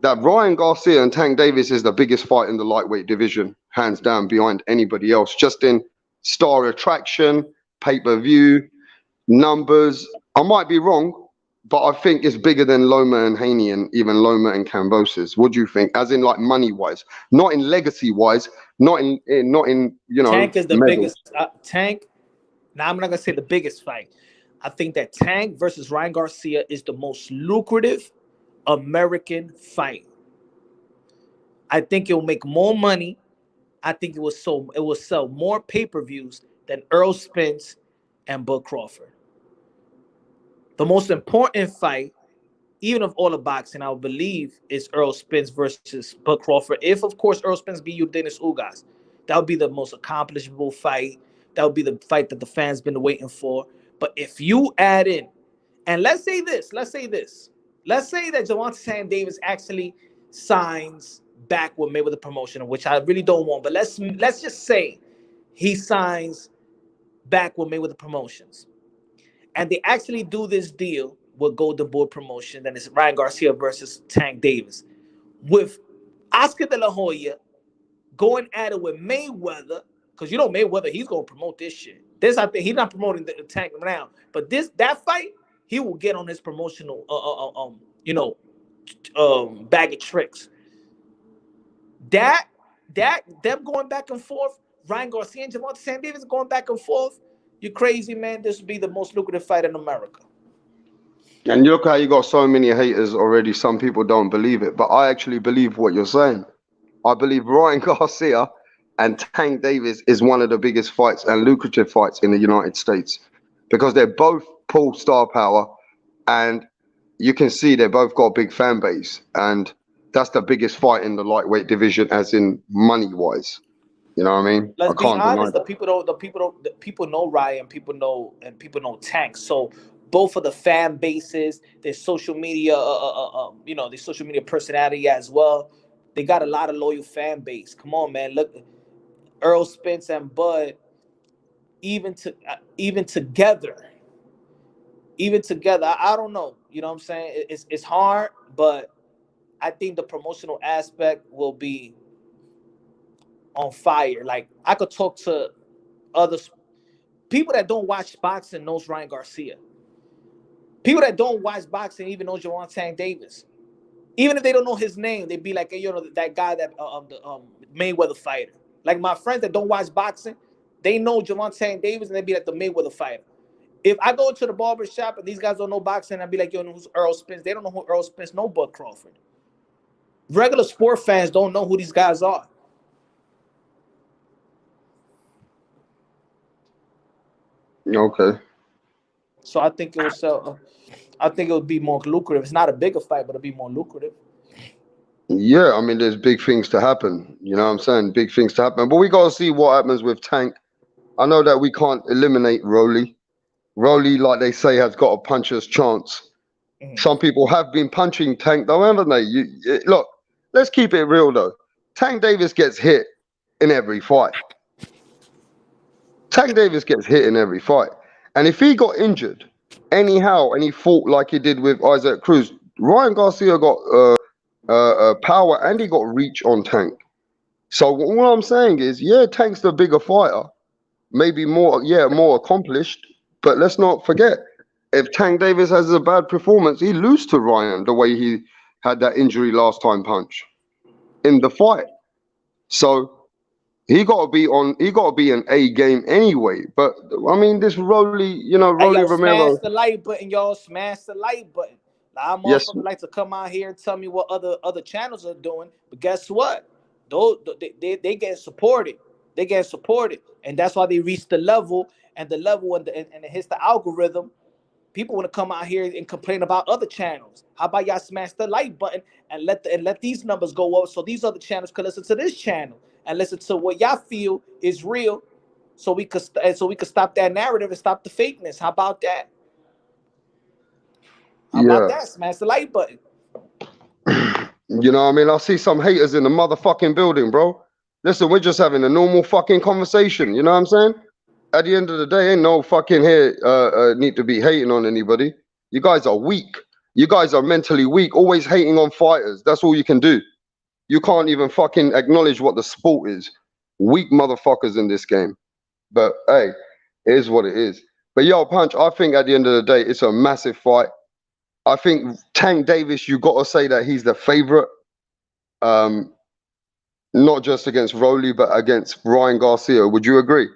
that Ryan Garcia and Tank Davis is the biggest fight in the lightweight division, hands down, behind anybody else. Just in star attraction, pay-per-view, numbers. I might be wrong, but I think it's bigger than Loma and Haney and even Loma and Cambosis. What do you think? As in like money-wise, not in legacy-wise, not in Tank is the medals. biggest. Tank. Now I'm not gonna say the biggest fight. I think that Tank versus Ryan Garcia is the most lucrative American fight. I think it will make more money. I think it will sell more pay-per-views than Earl Spence and Bud Crawford. The most important fight, even of all the boxing, I would believe, is Earl Spence versus Bud Crawford. If, of course, Earl Spence beat you, Dennis Ugas, that would be the most accomplishable fight. That would be the fight that the fans been waiting for. But if you add in, and let's say that Javante Davis actually signs back with Mayweather Promotion, which I really don't want. But let's just say he signs back with Mayweather Promotions, and they actually do this deal with Golden Boy Promotion, then it's Ryan Garcia versus Tank Davis, with Oscar De La Hoya going at it with Mayweather, because you know Mayweather, he's gonna promote this shit. This I think he's not promoting the Tank now, but that fight he will get on his promotional bag of tricks. That them going back and forth, Ryan Garcia and Javante Davis going back and forth. You crazy, man? This would be the most lucrative fight in America. And you look how you got so many haters already. Some people don't believe it, but I actually believe what you're saying. I believe Ryan Garcia and Tank Davis is one of the biggest fights and lucrative fights in the United States because they're both pull star power, and you can see they both got a big fan base, and that's the biggest fight in the lightweight division, as in money wise. You know what I mean? I Let's be can't deny honest. that. The people know Ryan. People know Tank. So both of the fan bases, their social media, their social media personality as well. They got a lot of loyal fan base. Come on, man. Look, Earl Spence and Bud, even together, I don't know. You know what I'm saying? It's hard, but I think the promotional aspect will be on fire. Like I could talk to other people that don't watch boxing knows Ryan Garcia. People that don't watch boxing even know Javante Davis. Even if they don't know his name, they'd be like, hey, that guy that the Mayweather fighter. Like my friends that don't watch boxing, they know Javante Davis and they'd be like the Mayweather fighter. If I go to the barber shop and these guys don't know boxing, I'd be like, who's Earl Spence? They don't know who Earl Spence, no Bud Crawford. Regular sport fans don't know who these guys are. Okay. So I think it will sell. I think it would be more lucrative. It's not a bigger fight, but it'll be more lucrative. Yeah, I mean, there's big things to happen. You know what I'm saying? Big things to happen. But we got to see what happens with Tank. I know that we can't eliminate Rolly. Rolly, like they say, has got a puncher's chance. Mhm. Some people have been punching Tank, though, haven't they? Look, let's keep it real, though. Tank Davis gets hit in every fight. Tank Davis gets hit in every fight. And if he got injured anyhow and he fought like he did with Isaac Cruz, Ryan Garcia got power and he got reach on Tank. So what I'm saying is, yeah, Tank's the bigger fighter, maybe more accomplished. But let's not forget, if Tank Davis has a bad performance, he lose to Ryan the way he had that injury last time punch in the fight. So he got to be an A game anyway. But I mean, this Hey, Rolly yo, smash Romero. the like button, y'all. Smash the like button. A lot of Yes, motherfuckers like to come out here and tell me what other channels are doing. But guess what? Those they get supported. They get supported. And that's why they reach the level and and it hits the algorithm. People want to come out here and complain about other channels. How about y'all smash the like button and let these numbers go up so these other channels can listen to this channel and listen to what y'all feel is real, so we could stop that narrative and stop the fakeness. How about that? How about yeah. that? Smash the like button. You know what I mean? I see some haters in the motherfucking building, bro. Listen, we're just having a normal fucking conversation. You know what I'm saying? At the end of the day, ain't no fucking here need to be hating on anybody. You guys are weak. You guys are mentally weak, always hating on fighters. That's all you can do. You can't even fucking acknowledge what the sport is. Weak motherfuckers in this game. But hey, it is what it is. But yo, Punch, I think at the end of the day, it's a massive fight. I think Tank Davis, you got to say that he's the favorite, um, not just against Rolly, but against Ryan Garcia. Would you agree?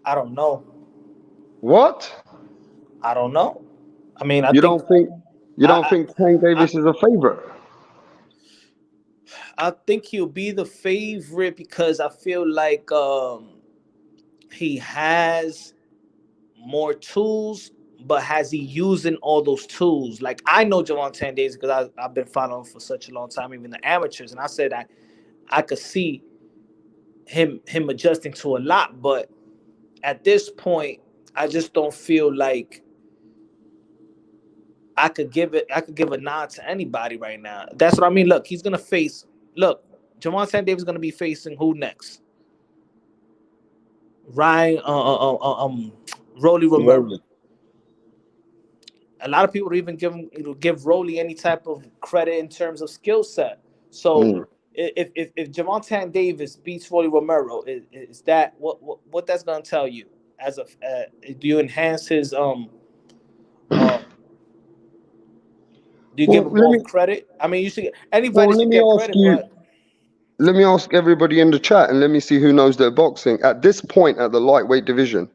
I don't know. What? I don't know. I mean, You don't think you don't I think Tank I Davis is a favorite? I think he'll be the favorite because I feel like he has more tools, but has he using all those tools? Like I know Javon Days because I've been following for such a long time, even the amateurs, and I said I could see him adjusting to a lot, but at this point, I just don't feel like I could give a nod to anybody right now. That's what I mean. Look, he's gonna face look, Javon Davis is gonna be facing who next? Ryan Rolly Romero. Rolly. A lot of people even give Rolly any type of credit in terms of skill set. So Mm. if Javon Davis beats Rolly Romero, is that what that's gonna tell you? As a do you enhance his um do you give Well, him more credit? I mean, you should anybody let should me get ask credit, you. but Let me ask everybody in the chat, and let me see who knows their boxing at this point at the lightweight division.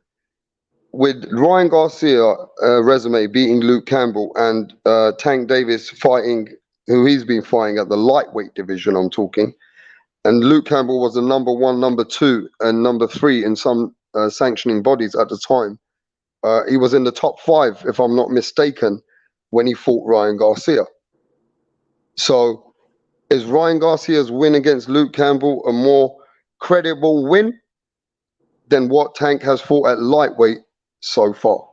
With Ryan Garcia resume beating Luke Campbell and Tank Davis fighting, who he's been fighting at the lightweight division, I'm talking. And Luke Campbell was the number one, number two, and number three in some sanctioning bodies at the time. He was in the top five, if I'm not mistaken, when he fought Ryan Garcia. So is Ryan Garcia's win against Luke Campbell a more credible win than what Tank has fought at lightweight so far?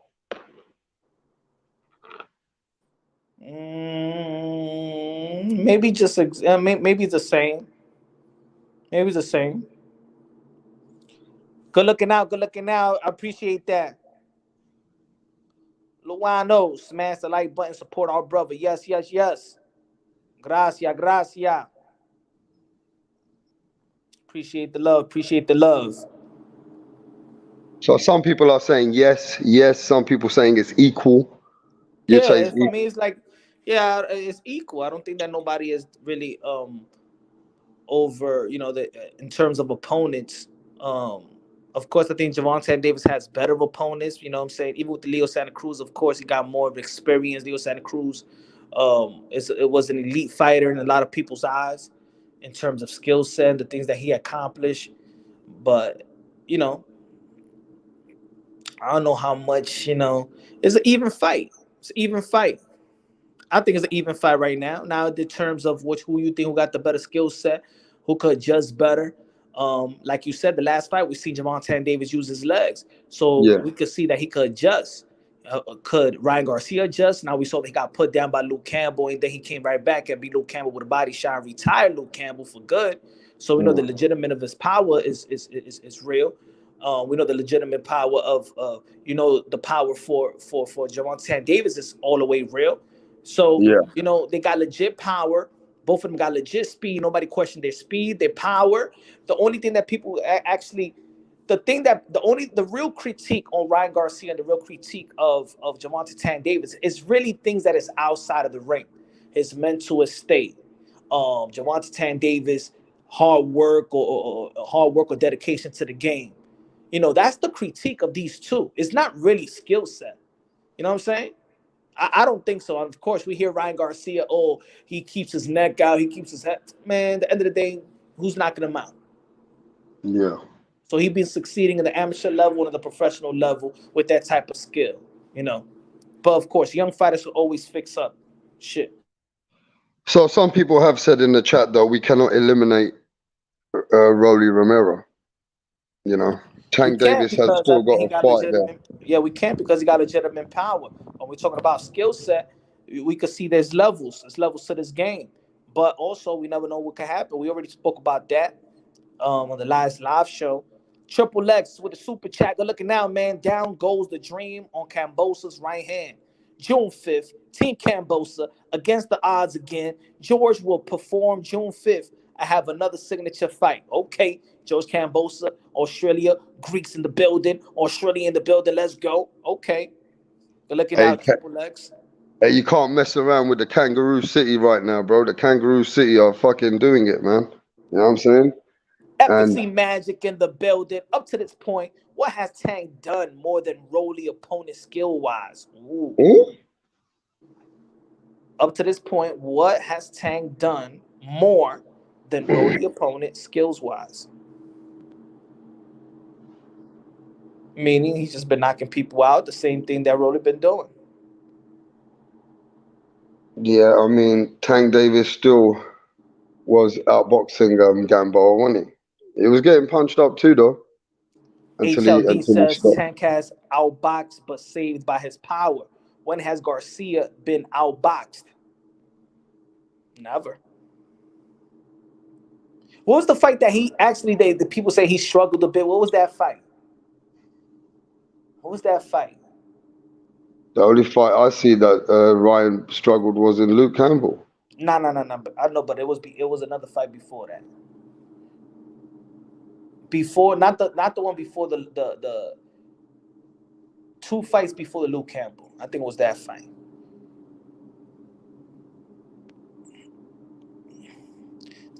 maybe just maybe the same. Maybe the same. Good looking out. Good looking out. I appreciate that. Luano, smash the like button. Support our brother. Yes, yes, yes. Gracias, gracias. Appreciate the love. Appreciate the love. So some people are saying yes, yes. Some people saying it's equal. You'd say Yeah, it's for me, equal. it's like, yeah, it's equal. I don't think that nobody is really over, the in terms of opponents. Um, of course, I think Javante Davis has better opponents. You know what I'm saying? Even with the Leo Santa Cruz, of course, he got more of experience. Leo Santa Cruz It was an elite fighter in a lot of people's eyes in terms of skill set, the things that he accomplished. But you know, I don't know how much. It's an even fight. It's an even fight. I think it's an even fight right now. Now, in terms of who you think who got the better skill set, who could adjust better. Like you said, the last fight we see Javante Davis use his legs, so Yeah, we could see that he could adjust. Could Ryan Garcia adjust? Now we saw that he got put down by Luke Campbell, and then he came right back and beat Luke Campbell with a body shot, and retired Luke Campbell for good. So we know the mm, legitimate of his power is real. We know the legitimate power of the power for Javante Davis is all the way real. So, yeah, they got legit power. Both of them got legit speed. Nobody questioned their speed, their power. The only thing that people actually, the real critique on Ryan Garcia and the real critique of Javante Tan Davis is really things that is outside of the ring. His mental state, Javante Tan Davis, hard work or dedication to the game. That's the critique of these two. It's not really skill set. You know what I'm saying? I don't think so. Of course, we hear Ryan Garcia. Oh, he keeps his neck out. He keeps his head. Man, at the end of the day, who's knocking him out? yeah. So he's been succeeding in the amateur level and the professional level with that type of skill. But of course, young fighters will always fix up shit. So some people have said in the chat though we cannot eliminate Rolly Romero. You know, We Tank can't Davis has because I still got think he a got fight there. legitimate. Yeah, we can't because he got legitimate power. When we're talking about skill set, we could see there's levels. There's levels to this game. But also, we never know what could happen. We already spoke about that on the last live show. Triple X with a super chat. Good looking now, man. Down goes the dream on Cambosa's right hand. June 5th, Team Cambosa against the odds again. George will perform June 5th. I have another signature fight. Okay, George Cambosa, Australia, Greeks in the building, Australia in the building. Let's go. Okay, good looking Hey, out, Triple X. hey, you can't mess around with the Kangaroo City right now, bro. The Kangaroo City are fucking doing it, man. You know what I'm saying? And Epity Magic in the building. Up to this point, what has Tank done more than Rolly opponent skill wise? Ooh. oh, Up to this point, what has Tank done more than Rolly opponent skills wise? Meaning he's just been knocking people out, the same thing that Rolly been doing. yeah, I mean, Tank Davis still was outboxing Gamboa, wasn't he? He was getting punched up too, though, HLD until he says stopped. Tank has outboxed but saved by his power. When has Garcia been outboxed? Never. What was the fight that he actually the people say he struggled a bit? What was that fight? What was that fight? The only fight I see that Ryan struggled was in Luke Campbell. No, no, no, no. I know, but it was another fight before that. Before not the one before the two fights before the Luke Campbell. I think it was that fight.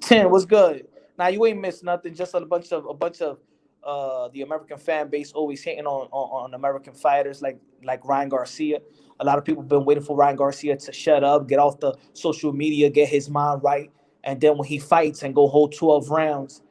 10 was good. Now you ain't missed nothing. Just a bunch of the American fan base always hating on American fighters like Ryan Garcia. A lot of people been waiting for Ryan Garcia to shut up, get off the social media, get his mind right, and then when he fights and go whole 12 rounds,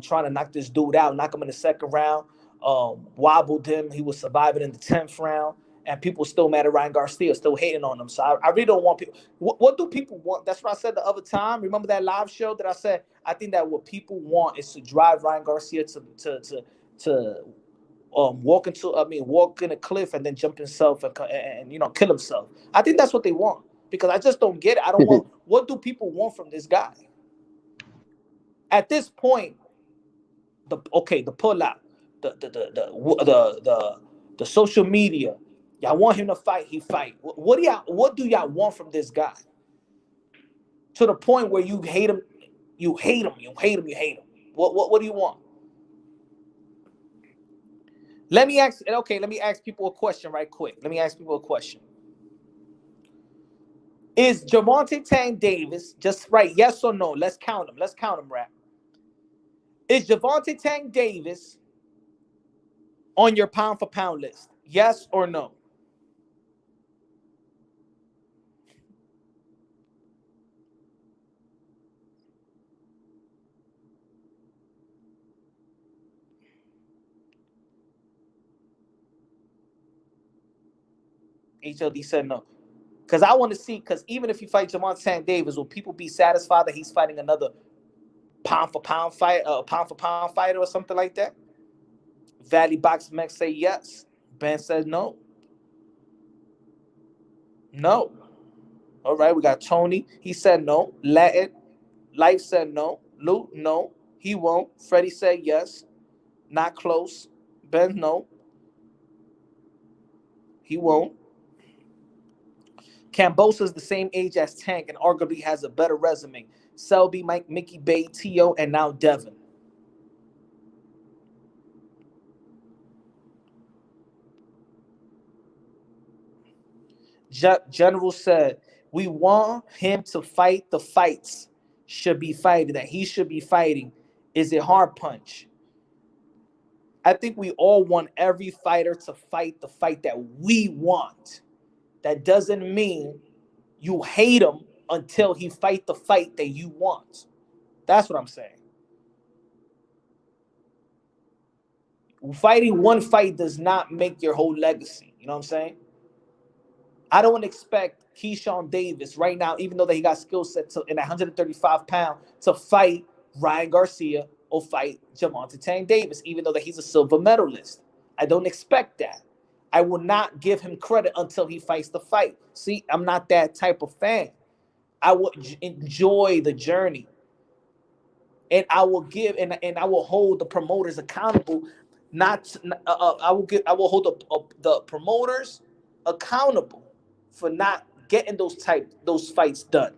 trying to knock this dude out, knock him in the second round, wobbled him. He was surviving in the 10th round, and people still mad at Ryan Garcia, still hating on him. So I really don't want people. What do people want? That's what I said the other time. Remember that live show that I said? I think that what people want is to drive Ryan Garcia to walk in a cliff and then jump himself and kill himself. I think that's what they want because I just don't get it. I don't want. What do people want from this guy? At this point, the pullout, the social media. Y'all want him to fight, he fight. What do y'all want from this guy? To the point where you hate him, you hate him, you hate him, you hate him. What do you want? Let me ask people a question right quick. Let me ask people a question. Is Javante Tank Davis just right? Yes or no? Let's count him. Let's count him, rap. Is Javante Tank Davis on your pound for pound list? Yes or no? HLD said no. Because I want to see, because even if he fights Javante Tank Davis, will people be satisfied that he's fighting another pound for pound fight, pound for pound fighter or something like that? Valley Box Mech say yes. Ben says no. No. All right, we got Tony. He said no. Latin. Life said no. Luke, no. He won't. Freddie said yes. Not close. Ben, no. He won't. Cambosa's the same age as Tank and arguably has a better resume. Selby, Mike, Mickey Bay, T.O., and now Devin. General said, we want him to fight the fights should be fighting, that he should be fighting. Is it hard punch? I think we all want every fighter to fight the fight that we want. That doesn't mean you hate him until he fight the fight that you want. That's what I'm saying. Fighting one fight does not make your whole legacy. You know what I'm saying? I don't expect Keyshawn Davis right now, even though that he got skill set in 135 pound, to fight Ryan Garcia or fight Javante Tank Davis, even though that he's a silver medalist. I don't expect that. I will not give him credit until he fights the fight. See, I'm not that type of fan. I will enjoy the journey. And I will give and I will hold the promoters accountable. I will hold the promoters accountable for not getting those fights done.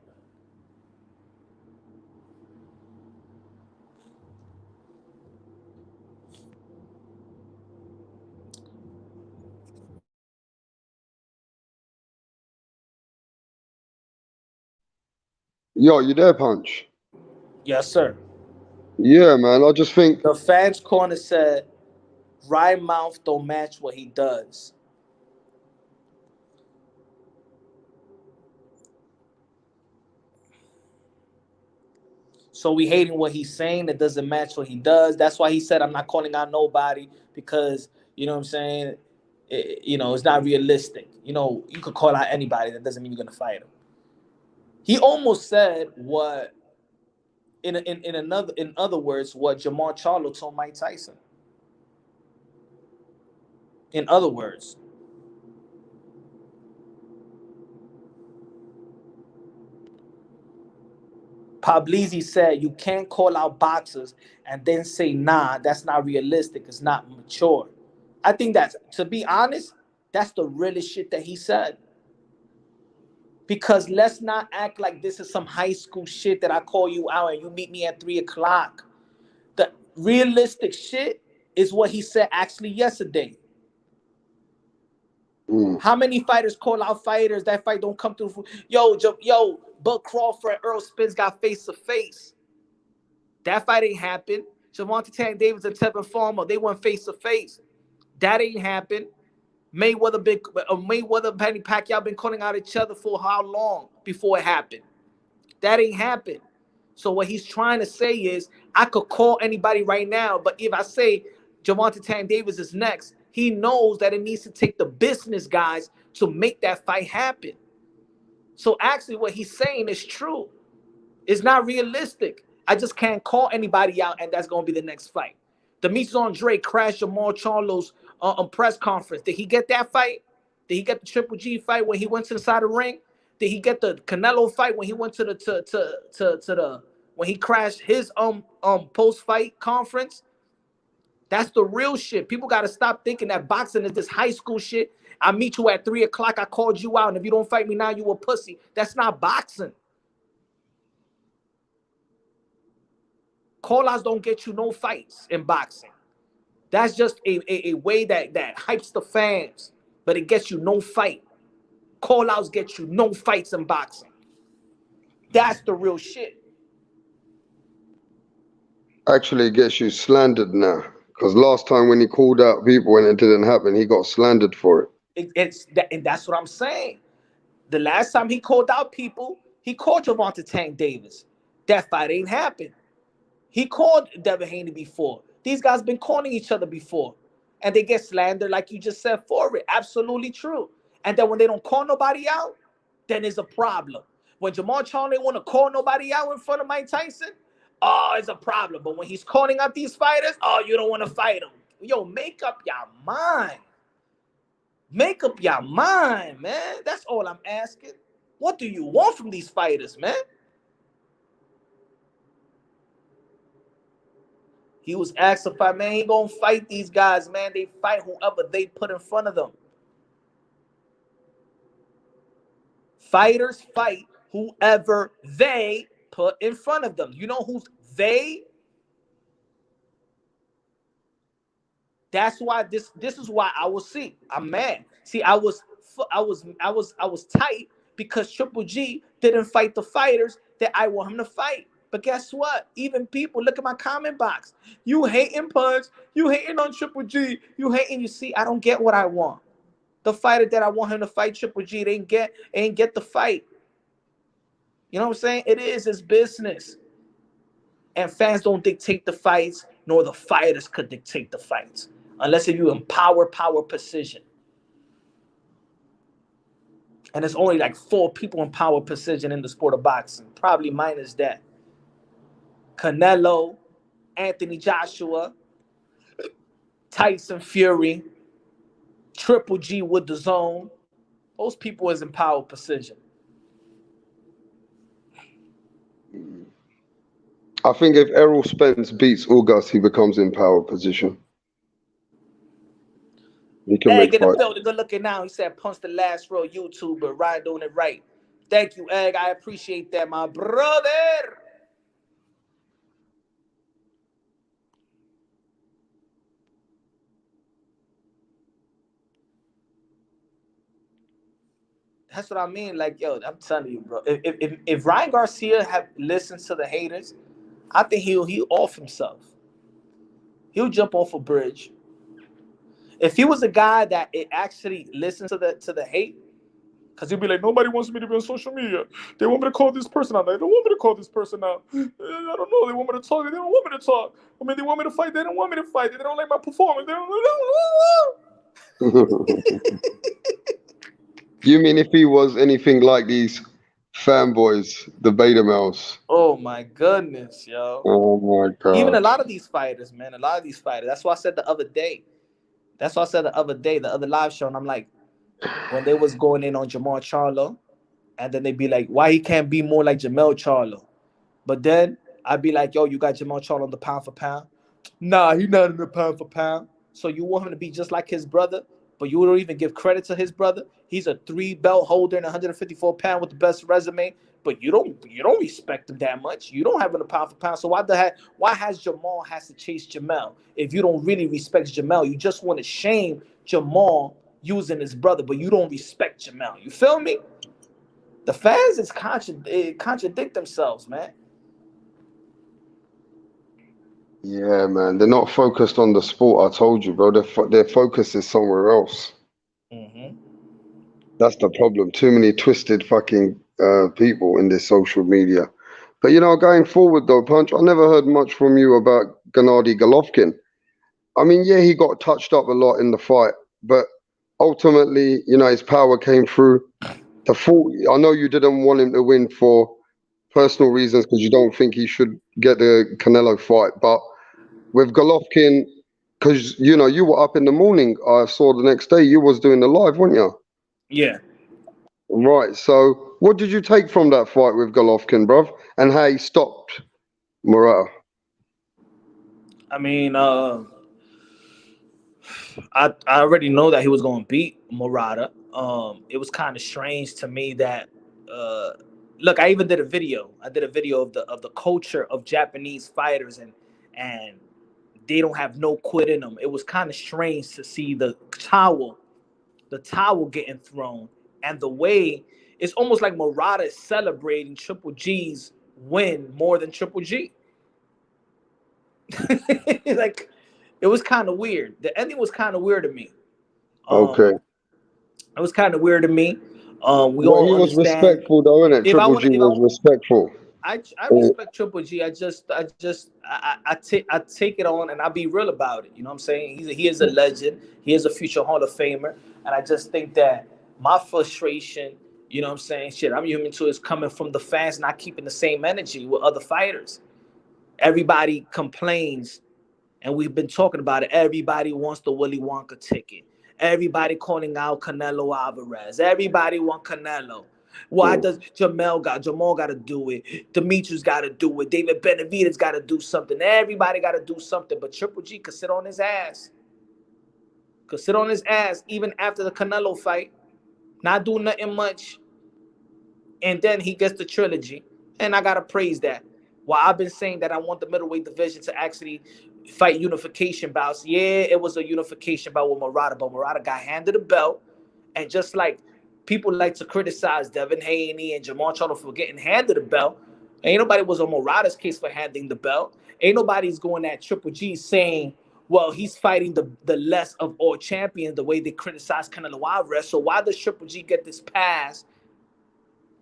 Yo, you there, Punch? Yes, sir. Yeah, man. I just think The fans corner said Ryan Mouth don't match what he does. So we hating what he's saying that doesn't match what he does. That's why he said I'm not calling out nobody because you know what I'm saying. It's not realistic. You could call out anybody. That doesn't mean you're gonna fight him. He almost said what in other words what Jamal Charlo told Mike Tyson. In other words. Pablisi said you can't call out boxers and then say, nah, that's not realistic. It's not mature. I think that's, to be honest, that's the realest shit that he said. Because let's not act like this is some high school shit that I call you out and you meet me at 3:00. The realistic shit is what he said actually yesterday. How many fighters call out fighters that fight don't come through? Yo, Bud Crawford and Earl Spence got face to face. That fight ain't happened. Javante Tank Davis and Tevin Farmer, they went face to face. That ain't happened. Mayweather, Manny Pacquiao been calling out each other for how long before it happened? That ain't happened. So what he's trying to say is, I could call anybody right now, but if I say Javante Tank Davis is next, he knows that it needs to take the business guys to make that fight happen. So actually what he's saying is true. It's not realistic. I just can't call anybody out, and that's going to be the next fight. Demetrius Andre crashed Jamal Charlo's press conference. Did he get that fight? Did he get the Triple G fight when he went to the side of the ring? Did he get the Canelo fight when he went to the when he crashed his post fight conference? That's the real shit. People got to stop thinking that boxing is this high school shit. I meet you at 3:00. I called you out, and if you don't fight me now, you a pussy. That's not boxing. Call-outs don't get you no fights in boxing. That's just a way that hypes the fans, but it gets you no fight. Call-outs get you no fights in boxing. That's the real shit. actually it gets you slandered now. Because last time when he called out people and it didn't happen, he got slandered for it. And that's what I'm saying. The last time he called out people, he called Javante Tank Davis. That fight ain't happened. He called Devin Haney before. These guys been calling each other before. And they get slandered like you just said for it. Absolutely true. And then when they don't call nobody out, then it's a problem. When Jamal Charlo ain't want to call nobody out in front of Mike Tyson, oh, it's a problem. But when he's calling out these fighters, oh, you don't want to fight them. Yo, make up your mind. Make up your mind, man. That's all I'm asking. What do you want from these fighters, man? He was asked if I, man, he gonna fight these guys, man. They fight whoever they put in front of them. Fighters fight whoever they put in front of them. You know who's they? That's why this is why I was I'm mad. See, I was tight because Triple G didn't fight the fighters that I want him to fight. But guess what? Even people, look at my comment box. You hating Punch, you hating on Triple G, you hating. You see, I don't get what I want. The fighter that I want him to fight, Triple G, they ain't get the fight. You know what I'm saying? It is his business. And fans don't dictate the fights, nor the fighters could dictate the fights. Unless if you empower power precision. And there's only like 4 people in power precision in the sport of boxing. Probably minus that. Canelo, Anthony Joshua, Tyson Fury, Triple G with the zone. Those people is in power precision. I think if Errol Spence beats August, he becomes in power position. He can Egg make in the fights. building, good looking now. He said, punch the last row YouTuber. Ryan doing it right. Thank you, Egg. I appreciate that, my brother. That's what I mean. Like, yo, I'm telling you, bro. If Ryan Garcia had listened to the haters, I think he'll off himself. He'll jump off a bridge. If he was a guy that it actually listens to the hate, because he'll be like, nobody wants me to be on social media. They want me to call this person out. They don't want me to call this person out. I don't know. They want me to talk. They don't want me to talk. I mean, they want me to fight. They don't want me to fight. They don't like my performance. They don't. You mean if he was anything like these fanboys, the beta males? Oh my goodness, yo. Oh my god. Even a lot of these fighters, man. A lot of these fighters. That's why I said the other day. The other live show, and I'm like, when they was going in on Jamal Charlo, and then they'd be like, why he can't be more like Jamel Charlo? But then I'd be like, yo, you got Jamal Charlo on the pound for pound? Nah, he's not in the pound for pound. So you want him to be just like his brother, but you don't even give credit to his brother? He's a 3-belt holder and 154 pound with the best resume, but you don't respect him that much. You don't have him in the pound for pound. So why has Jamal has to chase Jamel? If you don't really respect Jamel, you just want to shame Jamal using his brother, but you don't respect Jamel. You feel me? The fans is contradict themselves, man. Yeah, man. They're not focused on the sport. I told you, bro. Their focus is somewhere else. Mm-hmm. That's the problem. Too many twisted fucking people in this social media. But you know, going forward though, Punch, I never heard much from you about Gennady Golovkin. I mean, yeah, he got touched up a lot in the fight, but ultimately, you know, his power came through. I know you didn't want him to win for personal reasons because you don't think he should get the Canelo fight, but with Golovkin, because you know you were up in the morning. I saw the next day you was doing the live, weren't you? Yeah. Right. So, what did you take from that fight with Golovkin, bruv, and how he stopped Morata? I mean, I already know that he was going to beat Murata. It was kind of strange to me that look, I even did a video. I did a video of the culture of Japanese fighters and they don't have no quit in them. It was kind of strange to see the towel getting thrown, and the way it's almost like Murata is celebrating Triple G's win more than Triple G. Like, it was kind of weird. The ending was kind of weird to me. Okay. It was kind of weird to me. We Well, all he was understand. respectful, though, innit? Triple G was respectful. I respect Triple G. I take it on and I be real about it. You know what I'm saying? He is a legend. He is a future Hall of Famer, and I just think that My frustration, you know what I'm saying? Shit, I'm human too, is coming from the fans not keeping the same energy with other fighters. Everybody complains, and we've been talking about it. Everybody wants the Willy Wonka ticket. Everybody calling out Canelo Alvarez. Everybody want Canelo. Why does Jamal got to do it? Demetrius got to do it. David Benavidez got to do something. Everybody got to do something. But Triple G could sit on his ass. Could sit on his ass even after the Canelo fight, not do nothing much, and then he gets the trilogy, and I gotta praise that. While I've been saying that I want the middleweight division to actually fight unification bouts, yeah, it was a unification bout with Murata, but Murata got handed the belt, and just like people like to criticize Devin Haney and Jamal Charlo for getting handed the belt, ain't nobody was on Murata's case for handing the belt. Ain't nobody's going at Triple G saying, well, he's fighting the less of all champions the way they criticize Canelo Alvarez. So why does Triple G get this pass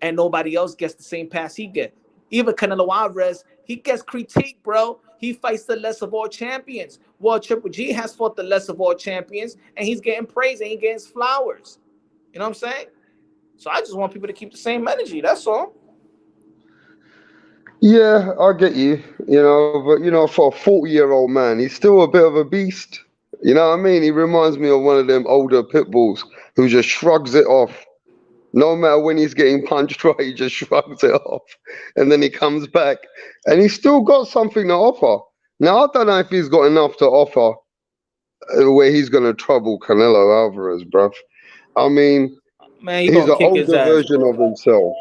and nobody else gets the same pass he get? Even Canelo Alvarez, he gets critiqued, bro. He fights the less of all champions. Well, Triple G has fought the less of all champions, and he's getting praise and he gets flowers. You know what I'm saying? So I just want people to keep the same energy. That's all. Yeah, I get you. But for a 40-year-old man, he's still a bit of a beast. You know what I mean? He reminds me of one of them older pit bulls who just shrugs it off. No matter when he's getting punched right, he just shrugs it off. And then he comes back. And he's still got something to offer. Now, I don't know if he's got enough to offer where he's going to trouble Canelo Alvarez, bruv. I mean, Man, he he's gonna an kick his older ass, version bro. of himself.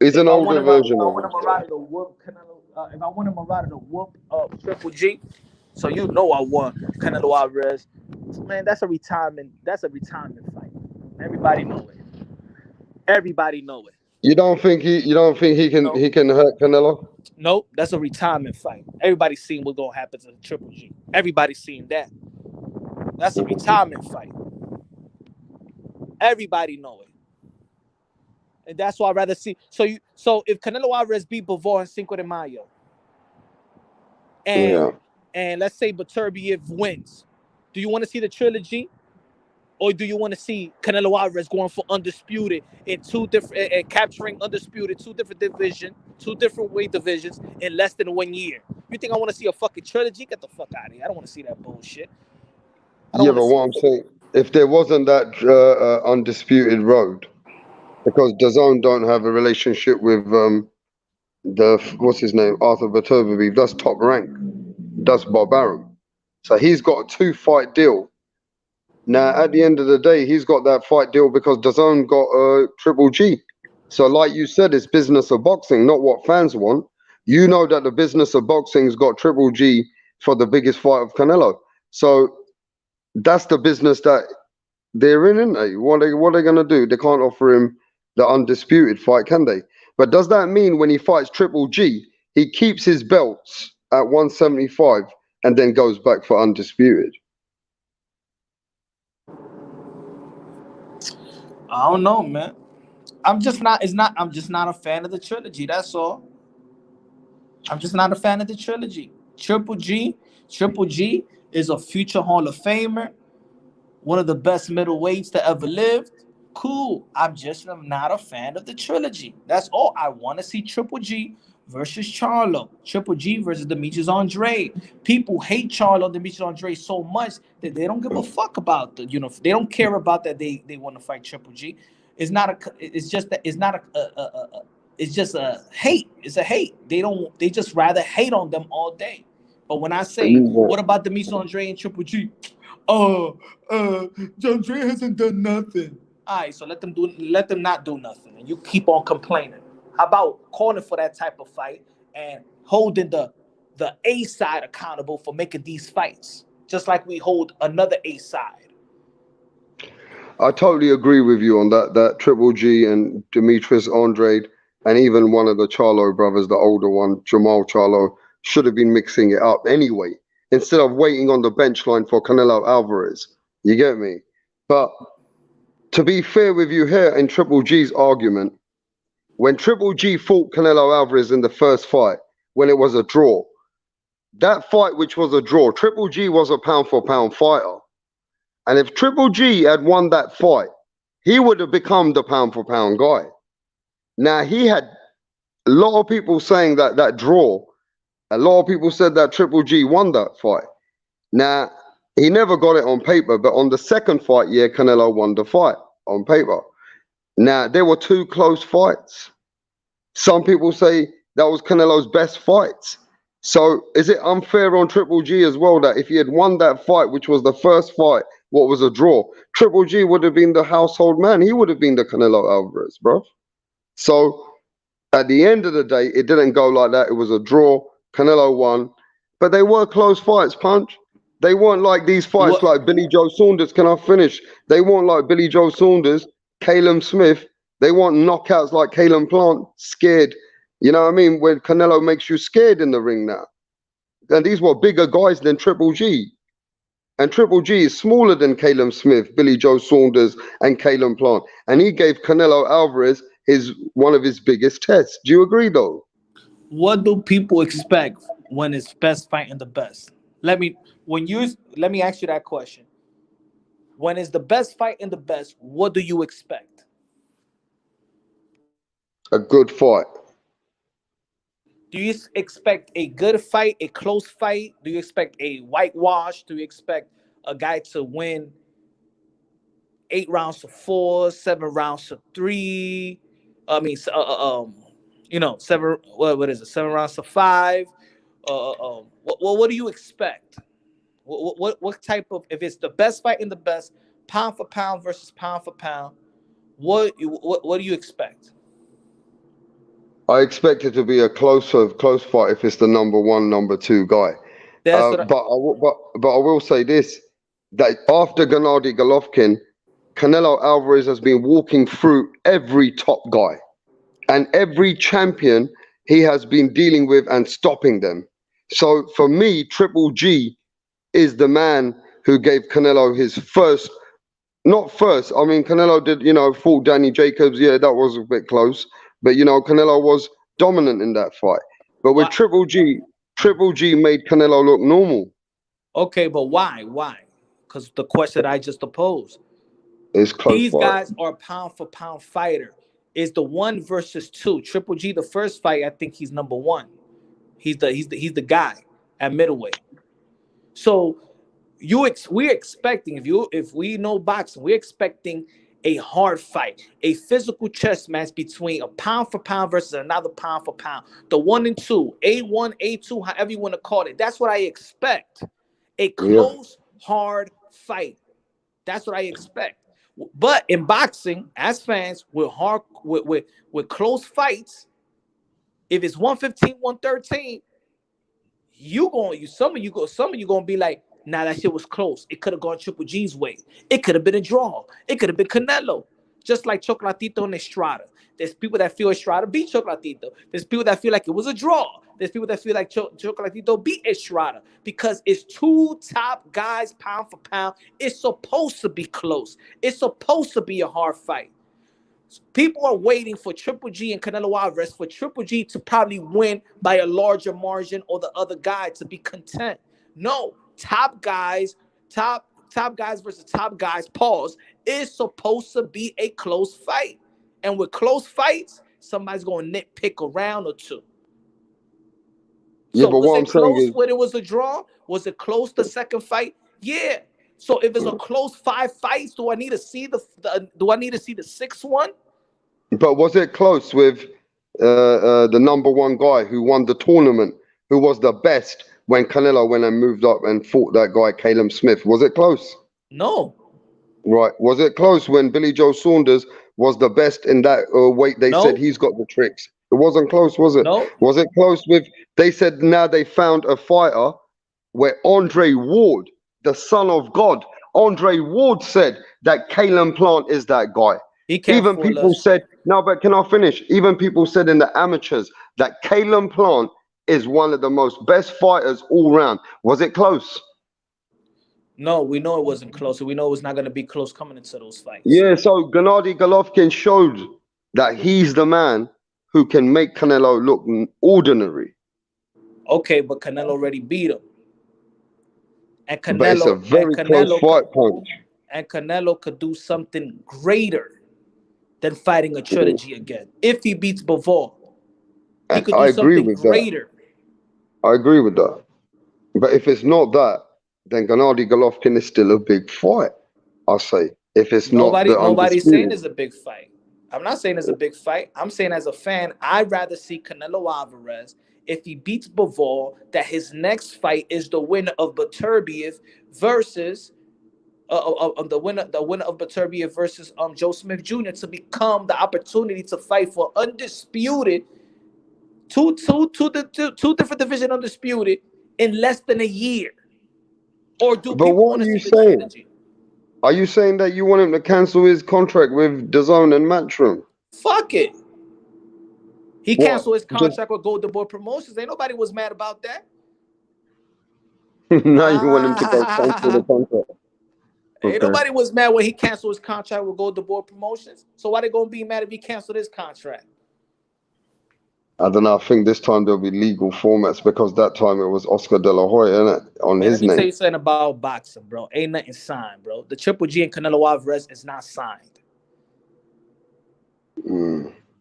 He's an older version of himself. To whoop Canelo, if I wanted Murata to whoop Triple G, so you know I won Canelo Alvarez. Man, that's a retirement. That's a retirement fight. Everybody know it. Everybody know it. You don't think he can hurt Canelo? Nope, that's a retirement fight. Everybody's seen what's gonna happen to Triple G. Everybody's seen that. That's a retirement fight. Everybody know it. And that's why I'd rather see. So if Canelo Alvarez beat Bivol in Cinco de Mayo, and Yeah. and let's say Beterbiev wins, do you want to see the trilogy, or do you want to see Canelo Alvarez going for undisputed in two different and capturing undisputed two different weight divisions in less than 1 year? You think I want to see a fucking trilogy? Get the fuck out of here! I don't want to see that bullshit. I don't Yeah, want to but see. what I'm saying, if there wasn't that undisputed road, because DAZN don't have a relationship with what's his name, Arthur Beterbiev, that's top rank, that's Bob Arum. So he's got a 2-fight deal. Now, at the end of the day, he's got that fight deal because DAZN got Triple G. So, like you said, it's business of boxing, not what fans want. You know that the business of boxing's got Triple G for the biggest fight of Canelo. So that's the business that they're in, isn't they? What are they gonna do? They can't offer him the undisputed fight, can they? But does that mean when he fights Triple G, he keeps his belts at 175 and then goes back for undisputed? I don't know, man. I'm just not. It's not. I'm just not a fan of the trilogy. That's all. I'm just not a fan of the trilogy. Triple G is a future Hall of Famer, one of the best middleweights to ever lived. Cool. I'm just not a fan of the trilogy. That's all. I want to see Triple G versus Charlo. Triple G versus Demetrius Andre. People hate Charlo and Demetrius Andre so much that they don't give a fuck about they don't care about that they want to fight Triple G. It's not a. It's just that it's not it's just a hate. It's a hate. They just rather hate on them all day. But when I say, what about Demetrius Andre and Triple G? Andre hasn't done nothing. All right, so let them not do nothing, and you keep on complaining. How about calling for that type of fight and holding the A side accountable for making these fights, just like we hold another A side. I totally agree with you on that. That Triple G and Demetrius Andrade, and even one of the Charlo brothers, the older one, Jamal Charlo, should have been mixing it up anyway, instead of waiting on the bench line for Canelo Alvarez. You get me? But to be fair with you here in Triple G's argument, when Triple G fought Canelo Alvarez in the first fight, when it was a draw, that fight which was a draw, Triple G was a pound for pound fighter. And if Triple G had won that fight, he would have become the pound for pound guy. Now, he had a lot of people saying that that draw, a lot of people said that Triple G won that fight. Now, he never got it on paper, but on the second fight, yeah, Canelo won the fight on paper. Now, there were two close fights. Some people say that was Canelo's best fights. So is it unfair on Triple G as well that if he had won that fight, which was the first fight, what was a draw, Triple G would have been the household man. He would have been the Canelo Alvarez, bro. So at the end of the day, it didn't go like that. It was a draw. Canelo won. But they were close fights, Punch. They weren't like these fights like Billy Joe Saunders. Can I finish? They weren't like Billy Joe Saunders, Caleb Smith. They weren't knockouts like Caleb Plant, scared. You know what I mean? When Canelo makes you scared in the ring now. And these were bigger guys than Triple G. And Triple G is smaller than Caleb Smith, Billy Joe Saunders, and Caleb Plant. And he gave Canelo Alvarez one of his biggest tests. Do you agree, though? What do people expect when it's best fighting the best? Let me ask you that question. When it's the best fight in the best, what do you expect? A good fight. Do you expect a good fight, a close fight? Do you expect a whitewash? Do you expect a guy to win 8 rounds to 4, 7 rounds to 3? I mean, seven. What is it? 7 rounds to 5. What do you expect? What type of, if it's the best fight in the best, pound for pound versus pound for pound, what do you expect? I expect it to be a close fight if it's the number 1, number 2 guy. But I will say this, that after Gennady Golovkin, Canelo Alvarez has been walking through every top guy and every champion he has been dealing with and stopping them. So for me, Triple G is the man who gave Canelo his first, not first, I mean, Canelo did, fought Danny Jacobs. Yeah, that was a bit close. But, Canelo was dominant in that fight. But with Triple G made Canelo look normal. Okay, but why? Why? Because the question I just posed. It's close. These guys are pound for pound fighter. Is the 1 versus 2. Triple G, the first fight, I think he's number 1. He's the guy at middleweight. So we're expecting, if we know boxing, we're expecting a hard fight, a physical chess match between a pound for pound versus another pound for pound. The 1 and 2, A1, A2, however you want to call it. That's what I expect. A close, hard fight. That's what I expect. But in boxing, as fans, with close fights, if it's 115, 113, some of you gonna be like, nah, that shit was close. It could have gone Triple G's way. It could have been a draw. It could have been Canelo. Just like Chocolatito and Estrada. There's people that feel Estrada beat Chocolatito. There's people that feel like it was a draw. There's people that feel like Chocolatito beat Estrada because it's 2 top guys pound for pound. It's supposed to be close. It's supposed to be a hard fight. People are waiting for Triple G and Canelo Alvarez for Triple G to probably win by a larger margin or the other guy to be content. No, top guys versus top guys, pause, is supposed to be a close fight. And with close fights, somebody's going to nitpick a round or 2. Yeah, but what I'm saying is, when it was a draw? Was it close the second fight? Yeah. So if it's a close 5 fights, do I need to see the 6th one? But was it close with the number 1 guy who won the tournament, who was the best when Canelo went and moved up and fought that guy, Caleb Smith? Was it close? No. Right. Was it close when Billy Joe Saunders was the best in that weight? They said he's got the tricks. It wasn't close, was it? No. Was it close with, they said now they found a fighter where Andre Ward, the son of God, Andre Ward said that Caleb Plant is that guy. Even people said, no, but can I finish? Even people said in the amateurs that Caleb Plant is one of the most best fighters all round. Was it close? No, we know it wasn't close. So we know it was not going to be close coming into those fights. Yeah, so Gennady Golovkin showed that he's the man who can make Canelo look ordinary. Okay, but Canelo already beat him. And Canelo, but it's a very close fight, Punch. and Canelo could do something greater than fighting a trilogy again. If he beats Bivol, he could I do agree something with that. greater. I agree with that. But if it's not that, then Gennady Golovkin is still a big fight. I say if it's not the Nobody's saying undisputed. it's a big fight. I'm not saying it's a big fight. I'm saying as a fan, I'd rather see Canelo Alvarez if he beats Bivol, that his next fight is the winner of Beterbiev versus the winner of Beterbiev versus Joe Smith Jr. to become the opportunity to fight for undisputed two different division undisputed in less than a year. Or do But people what want are to you see the saying? trilogy? Are you saying that you want him to cancel his contract with DAZN and Matchroom? Fuck it. He What? canceled his Just contract with Golden Boy Promotions. Ain't nobody was mad about that. now you want him to go cancel the contract? Ain't Okay. nobody was mad when he canceled his contract with Golden Boy Promotions. So why they gonna be mad if he canceled his contract? I don't know. I think this time there'll be legal formats because that time it was Oscar De La Hoya, innit? On Man, let his me tell name. you something about boxing, bro. Ain't nothing signed, bro. The Triple G and Canelo Alvarez is not signed.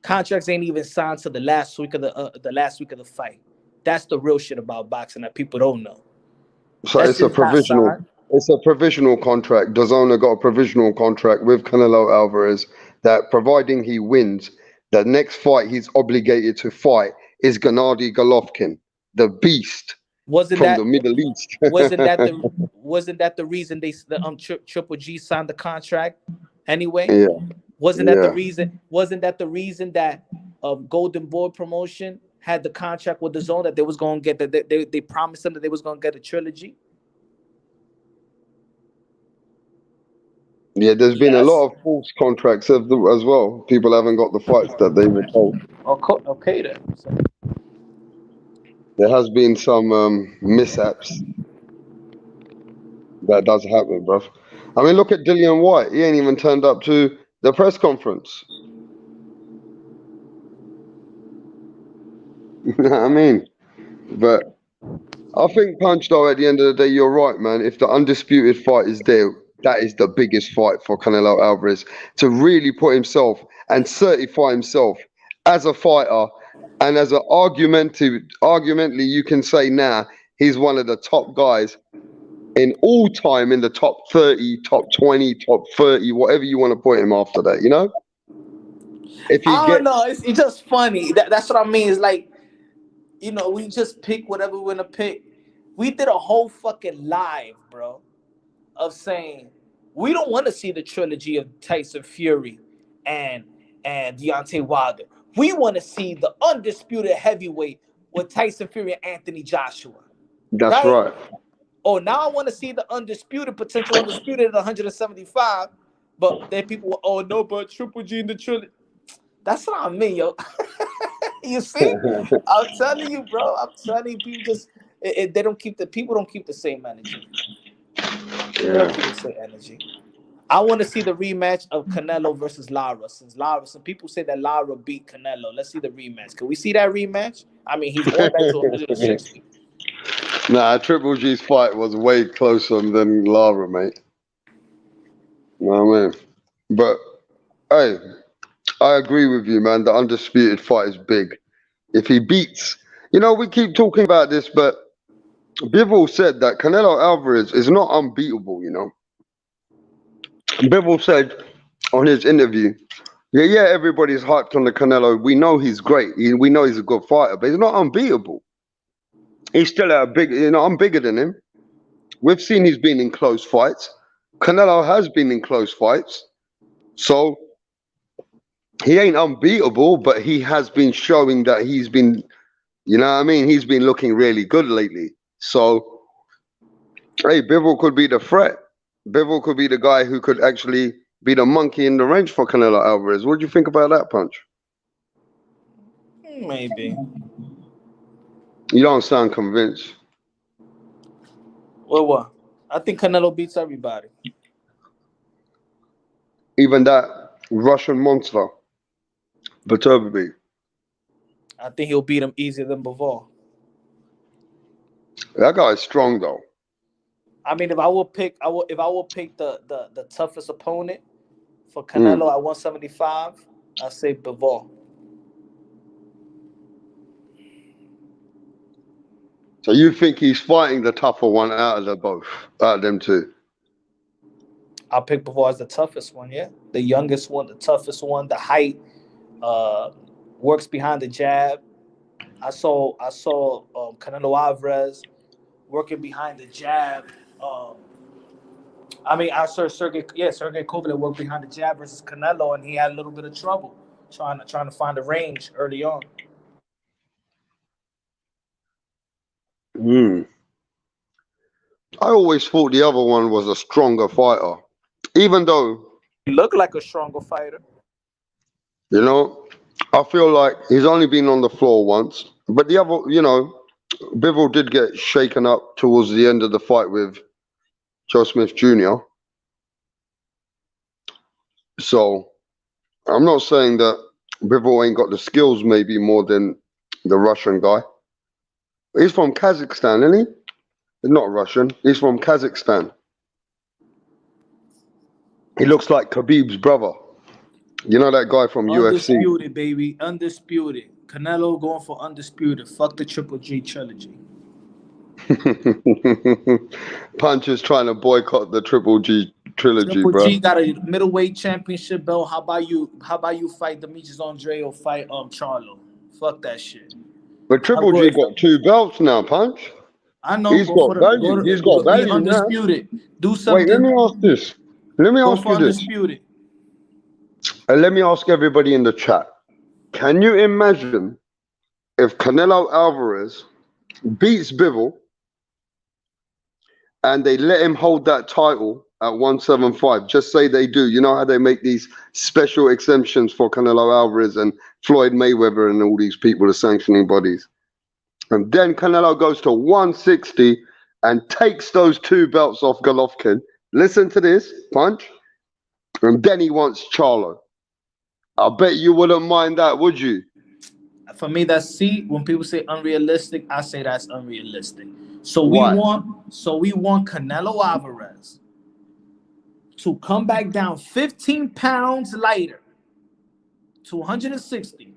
Contracts ain't even signed to the last week of the fight. That's the real shit about boxing that people don't know. So That it's shit a is not provisional. signed. It's a provisional contract. DAZN got a provisional contract with Canelo Alvarez that, providing he wins, the next fight he's obligated to fight is Gennady Golovkin, the beast Wasn't from that the Middle East. wasn't that the reason Triple G signed the contract anyway? Yeah, Wasn't that the yeah. reason? Wasn't that the reason that Golden Boy Promotion had the contract with the Zone that they was gonna get that they promised them that they was gonna get a trilogy? Yeah, there's been a Yes. lot of false contracts as well. People haven't got the fights that they were told. Okay then. There has been some mishaps. That does happen, bruv. I mean, look at Dillian White. He ain't even turned up to the press conference. You know what I mean? But I think, Punch, though, at the end of the day, you're right, man. If the undisputed fight is there, that is the biggest fight for Canelo Alvarez to really put himself and certify himself as a fighter and as an argumentally, you can say now he's one of the top guys in all time in the top 30, top 20, top 30, whatever you want to put him after that, you know? If he I don't gets, know. It's just funny. That's what I mean. It's like, we just pick whatever we want to pick. We did a whole fucking live, bro, of saying we don't want to see the trilogy of Tyson Fury and Deontay Wilder. We want to see the undisputed heavyweight with Tyson Fury and Anthony Joshua. that's Right? right. Oh, now I want to see the potential undisputed at 175. But then people, oh no, but Triple G in the trilogy. That's what I mean, yo. You see? I'm telling you, bro. I'm telling you, people just they don't keep the same energy. They don't keep the same energy. I want to see the rematch of Canelo versus Lara. Some people say that Lara beat Canelo. Let's see the rematch. Can we see that rematch? I mean, he's going back to 160. Nah, Triple G's fight was way closer than Lara, mate. You know what I mean? But, hey, I agree with you, man. The undisputed fight is big. If he beats, we keep talking about this, but Bivol said that Canelo Alvarez is not unbeatable, Bivol said on his interview, yeah, everybody's hyped on the Canelo. We know he's great. We know he's a good fighter, but he's not unbeatable. He's still a big, I'm bigger than him. We've seen he's been in close fights. Canelo has been in close fights. So he ain't unbeatable, but he has been showing that he's been, he's been looking really good lately. So, hey, Bivol could be the threat. Bivol could be the guy who could actually be the monkey in the wrench for Canelo Alvarez. What do you think about that, Punch? Maybe. You don't sound convinced. Well, what? I think Canelo beats everybody. Even that Russian monster, Beterbiev. I think he'll beat him easier than Bivol. That guy is strong, though. I mean, if I would pick, if I would pick the toughest opponent for Canelo at 175, I'd say Bivol. So you think he's fighting the tougher one out of the both, out of them two? I'll pick Bivol as the toughest one. Yeah, the youngest one, the toughest one. The height, uh, works behind the jab. I saw Canelo Alvarez working behind the jab. Um, I mean, I saw Sergey Kovalev worked behind the jab versus Canelo, and he had a little bit of trouble trying to find the range early on. Hmm. I always thought the other one was a stronger fighter, even though, He looked like a stronger fighter. you know, I feel like he's only been on the floor once. But the other, Bivol did get shaken up towards the end of the fight with Joe Smith Jr. So I'm not saying that Bivol ain't got the skills maybe more than the Russian guy. He's from Kazakhstan, isn't he? He's not Russian. He's from Kazakhstan. He looks like Khabib's brother. You know that guy from UFC? Undisputed, baby. Undisputed. Canelo going for undisputed. Fuck the Triple G trilogy. Punch is trying to boycott the Triple G trilogy, Triple bro. G got a middleweight championship belt. How about you fight Demetrius Andre or fight Charlo? Fuck that shit. But Triple G got 2 belts now, Punch. I know. He's got value. He's got value now. Undisputed. Do something. Wait, let me ask this. Let me ask you this. Undisputed. And let me ask everybody in the chat. Can you imagine if Canelo Alvarez beats Bivol and they let him hold that title at 175? Just say they do. You know how they make these special exemptions for Canelo Alvarez and Floyd Mayweather and all these people, the sanctioning bodies. And then Canelo goes to 160 and takes those 2 belts off Golovkin. Listen to this, Punch. And then he wants Charlo. I bet you wouldn't mind that, would you? For me, when people say unrealistic, I say that's unrealistic. So Why? we want Canelo Alvarez to come back down 15 pounds lighter to 160.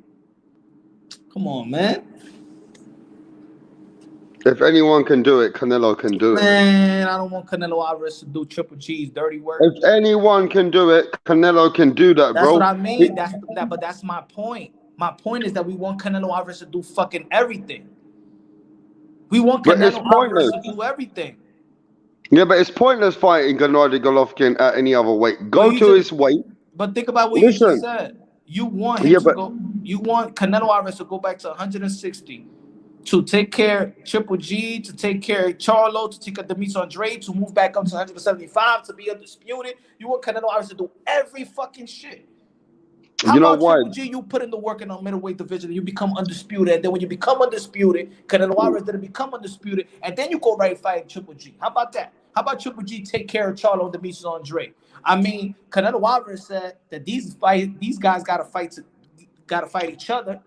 Come on, man. If anyone can do it, Canelo can do it. Man, I don't want Canelo Alvarez to do Triple G's dirty work. If anyone can do it, Canelo can do that, That's bro. what I mean. But that's my point. My point is that we want Canelo Alvarez to do fucking everything. We want Canelo Alvarez to do everything. Yeah, but it's pointless fighting Gennady Golovkin at any other weight. Go to his weight. But think about what you just said. You want him to go. You want Canelo Alvarez to go back to 160 to take care of Triple G, to take care of Charlo, to take care of Demetrius Andre, to move back up to 175 to be undisputed. You want Canelo Alvarez to do every fucking shit. How about Triple G, you put in the work in the middleweight division and you become undisputed, and then when you become undisputed, Canelo Alvarez didn't become undisputed, and then you go right fight Triple G. How about that? How about Triple G take care of Charlo and Demetrius Andre? I mean, Canelo Alvarez said that these guys gotta fight each other.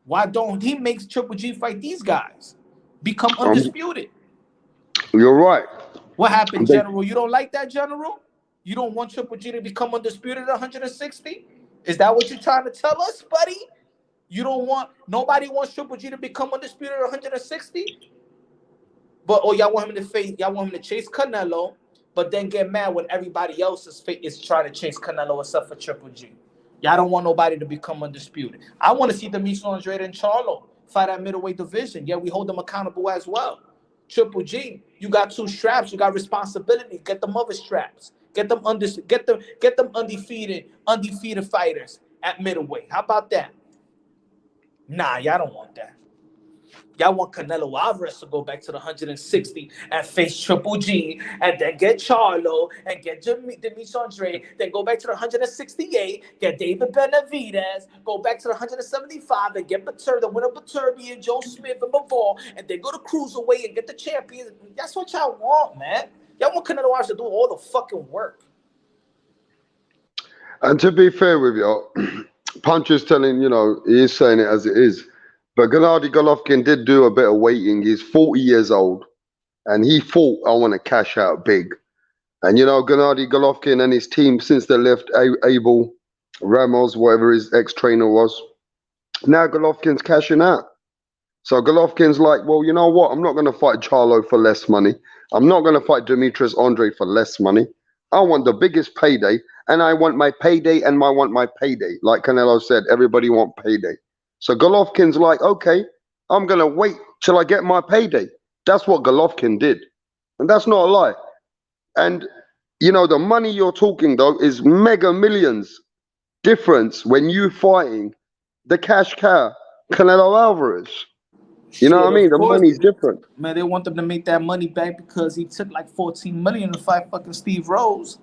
Why don't he make Triple G fight these guys? Become undisputed. You're right. What happened, General? You don't like that, General? You don't want Triple G to become undisputed at 160? Is that what you're trying to tell us, buddy? Nobody wants Triple G to become undisputed at 160? But y'all want him to chase Canelo, but then get mad when everybody else is trying to chase Canelo except for Triple G. Y'all don't want nobody to become undisputed. I want to see Demetrius Andre and Charlo fight at middleweight division. Yeah, we hold them accountable as well. Triple G, you got 2 straps. You got responsibility. Get them other straps. Get them undefeated fighters at middleweight. How about that? Nah, y'all don't want that. Y'all want Canelo Alvarez to go back to the 160 and face Triple G, and then get Charlo and get Demetrius Andre, then go back to the 168, get David Benavidez, go back to the 175 and get the winner of Baturbi and Joe Smith and Bivol, and then go to cruiserweight and get the champions. That's what y'all want, man. Y'all want Canelo Alvarez to do all the fucking work. And to be fair with you, Punch is telling, he is saying it as it is. But Gennady Golovkin did do a bit of waiting. He's 40 years old. and he thought, I want to cash out big. And you know, Gennady Golovkin and his team, since they left Abel Ramos, whatever his ex-trainer was, now Golovkin's cashing out. So Golovkin's like, well, you know what? I'm not going to fight Charlo for less money. I'm not going to fight Demetrius Andre for less money. I want the biggest payday, and I want my payday, and I want my payday. Like Canelo said, everybody want payday. So Golovkin's like, okay, I'm going to wait till I get my payday. That's what Golovkin did. And that's not a lie. And, you know, the money you're talking, though, is mega millions difference when you fighting the cash cow, Canelo Alvarez. You know what I mean? The money's different. Man, they want them to make that money back because he took like 14 million to fight fucking Steve Rose.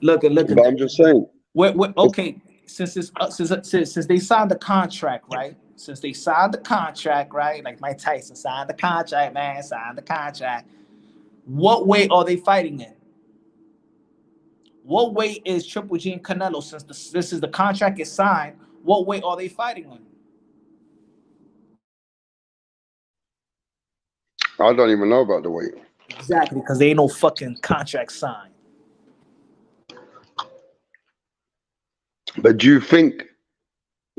Look. But I'm just saying. Okay, since they signed the contract, right? Since they signed the contract, right? Like Mike Tyson signed the contract, man, signed the contract. What weight are they fighting in? What weight is Triple G and Canelo? Since this is the contract is signed, what weight are they fighting in? I don't even know about the weight. Exactly, because there ain't no fucking contract signed. But do you think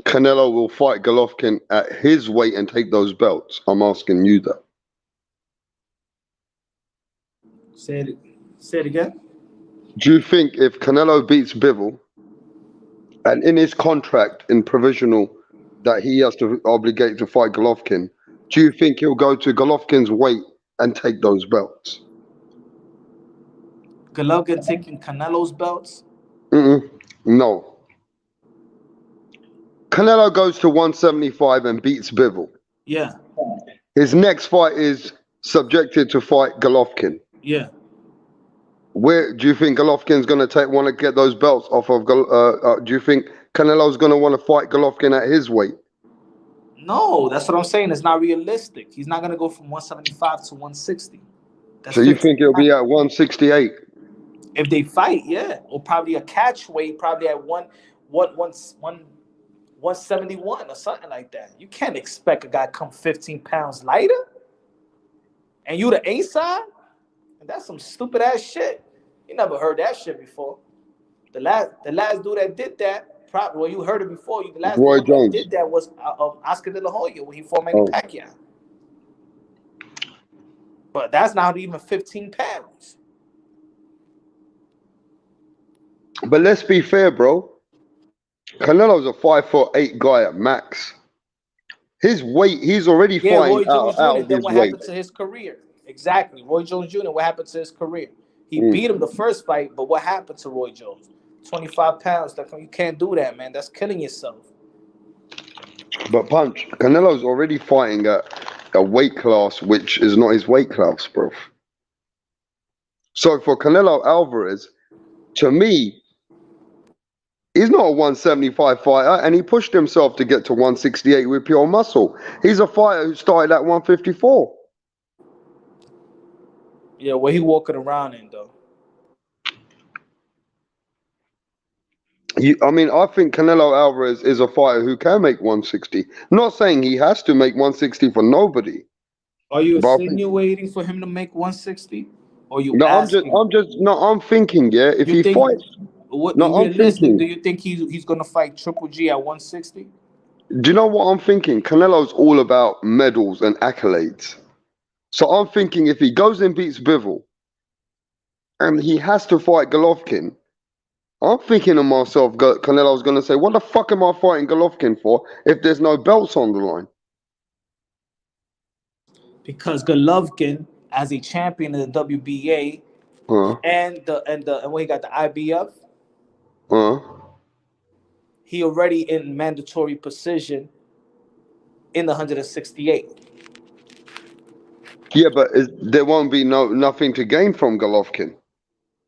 Canelo will fight Golovkin at his weight and take those belts? I'm asking you that. Say it again. Do you think if Canelo beats Bivol, and in his contract in provisional that he has to obligate to fight Golovkin, do you think he'll go to Golovkin's weight and take those belts? Golovkin taking Canelo's belts? No. Canelo goes to 175 and beats Bivol. Yeah. His next fight is subjected to fight Golovkin. Yeah. Where do you think Golovkin's going to want to get those belts off of? Do you think Canelo's going to want to fight Golovkin at his weight? No, that's what I'm saying. It's not realistic. He's not going to go from 175 to 160. So you think it'll be at 168? If they fight, yeah. Or probably a catch weight, probably at 171 or something like that. You can't expect a guy to come 15 pounds lighter. And you the A side? And that's some stupid ass shit. You never heard that shit before. The last dude that did that, probably, well, you heard it before. The last Roy dude Jones. that did that was Oscar De La Hoya when he fought Manny Pacquiao. But that's not even 15 pounds. But let's be fair, bro. Canelo's a 5'8" guy at max. His weight, he's already fighting out of then his what weight. happened to his career? Exactly. Roy Jones Jr., what happened to his career? He beat him the first fight, but what happened to Roy Jones? 25 pounds. You can't do that, man. That's killing yourself. But Punch, Canelo's already fighting at a weight class which is not his weight class, bro. So for Canelo Alvarez, to me, he's not a 175 fighter, and he pushed himself to get to 168 with pure muscle. He's a fighter who started at 154. Yeah, what he walking around in, though? I think Canelo Alvarez is a fighter who can make 160. Not saying he has to make 160 for nobody. Are you insinuating for him to make 160? Or you No, asking? I'm thinking, yeah, if he fights. I'm thinking. Do you think he's gonna fight Triple G at 160? Do you know what I'm thinking? Canelo's all about medals and accolades. So I'm thinking if he goes and beats Bivol and he has to fight Golovkin, I'm thinking to myself, Canelo's going to say, what the fuck am I fighting Golovkin for if there's no belts on the line? Because Golovkin, as a champion of the WBA and when he got the IBF, he already in mandatory precision in the 168. Yeah, but there won't be nothing to gain from Golovkin.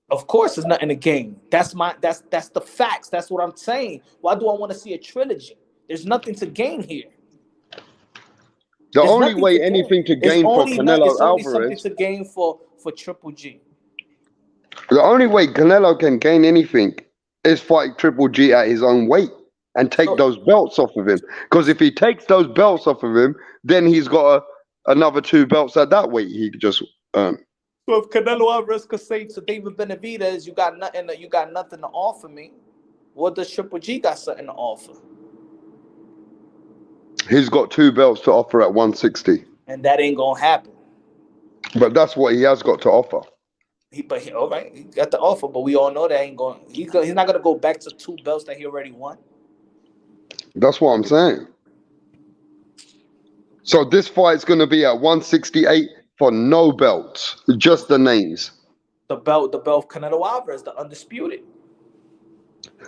Of course, there's nothing to gain. That's the facts. That's what I'm saying. Why do I want to see a trilogy? There's nothing to gain here. The only way anything to gain for Canelo Alvarez. It's only something to gain for Triple G. The only way Canelo can gain anything is fight Triple G at his own weight. and take So, those belts off of him. Because if he takes those belts off of him, then he's got another 2 belts at that weight he could just earn. so if Canelo Alvarez could say to David Benavidez, "You got nothing. You got nothing to offer me," what does Triple G got something to offer? He's got 2 belts to offer at 160. And that ain't gonna happen. But that's what he has got to offer. All right, he got the offer, but we all know that ain't going. He's not gonna go back to 2 belts that he already won. That's what I'm saying. So this fight's going to be at 168 for no belts, just the names. The belt of Canelo Alvarez, the undisputed.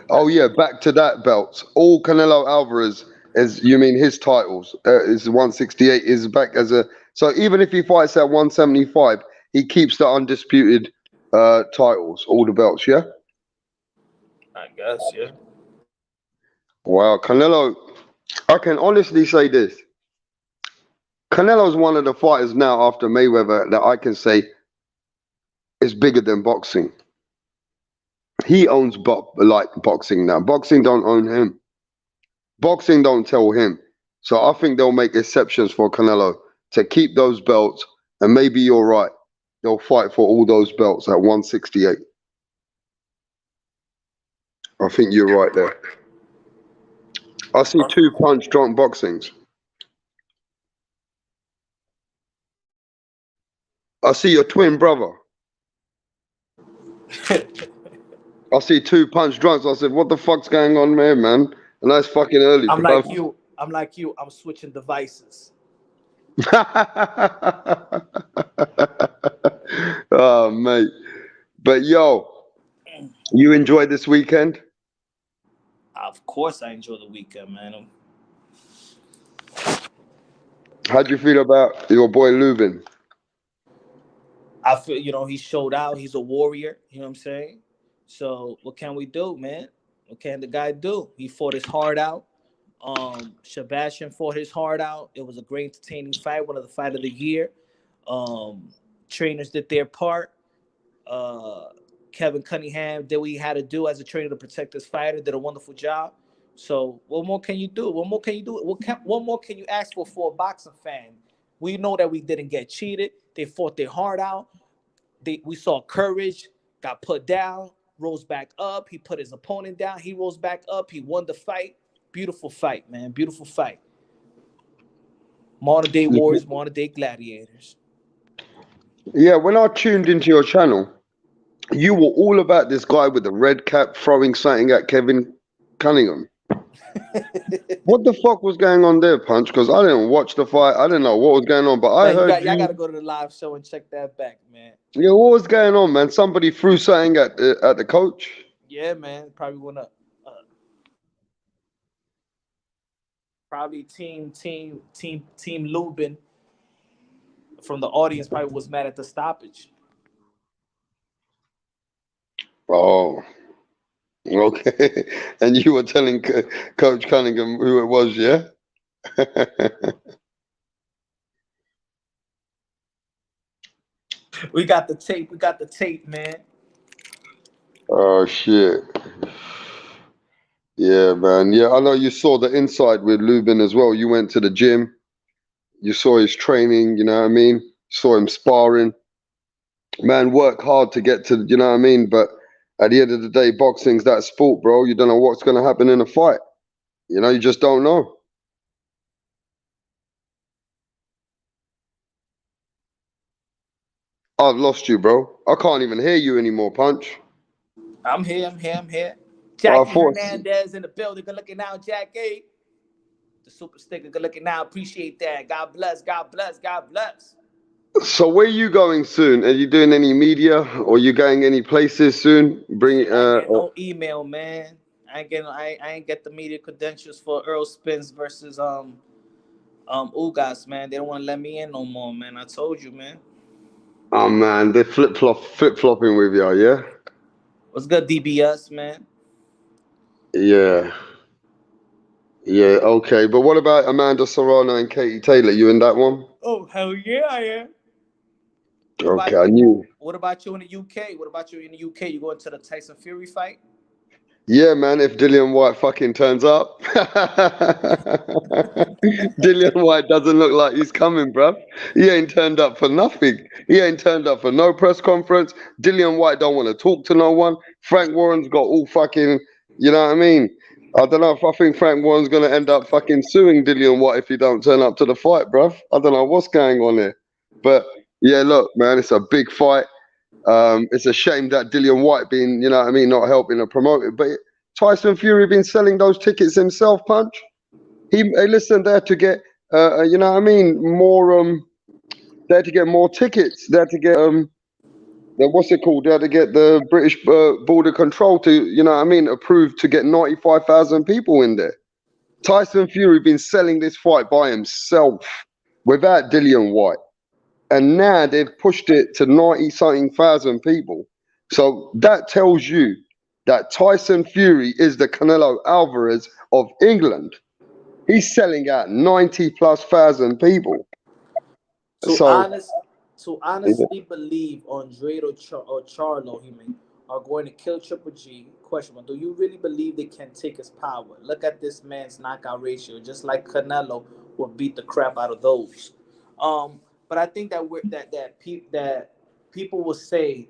Oh yeah, back to that belt. All Canelo Alvarez is, you mean his titles, is 168 is back as a. So even if he fights at 175, he keeps the undisputed titles, all the belts. Yeah. I guess, yeah. Wow, Canelo. I can honestly say this. Canelo's one of the fighters now after Mayweather that I can say is bigger than boxing. He owns boxing now. Boxing don't own him. Boxing don't tell him. So I think they'll make exceptions for Canelo to keep those belts, and maybe you're right. They'll fight for all those belts at 168. I think you're right there. I see 2 punch drunk boxings. I see your twin brother. I see 2 punch drunks. I said, what the fuck's going on there, man? And that's fucking early. I'm like you. I'm switching devices. Oh, mate. But yo, you enjoyed this weekend? Of course, I enjoy the weekend, man. How'd you feel about your boy Lubin? I feel, he showed out. He's a warrior. You know what I'm saying? So what can we do, man? What can the guy do? He fought his heart out. Sebastian fought his heart out. It was a great, entertaining fight. One of the fight of the year. Trainers did their part. Kevin Cunningham did what he had to do as a trainer to protect his fighter. Did a wonderful job. So what more can you do? What more can you do? What more can you ask for a boxing fan? We know that we didn't get cheated. They fought their heart out. We saw courage, got put down, rose back up. He put his opponent down. He rose back up. He won the fight. Beautiful fight, man. Beautiful fight. Modern day warriors, modern day gladiators. Yeah, when I tuned into your channel, you were all about this guy with the red cap throwing something at Kevin Cunningham. What the fuck was going on there, Punch? Because I didn't watch the fight. I didn't know what was going on, but I heard y'all got to go to the live show and check that back, man. Yeah, what was going on, man? Somebody threw something at the coach. Yeah, man. Probably wanna. Probably team Lubin from the audience probably was mad at the stoppage. Oh, okay. And you were telling Coach Cunningham who it was, yeah? We got the tape. We got the tape, man. Oh, shit. Yeah, man. Yeah, I know you saw the inside with Lubin as well. You went to the gym. You saw his training, you know what I mean? Saw him sparring. Man, work hard to get to, you know what I mean? But at the end of the day, boxing's that sport, bro. You don't know what's going to happen in a fight. You know, you just don't know. I've lost you, bro. I can't even hear you anymore, Punch. I'm here. Jackie Hernandez in the building. Good looking out, Jackie. The super sticker. Good looking out. Appreciate that. God bless. God bless. God bless. So where are you going soon? Are you doing any media, or you going any places soon? Bring no email, man. I ain't get the media credentials for Earl Spence versus Ugas, man. They don't want to let me in no more, man. I told you, man. Oh man, they're flip-flopping with you, yeah? What's good, DBS, man? Yeah. Yeah, okay. But what about Amanda Serrano and Katie Taylor? You in that one? Oh, hell yeah, I am. Okay, I knew. What about you in the UK? What about you in the UK? You going to the Tyson Fury fight? Yeah, man, if Dillian White fucking turns up. Dillian White doesn't look like he's coming, bruv. He ain't turned up for nothing. He ain't turned up for no press conference. Dillian White don't want to talk to no one. Frank Warren's got all fucking, you know what I mean? I don't know if I think Frank Warren's going to end up fucking suing Dillian White if he don't turn up to the fight, bruv. I don't know what's going on here. But yeah, look, man, it's a big fight. It's a shame that Dillian White being, you know what I mean, not helping to promote it. But Tyson Fury been selling those tickets himself, Punch. Hey, listen, there to get, you know what I mean, more, there to get more tickets. There to get, what's it called? There to get the British border control to, you know what I mean, approved to get 95,000 people in there. Tyson Fury been selling this fight by himself without Dillian White. And now they've pushed it to 90-something thousand people. So that tells you that Tyson Fury is the Canelo Alvarez of England. He's selling out 90+ thousand people. To honestly believe Andre or Charlo are going to kill Triple G. Question one: do you really believe they can take his power? Look at this man's knockout ratio. Just like Canelo will beat the crap out of those. But I think that people will say,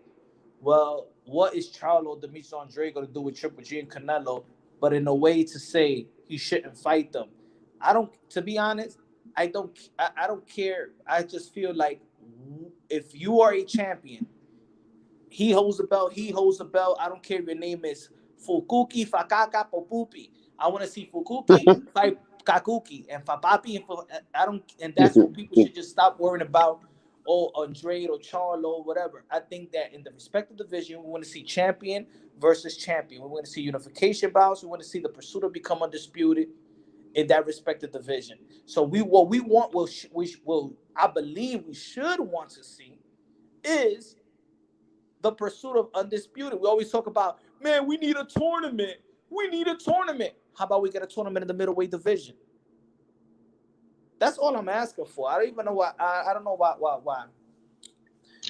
well, what is Charlo Demetrius Andre going to do with Triple G and Canelo? But in a way to say he shouldn't fight them. I don't. To be honest, I don't. I don't care. I just feel like if you are a champion, he holds the belt. He holds the belt. I don't care if your name is Fukuki, Fakaka, Popupi. I want to see Fukuki fight Kakuki and Fapapi. I don't. And that's what people should just stop worrying about. Oh, Andrade or Charlo, whatever. I think that in the respective division, we want to see champion versus champion. We want to see unification bouts. We want to see the Pursuiter become undisputed in that respective division. So what we want, I believe we should want to see is the pursuit of undisputed. We always talk about, man, we need a tournament. We need a tournament. How about we get a tournament in the middleweight division? That's all I'm asking for. I don't even know why. I don't know why.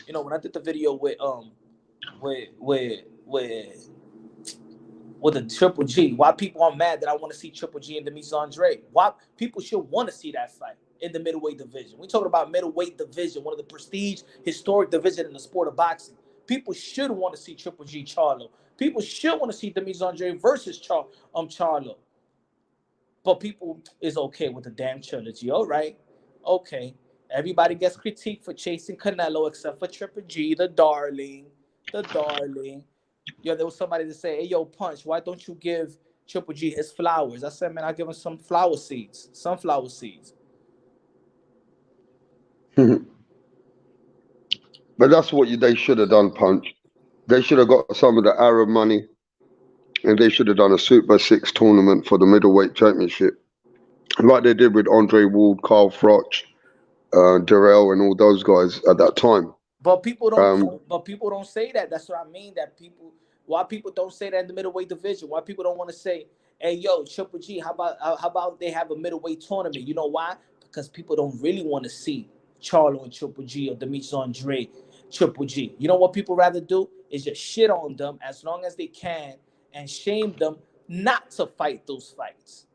You know, when I did the video with the Triple G, why people are mad that I want to see Triple G and Demetrius Andre? Why people should want to see that fight in the middleweight division? We talking about middleweight division, one of the prestige historic division in the sport of boxing. People should want to see Triple G Charlo. People should want to see Demetrius Andre versus Charlo. But people is okay with the damn trilogy. All right. Okay. Everybody gets critiqued for chasing Canelo except for Triple G, the darling. The darling. Yo, there was somebody to say, hey, yo, Punch, why don't you give Triple G his flowers? I said, man, I'll give him some flower seeds, sunflower seeds. But that's what they should have done, Punch. They should have got some of the Arab money, and they should have done a Super 6 tournament for the middleweight championship, like they did with Andre Ward, Carl Froch, Darrell, and all those guys at that time. But people don't. But people don't say that. That's what I mean. Why people don't say that in the middleweight division? Why people don't want to say, "Hey, yo, Triple G, how about they have a middleweight tournament?" You know why? Because people don't really want to see Charlo and Triple G or Demetrius Andre, Triple G. You know what people rather do is just shit on them as long as they can and shame them not to fight those fights.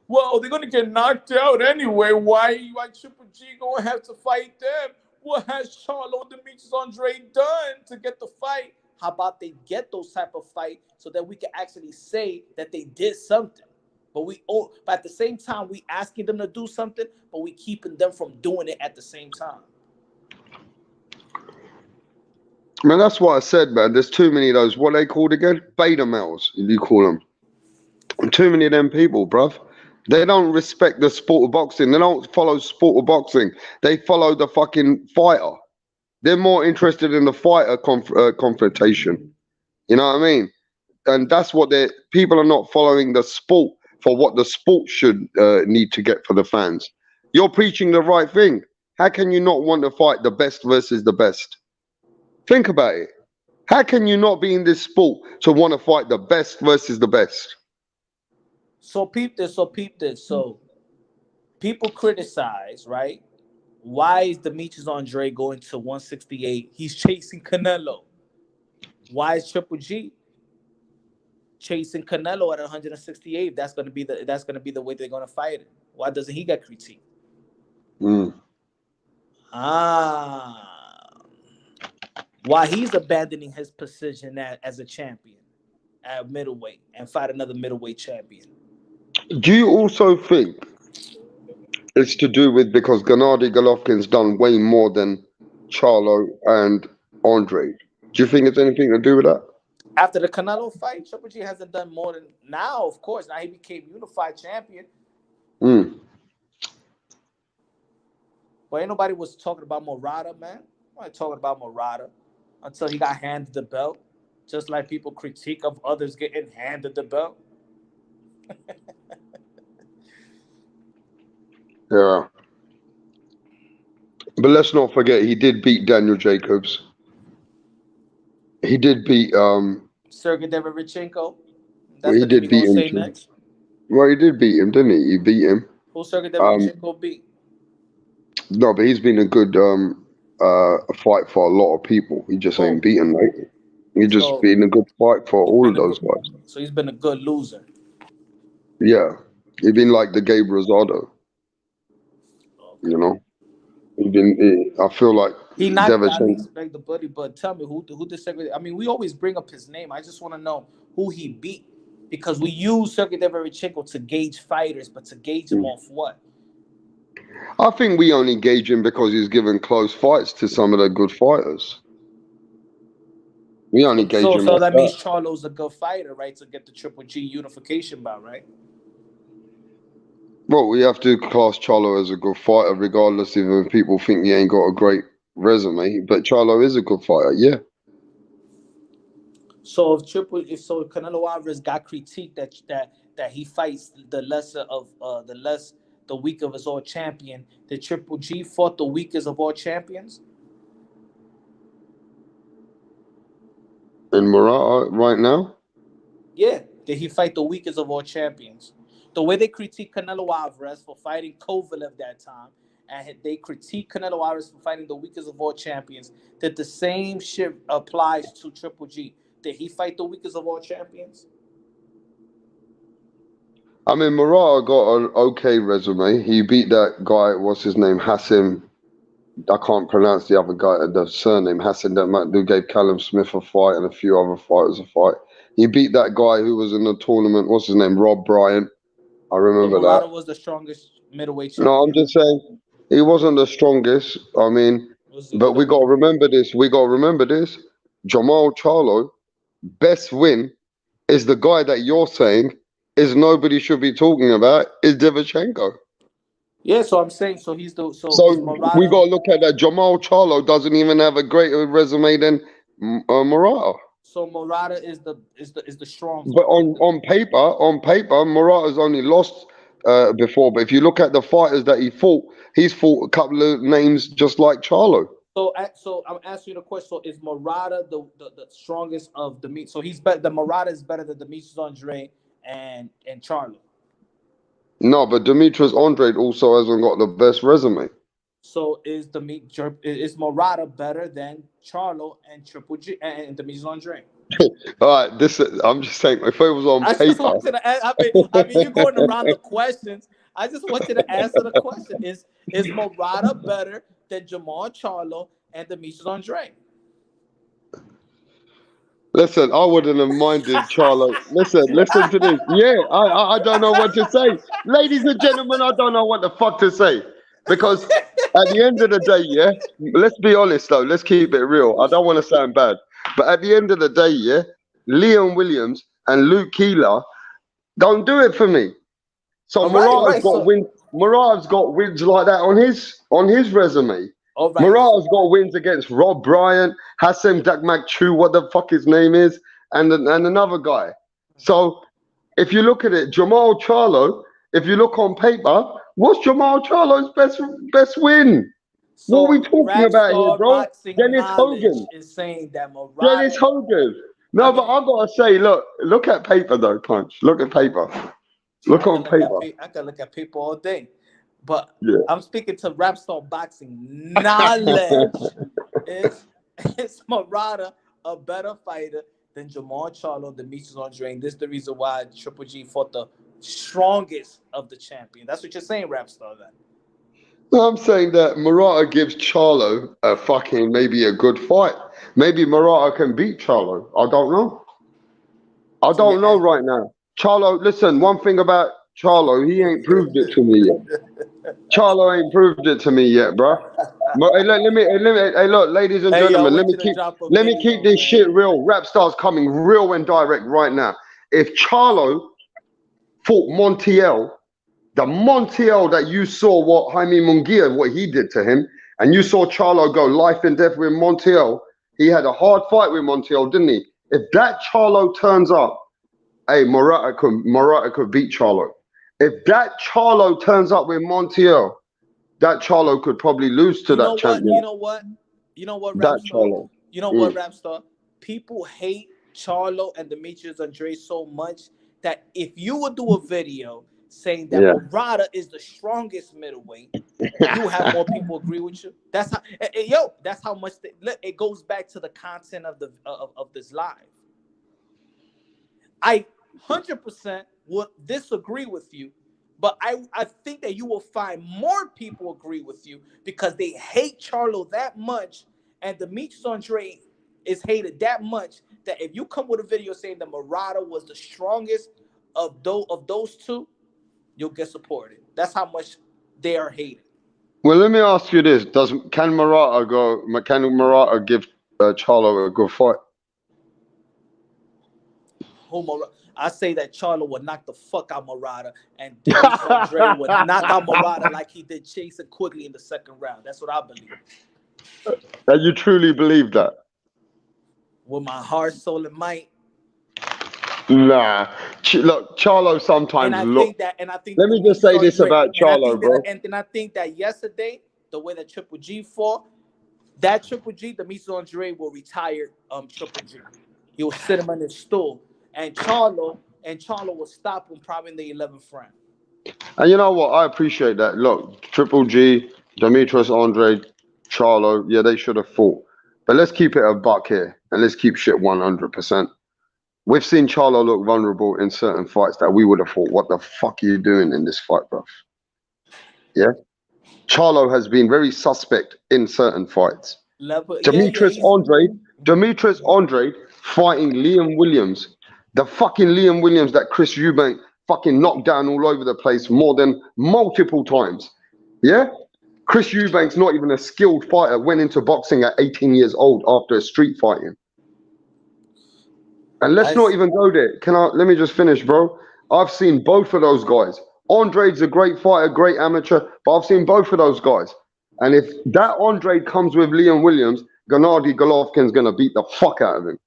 Well, they're gonna get knocked out anyway. Why Triple G gonna have to fight them? What has Charlo Demetrius Andre done to get the fight? How about they get those type of fight so that we can actually say that they did something? But at the same time, we asking them to do something, but we keeping them from doing it at the same time. Man, that's what I said, man. There's too many of those. What they called again? Beta males, you call them. Too many of them people, bruv. They don't respect the sport of boxing. They don't follow sport of boxing. They follow the fucking fighter. They're more interested in the fighter confrontation. You know what I mean? And that's what people are not following the sport for what the sport should need to get for the fans. You're preaching the right thing. How can you not want to fight the best versus the best? Think about it. How can you not be in this sport to want to fight the best versus the best? So peep this. So people criticize, right? Why is Demetrius Andre going to 168? He's chasing Canelo. Why is Triple G? chasing Canelo at 168. That's gonna be the way they're gonna fight it. Why doesn't he get critiqued? Mm. Why he's abandoning his position as a champion at middleweight and fight another middleweight champion. Do you also think it's to do with because Gennady Golovkin's done way more than Charlo and Andre? Do you think it's anything to do with that? After the Canelo fight, Triple G hasn't done more than now. Of course, now he became unified champion. Mm. But ain't nobody was talking about Murata, man. Nobody talking about Murata until he got handed the belt. Just like people critique of others getting handed the belt. Yeah. But let's not forget, he did beat Daniel Jacobs. He did beat Sergey Derevchenko. He did beat him. Next. Well, he did beat him, didn't he? He beat him. Who Sergey Derevchenko beat? No, but he's been a good fight for a lot of people. He just ain't beaten, right? He just been a good fight for all of those guys. So he's been a good loser. Yeah, he's been like the Gabe Rosado. Okay. You know, I feel like he not like the buddy. But tell me who the Sergey? I mean, we always bring up his name. I just want to know who he beat because we use Sergey Derevchenko to gauge fighters, but to gauge him off what? I think we only gauge him because he's given close fights to some of the good fighters. We only gauge him. So that means Charlo's a good fighter, right? To get the Triple G unification bout, right? Well, we have to class Charlo as a good fighter, regardless if people think he ain't got a great resume. But Charlo is a good fighter, yeah. So if Canelo Alvarez got critiqued that he fights the weak of his all champion, the Triple G fought the weakest of all champions? In Murata right now? Yeah. Did he fight the weakest of all champions? The way they critique Canelo Alvarez for fighting Kovalev that time, and they critique Canelo Alvarez for fighting the weakest of all champions, that the same shit applies to Triple G. Did he fight the weakest of all champions? I mean, Murata got an okay resume. He beat that guy, what's his name, Hassim. I can't pronounce the other guy, the surname, Hassim, who gave Callum Smith a fight and a few other fighters a fight. He beat that guy who was in the tournament, what's his name, Rob Bryant. I remember that. Murata was the strongest middleweight champion. No, I'm just saying he wasn't the strongest. I mean, but we got to remember this. Jamal Charlo, best win is the guy that you're saying is nobody should be talking about is Derevchenko. Yeah, so I'm saying he's the Murata, we got to look at that. Jamal Charlo doesn't even have a greater resume than Murata. So Murata is the strong. But on paper, Murata's only lost before. But if you look at the fighters that he's fought a couple of names just like Charlo. So I'm asking you the question. So is Murata the strongest of the meat? So he's better. The Murata is better than Demetrius Andre and Charlo. No, but Demetrius Andre also hasn't got the best resume. So is Murata better than Charlo and Triple G and Demetrius Andre? All right, I'm just saying. If it was on paper, just wanted to ask, I mean, you're going around the questions. I just want you to answer the question: Is Murata better than Jamal Charlo and Demetrius Andre? Listen, I wouldn't have minded Charlo. Listen to this. Yeah, I don't know what to say. Ladies and gentlemen, I don't know what the fuck to say. Because at the end of the day, yeah, let's be honest though, let's keep it real. I don't want to sound bad. But at the end of the day, yeah, Leon Williams and Luke Keeler don't do it for me. So Murata's got wins like that on his resume. Right. Murata's got wins against Rob Bryant, Hassan Dakmakchu, what the fuck his name is, and another guy. So if you look at it, Jamal Charlo, if you look on paper, what's Jamal Charlo's best win? So what are we talking about here, bro? Dennis Hogan is saying that Murata. Dennis Hogan. No, but I gotta say, look at paper though, Punch. Look at paper. Look on paper. I can look at paper all day. But yeah. I'm speaking to Rap Star Boxing knowledge. Is Murata a better fighter than Jamal Charlo and Demetrius Andre. And this is the reason why Triple G fought the strongest of the champion. That's what you're saying, Rapstar, then. No, I'm saying that Murata gives Charlo a fucking maybe a good fight. Maybe Murata can beat Charlo. I don't know. I So don't yeah, know right now. Charlo, listen, one thing about Charlo, he ain't proved it to me yet. Charlo ain't proved it to me yet, bro. Hey, hey, look, ladies and hey, yo, I gentlemen, want you to drop a let me keep video, this shit man. real. Rap stars coming real and direct right now. If Charlo fought Montiel, the Montiel that you saw what Jaime Munguia, what he did to him, and you saw Charlo go life and death with Montiel, he had a hard fight with Montiel, didn't he? If that Charlo turns up, hey, Murata could beat Charlo. If that Charlo turns up with Montiel, that Charlo could probably lose to You know that what? champion. You know what? You know what, That Rapstar? Charlo. You know what, Rapstar? People hate Charlo and Demetrius Andre so much that if you would do a video saying that Yeah. Murata is the strongest middleweight, you have more people agree with you. That's how, yo. That's how much it goes back to the content of the of this live. I 100% would disagree with you, but I think that you will find more people agree with you because they hate Charlo that much, and Demetrius Andre is hated that much that if you come with a video saying that Murata was the strongest of those two, you'll get supported. That's how much they are hated. Well, let me ask you this: can Murata give Charlo a good fight? I say that Charlo would knock the fuck out Murata, and Demetrius Andre would knock out Murata like he did Jason Quigley in the second round. That's what I believe. And you truly believe that? With my heart, soul, and might. Nah. Look, Charlo sometimes And I look. think that, and I think Let that me just Demetrius say this Andre, about and I Charlo, think bro. that, and I think that yesterday, the way that Triple G fought, that Triple G, Demetrius Andre will retire Triple G. He will sit him on his stool, and Charlo will stop him probably in the 11th round. And you know what? I appreciate that. Look, Triple G, Demetrius Andre, Charlo, yeah, they should have fought. But let's keep it a buck here, and let's keep shit 100%. We've seen Charlo look vulnerable in certain fights that we would have thought, what the fuck are you doing in this fight, bro? Yeah? Charlo has been very suspect in certain fights. Demetrius Andre fighting Liam Williams, the fucking Liam Williams that Chris Eubank fucking knocked down all over the place more than multiple times. Yeah? Chris Eubank's not even a skilled fighter, went into boxing at 18 years old after street fighting. And let's not even go there. Let me just finish, bro. I've seen both of those guys. Andre's a great fighter, great amateur, but I've seen both of those guys. And if that Andre comes with Liam Williams, Gennady Golovkin's gonna beat the fuck out of him.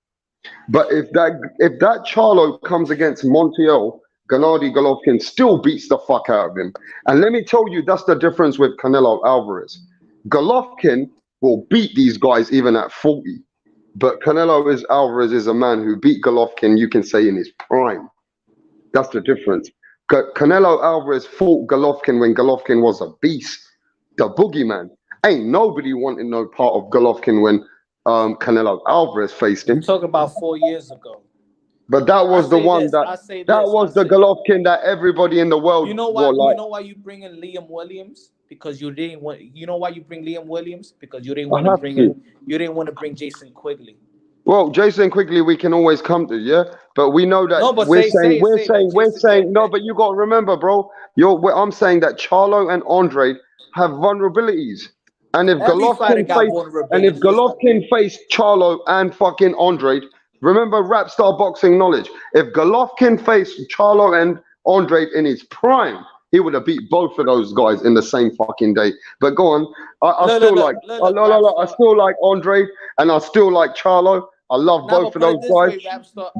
But if that Charlo comes against Montiel, Gennady Golovkin still beats the fuck out of him. And let me tell you, that's the difference with Canelo Alvarez. Golovkin will beat these guys even at 40. But Alvarez is a man who beat Golovkin, you can say, in his prime. That's the difference. Canelo Alvarez fought Golovkin when Golovkin was a beast. The boogeyman. Ain't nobody wanting no part of Golovkin when Canelo Alvarez faced him. You're talking about 4 years ago. But that was the one that was the Golovkin that everybody in the world You know why? You know why you bring in Liam Williams? Because you didn't want. You know why you bring Liam Williams? Because you didn't want to bring in. You didn't want to bring Jason Quigley. Well, Jason Quigley, we can always come to, yeah. But we know that we're saying no. But you got to remember, bro. I'm saying that Charlo and Andre have vulnerabilities, and if Golovkin faced Charlo and fucking Andre. Remember rap star boxing knowledge. If Golovkin faced Charlo and Andre in his prime, he would have beat both of those guys in the same fucking day. But go on. I still like Andre and I still like Charlo. I love both of those guys.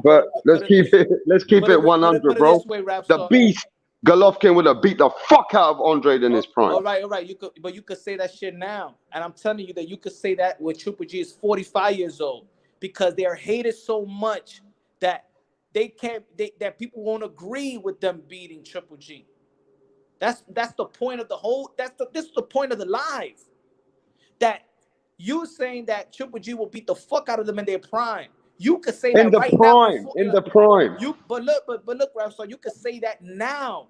But let's keep it 100, bro. The beast Golovkin would have beat the fuck out of Andre in his prime. All right. You could say that shit now. And I'm telling you that you could say that when Triple G is 45 years old. Because they are hated so much that that people won't agree with them beating Triple G. That's the point of the whole. This is the point of the live. That you saying that Triple G will beat the fuck out of them in their prime. You could say In that the right now prime. before In the prime. but look, Rapstar, you could say that now.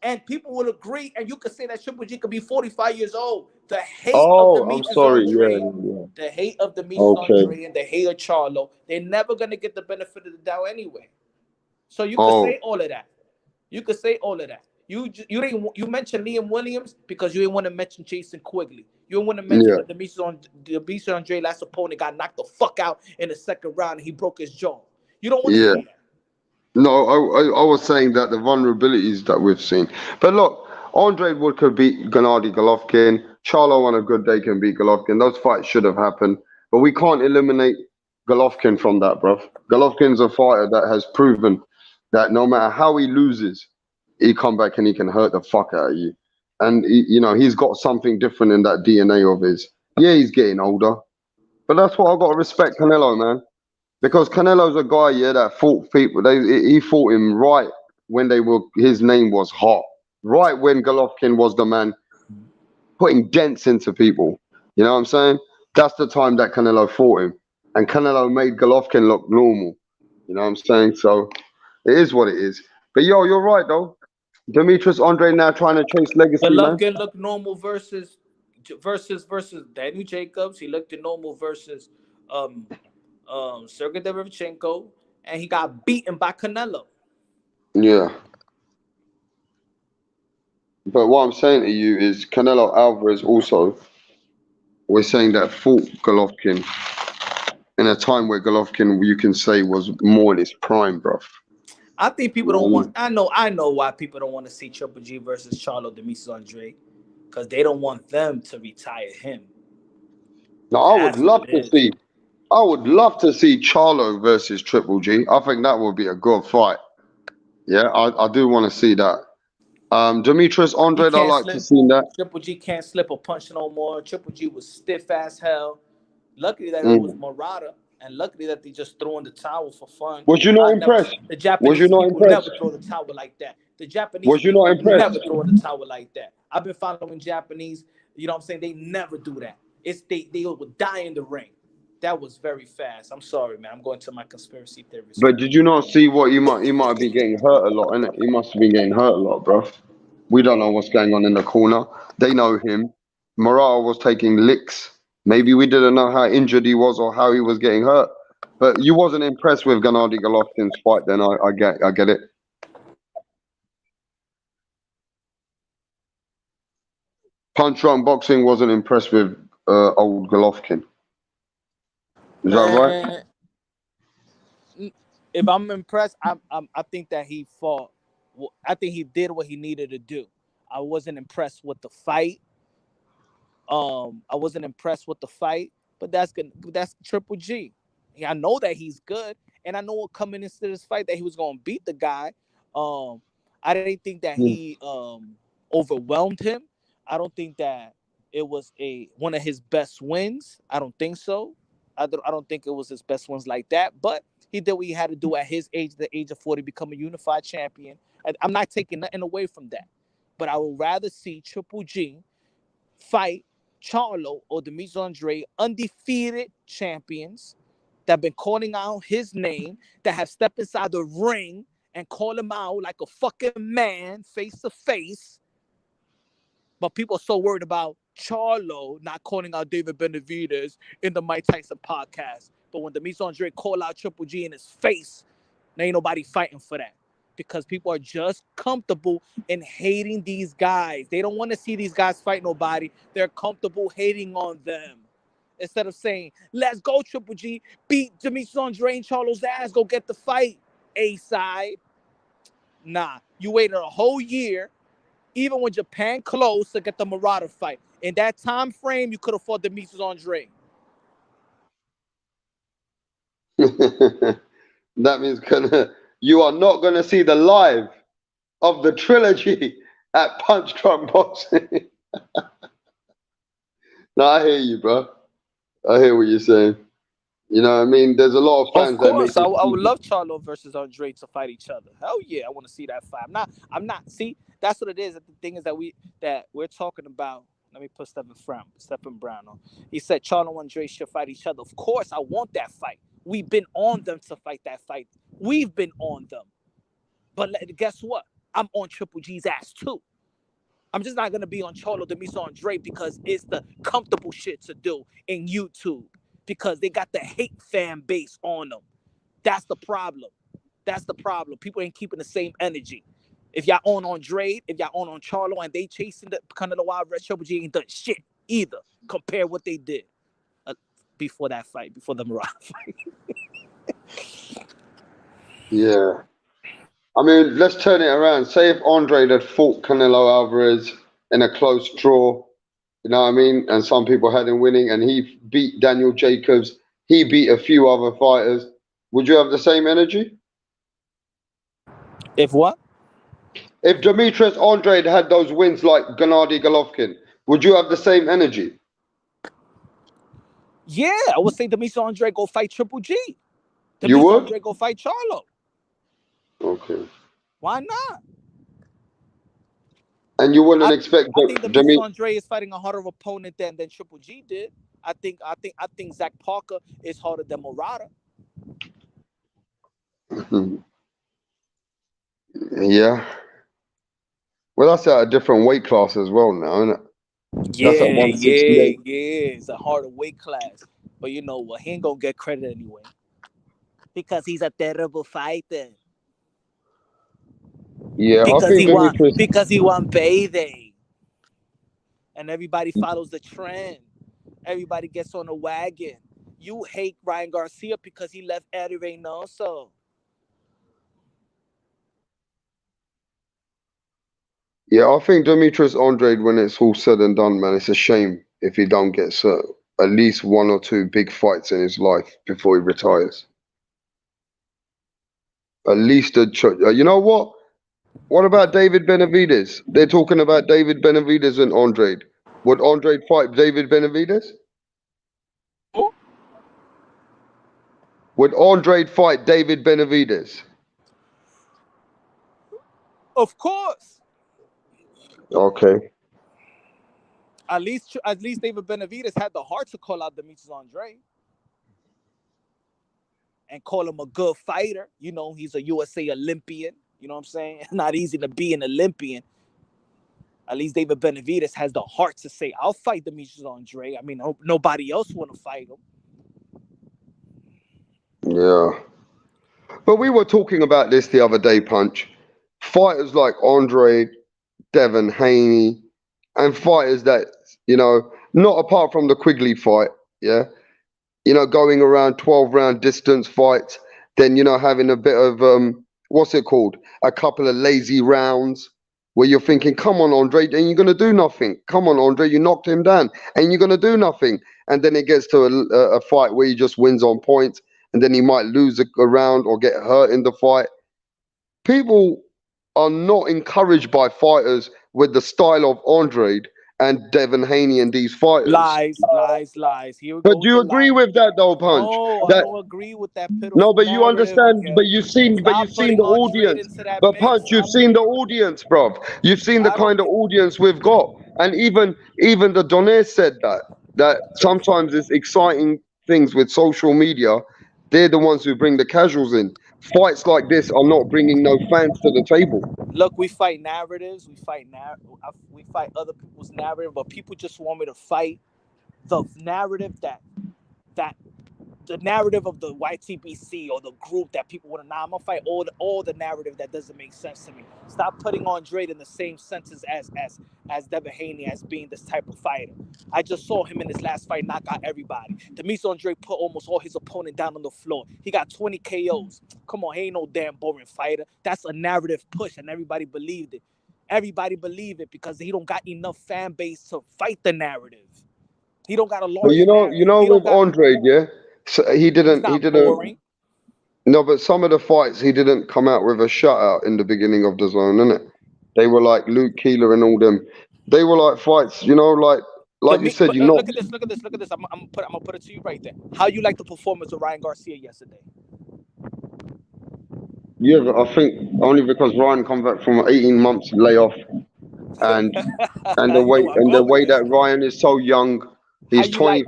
And people will agree, and you could say that Triple G could be 45 years old. The hate of Oh, I'm Demetrius sorry. Yeah, Andre, yeah. the hate of Demetrius Okay. Andre, and the hate of Charlo, they're never gonna get the benefit of the doubt anyway. So you could Oh, say all of that. You could say all of that. You mentioned Liam Williams because you didn't want to mention Jason Quigley. You didn't want to mention yeah, that Demetrius Andre last opponent got knocked the fuck out in the second round and he broke his jaw. You don't want to yeah. say that. No, I was saying that the vulnerabilities that we've seen. But look, Andre Wood could beat Gennady Golovkin. Charlo on a good day can beat Golovkin. Those fights should have happened. But we can't eliminate Golovkin from that, bruv. Golovkin's a fighter that has proven that no matter how he loses, he come back and he can hurt the fuck out of you. And he's got something different in that DNA of his. Yeah, he's getting older, but that's what I got to respect Canelo, man. Because Canelo's a guy, yeah, that fought people. He fought him right when his name was hot, right when Golovkin was the man putting dents into people. You know what I'm saying? That's the time that Canelo fought him, and Canelo made Golovkin look normal. You know what I'm saying? So it is what it is. But yo, you're right though. Demetrius Andre now trying to chase legacy, man. Golovkin looked normal versus Daniel Jacobs. He looked normal versus um Sergey Derevchenko, and he got beaten by Canelo. Yeah. But what I'm saying to you is Canelo Alvarez also, we're saying that fought Golovkin in a time where Golovkin, you can say, was more in his prime, bro. I think You people know what don't I want. mean? I know why people don't want to see Triple G versus Charlo Demetrius Andre, because they don't want them to retire him. Now, That's what it is. I would love to see Charlo versus Triple G. I think that would be a good fight. Yeah, I do want to see that. Demetrius He Andre, I can't like to slip. see that. Triple G can't slip a punch no more. Triple G was stiff as hell. Luckily that it was Mm. Murata, and luckily that they just threw in the towel for fun. Was you I not never. impressed? The Was you Japanese not people impressed? never throw the towel like that. The Japanese Was you not people impressed? never throw in the towel like that. I've been following Japanese. You know what I'm saying? They never do that. They would die in the ring. That was very fast. I'm sorry, man. I'm going to my conspiracy theorist But now. did you not see what he might have been getting hurt a lot, innit? He must have been getting hurt a lot, bro. We don't know what's going on in the corner. They know him. Morata was taking licks. Maybe we didn't know how injured he was or how he was getting hurt. But you wasn't impressed with Gennady Golovkin's fight, then I get it. Punch drunk boxing wasn't impressed with old Golovkin. Is that right? Man, if I'm impressed, I think that he fought. I think he did what he needed to do. I wasn't impressed with the fight. I wasn't impressed with the fight, but that's good. That's Triple G. Yeah, I know that he's good, and I know coming into this fight that he was going to beat the guy. I didn't think that Mm. he overwhelmed him. I don't think that it was a one of his best wins. I don't think so. I don't think it was his best wins like that. But he did what he had to do at his age, the age of 40, become a unified champion. And I'm not taking nothing away from that. But I would rather see Triple G fight Charlo or Demetrius Andre, undefeated champions that have been calling out his name, that have stepped inside the ring and call him out like a fucking man, face to face. But people are so worried about Charlo not calling out David Benavidez in the Mike Tyson podcast. But when Demetrius Andre call out Triple G in his face, there ain't nobody fighting for that. Because people are just comfortable in hating these guys. They don't want to see these guys fight nobody. They're comfortable hating on them. Instead of saying, let's go, Triple G, beat Demetrius Andre and Charlo's ass, go get the fight, A-side. Nah, you waited a whole year, even when Japan closed, to get the Murata fight. In that time frame, you could have fought Demetrius Andre. That means you are not gonna see the live of the trilogy at Punch Drunk Boxing. No, I hear you, bro. I hear what you're saying. You know what I mean? There's a lot of Of fans that make course, I, it I would easy. love Charlo versus Andre to fight each other. Hell yeah, I want to see that fight. I'm not. See, that's what it is. The thing is that we're talking about. Let me put Stephen Brown on. He said Charlo and Andre should fight each other. Of course, I want that fight. We've been on them to fight that fight. We've been on them. But guess what? I'm on Triple G's ass too. I'm just not gonna be on Charlo Demiso Andre because it's the comfortable shit to do in YouTube because they got the hate fan base on them. That's the problem. That's the problem. People ain't keeping the same energy. If y'all on Andre, if y'all on Charlo, and they chasing the kind of the Wild Red, Triple G ain't done shit either. Compare what they did before that fight, before the Murata fight. Yeah. I mean, let's turn it around. Say if Andre had fought Canelo Alvarez in a close draw, you know what I mean? And some people had him winning, and he beat Daniel Jacobs. He beat a few other fighters. Would you have the same energy? If what? If Demetrius Andrade had those wins like Gennady Golovkin, would you have the same energy? Yeah, I would say Demetrius Andre go fight Triple G. You Demetrius would? Andre go fight Charlo. Okay. Why not? And you wouldn't expect I think Demetrius Andre is fighting a harder opponent than Triple G did. I think Zach Parker is harder than Murata. Yeah. Well, that's at a different weight class as well now, isn't it? Yeah, That's at 168. yeah. It's a harder weight class. But you know what? He ain't gonna get credit anyway. Because he's a terrible fighter. Yeah, I think because he won payday. And everybody follows the trend. Everybody gets on the wagon. You hate Ryan Garcia because he left Eddie Reynoso. Yeah, I think Demetrius Andrade, when it's all said and done, man, it's a shame if he don't get at least one or two big fights in his life before he retires. At least you know what? What about David Benavidez? They're talking about David Benavidez and Andrade. Would Andrade fight David Benavidez? Who? Would Andrade fight David Benavidez? Of course. Okay. At least David Benavidez had the heart to call out Demetrius Andre and call him a good fighter. You know, he's a USA Olympian. You know what I'm saying? Not easy to be an Olympian. At least David Benavidez has the heart to say, I'll fight Demetrius Andre. I mean, nobody else want to fight him. Yeah. But we were talking about this the other day, Punch. Fighters like Andrade, Devin Haney, and fighters that, you know, not apart from the Quigley fight, yeah, you know, going around 12-round distance fights, then, you know, having a bit of, what's it called? A couple of lazy rounds where you're thinking, come on, Andre, and you're going to do nothing. Come on, Andre, you knocked him down and you're going to do nothing. And then it gets to a fight where he just wins on points and then he might lose a round or get hurt in the fight. People are not encouraged by fighters with the style of Andrade and Devin Haney and these fighters. Lies. Here but do you agree with that though, Punch? No, I don't agree with that pitiful No, but you understand. Again. But you've seen the audience. But Punch, you've seen the audience, bruv. You've seen the kind of audience we've got, and even the Donaire said that sometimes it's exciting things with social media. They're the ones who bring the casuals in. Fights like this are not bringing no fans to the table. Look, we fight narratives. We fight other people's narrative, but people just want me to fight the narrative that the narrative of the YTBC or the group that people want to. Nah, I'm gonna fight all the narrative that doesn't make sense to me. Stop putting Andrade in the same sentence as Devin Haney as being this type of fighter. I just saw him in his last fight knock out everybody. Demetrius Andre put almost all his opponent down on the floor. He got 20 KOs. Come on, he ain't no damn boring fighter. That's a narrative push, and everybody believed it. Everybody believed it because he don't got enough fan base to fight the narrative. He don't got a large. You know, with Andrade, yeah. So he didn't. Boring. No, but some of the fights he didn't come out with a shutout in the beginning of the zone, innit? They were like Luke Keeler and all them. They were like fights, you know, like you said. Look at this. I'm gonna put it to you right there. How you like the performance of Ryan Garcia yesterday? Yeah, I think only because Ryan come back from 18 months layoff, and the way that Ryan is so young. He's 20.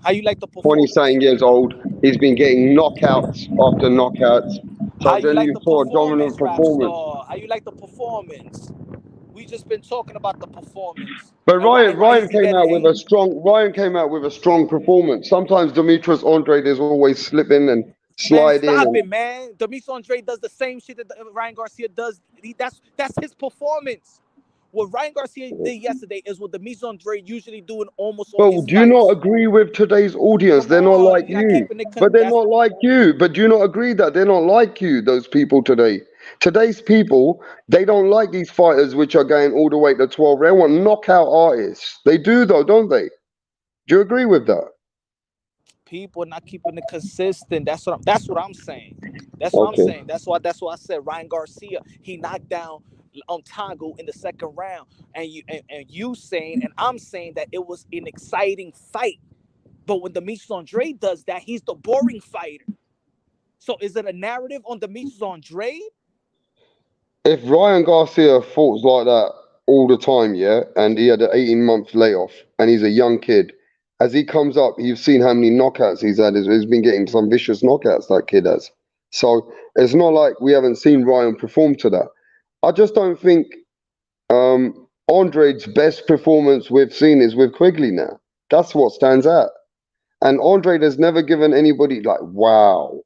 How you like the 20 performance? something years old. He's been getting knockouts after knockouts. How So you then like you the saw a dominant performance, rap performance. star? How you like the performance? We just been talking about the performance But and why Ryan is he came getting out with a hate? strong performance. Sometimes Demetrius Andrade is always slipping and Man, sliding stop and it, man. Demetrius Andre does the same shit that Ryan Garcia does. That's his performance. What Ryan Garcia did yesterday is what Demetrius Andre usually do in almost all but his do you not fights. agree with today's audience? Come They're not on, like you're not you. keeping it. But they're That's not like you. But do you not agree that they're not like you, those people today? Today's people, they don't like these fighters which are going all the way to 12. They want knockout artists. They do though, don't they? Do you agree with that? people not keeping it consistent. That's what I'm saying. That's what I'm Okay. saying. That's why I said Ryan Garcia. He knocked down Tongo in the second round, and you saying and I'm saying that it was an exciting fight. But when Demetrius Andre does that, he's the boring fighter. So is it a narrative on Demetrius Andre? If Ryan Garcia fought like that all the time, yeah, and he had an 18-month layoff, and he's a young kid, as he comes up, you've seen how many knockouts he's had. He's been getting some vicious knockouts, that kid has. So it's not like we haven't seen Ryan perform to that. I just don't think Andre's best performance we've seen is with Quigley now. That's what stands out. And Andre has never given anybody like, wow.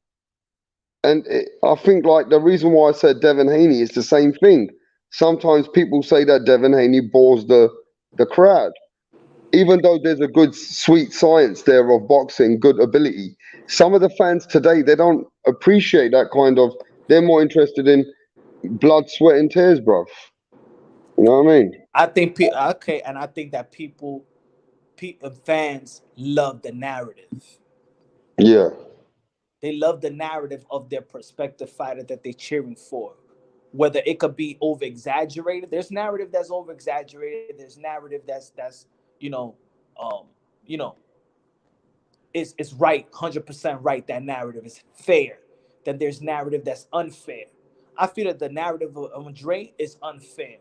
And I think like the reason why I said Devin Haney is the same thing. Sometimes people say that Devin Haney bores the crowd, even though there's a good sweet science there of boxing, good ability. Some of the fans today they don't appreciate that kind of. They're more interested in blood, sweat, and tears, bruv. You know what I mean? I think okay, and I think that fans love the narrative. Yeah. They love the narrative of their prospective fighter that they're cheering for. Whether it could be over exaggerated, there's narrative that's over exaggerated. There's narrative that's you know, um, you know, is right, 100% right. That narrative is fair. Then there's narrative that's unfair. I feel that the narrative of Andre is unfair.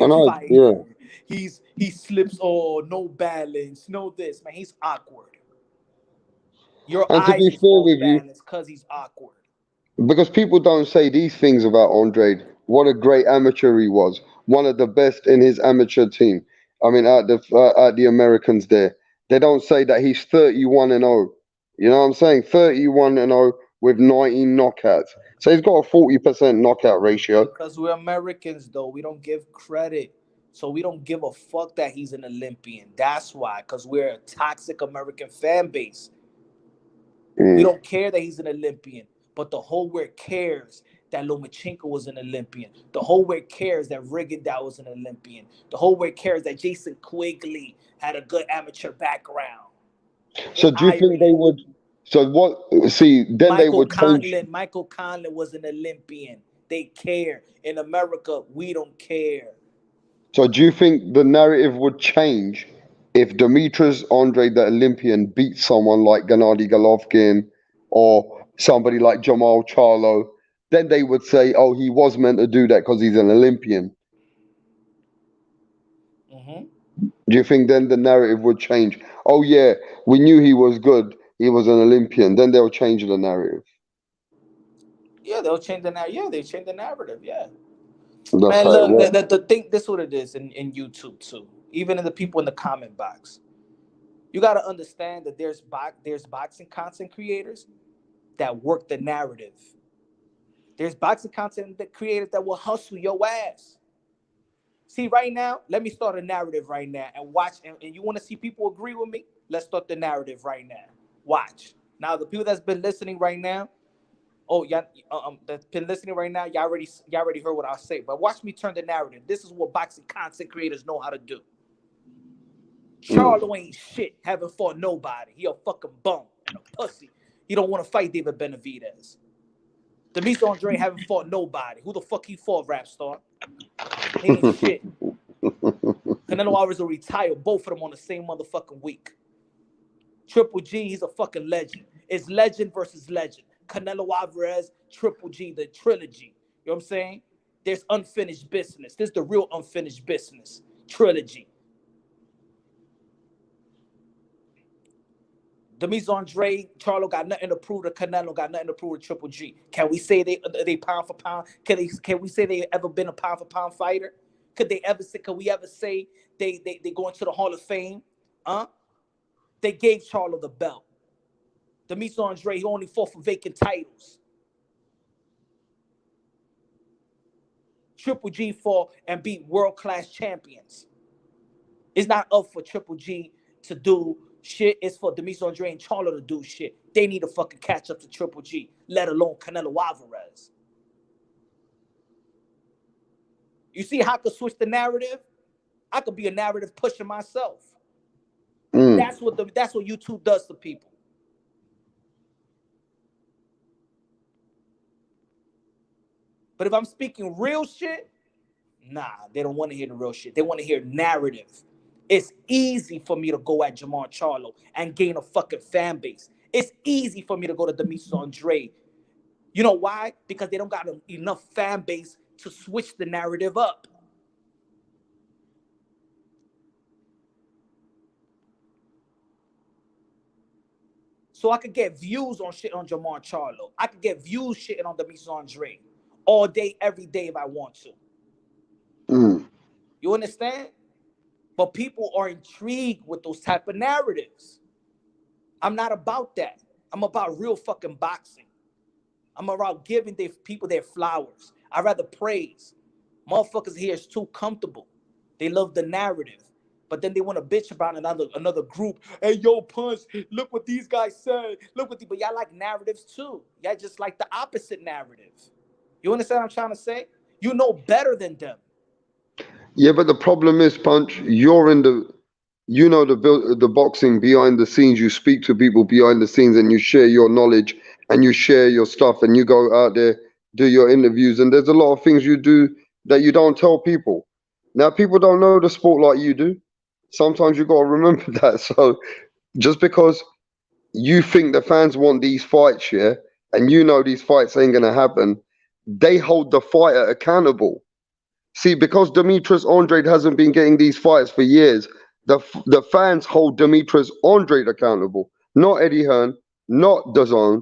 I Boring know. Yeah. fighter. He slips. Oh, no balance. No this man. He's awkward. Your And to eyes be is fair off with you, balance because he's awkward. because people don't say these things about Andre. What a great amateur he was. One of the best in his amateur team. I mean, at the Americans there, they don't say that he's 31 and 0. You know what I'm saying? 31 and 0 with 19 knockouts. So he's got a 40% knockout ratio. Because we're Americans, though, we don't give credit. So we don't give a fuck that he's an Olympian. That's why, because we're a toxic American fan base. We Mm. don't care that he's an Olympian, but the whole world cares that Lomachenko was an Olympian. The whole world cares that Rigondeaux was an Olympian. The whole world cares that Jason Quigley had a good amateur background in So do you think they Ireland. would? So what? See, then they would change. Michael Conlon was an Olympian. They care. In America, we don't care. So do you think the narrative would change if Demetrius Andre, the Olympian, beat someone like Gennady Golovkin or somebody like Jamal Charlo? Then they would say, "Oh, he was meant to do that because he's an Olympian." Hmm. Do you think then the narrative would change? Oh yeah, we knew he was good. He was an Olympian. Then they'll change the narrative. Yeah, they'll change the narrative. Yeah, they change the narrative. Yeah. That's Man, how it look, works. the thing, this is what it is in YouTube too. Even in the people in the comment box, you got to understand that there's boxing content creators that work the narrative. There's boxing content creators that will hustle your ass. See, right now, let me start a narrative right now and watch. And you want to see people agree with me? Let's start the narrative right now. Watch. Now, the people that's been listening right now, oh, y'all, that's been listening right now, y'all already heard what I say. But watch me turn the narrative. This is what boxing content creators know how to do. Mm. Charlo ain't shit. Haven't fought nobody. He a fucking bum and a pussy. He don't want to fight David Benavidez. Demetrius Andre haven't fought nobody. Who the fuck he fought, rap star? He ain't shit. Canelo Alvarez will retire both of them on the same motherfucking week. Triple G, he's a fucking legend. It's legend versus legend. Canelo Alvarez, Triple G, the trilogy. You know what I'm saying? There's unfinished business. This is the real unfinished business. Trilogy. Demise Andre, Charlo got nothing to prove to Canelo, got nothing to prove to Triple G. Can we say they pound for pound? Can we say they ever been a pound for pound fighter? Could we ever say they go into the Hall of Fame? They gave Charlo the belt. Demise Andre, he only fought for vacant titles. Triple G fought and beat world-class champions. It's not up for Triple G to do shit. It's for Demise Andre and Charlo to do shit. They need to fucking catch up to Triple G, let alone Canelo Alvarez. You see how I could switch the narrative? I could be a narrative pusher myself. That's what YouTube does to people. But if I'm speaking real shit, nah, they don't want to hear the real shit. They want to hear narrative. It's easy for me to go at Jermall Charlo and gain a fucking fan base. It's easy for me to go to Demise Andre. You know why? Because they don't got enough fan base to switch the narrative up. So I could get views on shit on Jermall Charlo. I could get views shitting on Demise Andre all day, every day if I want to. You understand? But people are intrigued with those type of narratives. I'm not about that. I'm about real fucking boxing. I'm about giving people their flowers. I rather praise. Motherfuckers here is too comfortable. They love the narrative. But then they want to bitch about another group. Hey, yo, Punch, look what these guys said. But y'all like narratives too. Y'all just like the opposite narrative. You understand what I'm trying to say? You know better than them. Yeah, but the problem is, Punch, you're in the boxing behind the scenes. You speak to people behind the scenes and you share your knowledge and you share your stuff and you go out there, do your interviews. And there's a lot of things you do that you don't tell people. Now, people don't know the sport like you do. Sometimes you got to remember that. So just because you think the fans want these fights, yeah, and you know these fights ain't going to happen, they hold the fighter accountable. See, because Demetrius Andrade hasn't been getting these fights for years, the fans hold Demetrius Andrade accountable, not Eddie Hearn, not DAZN.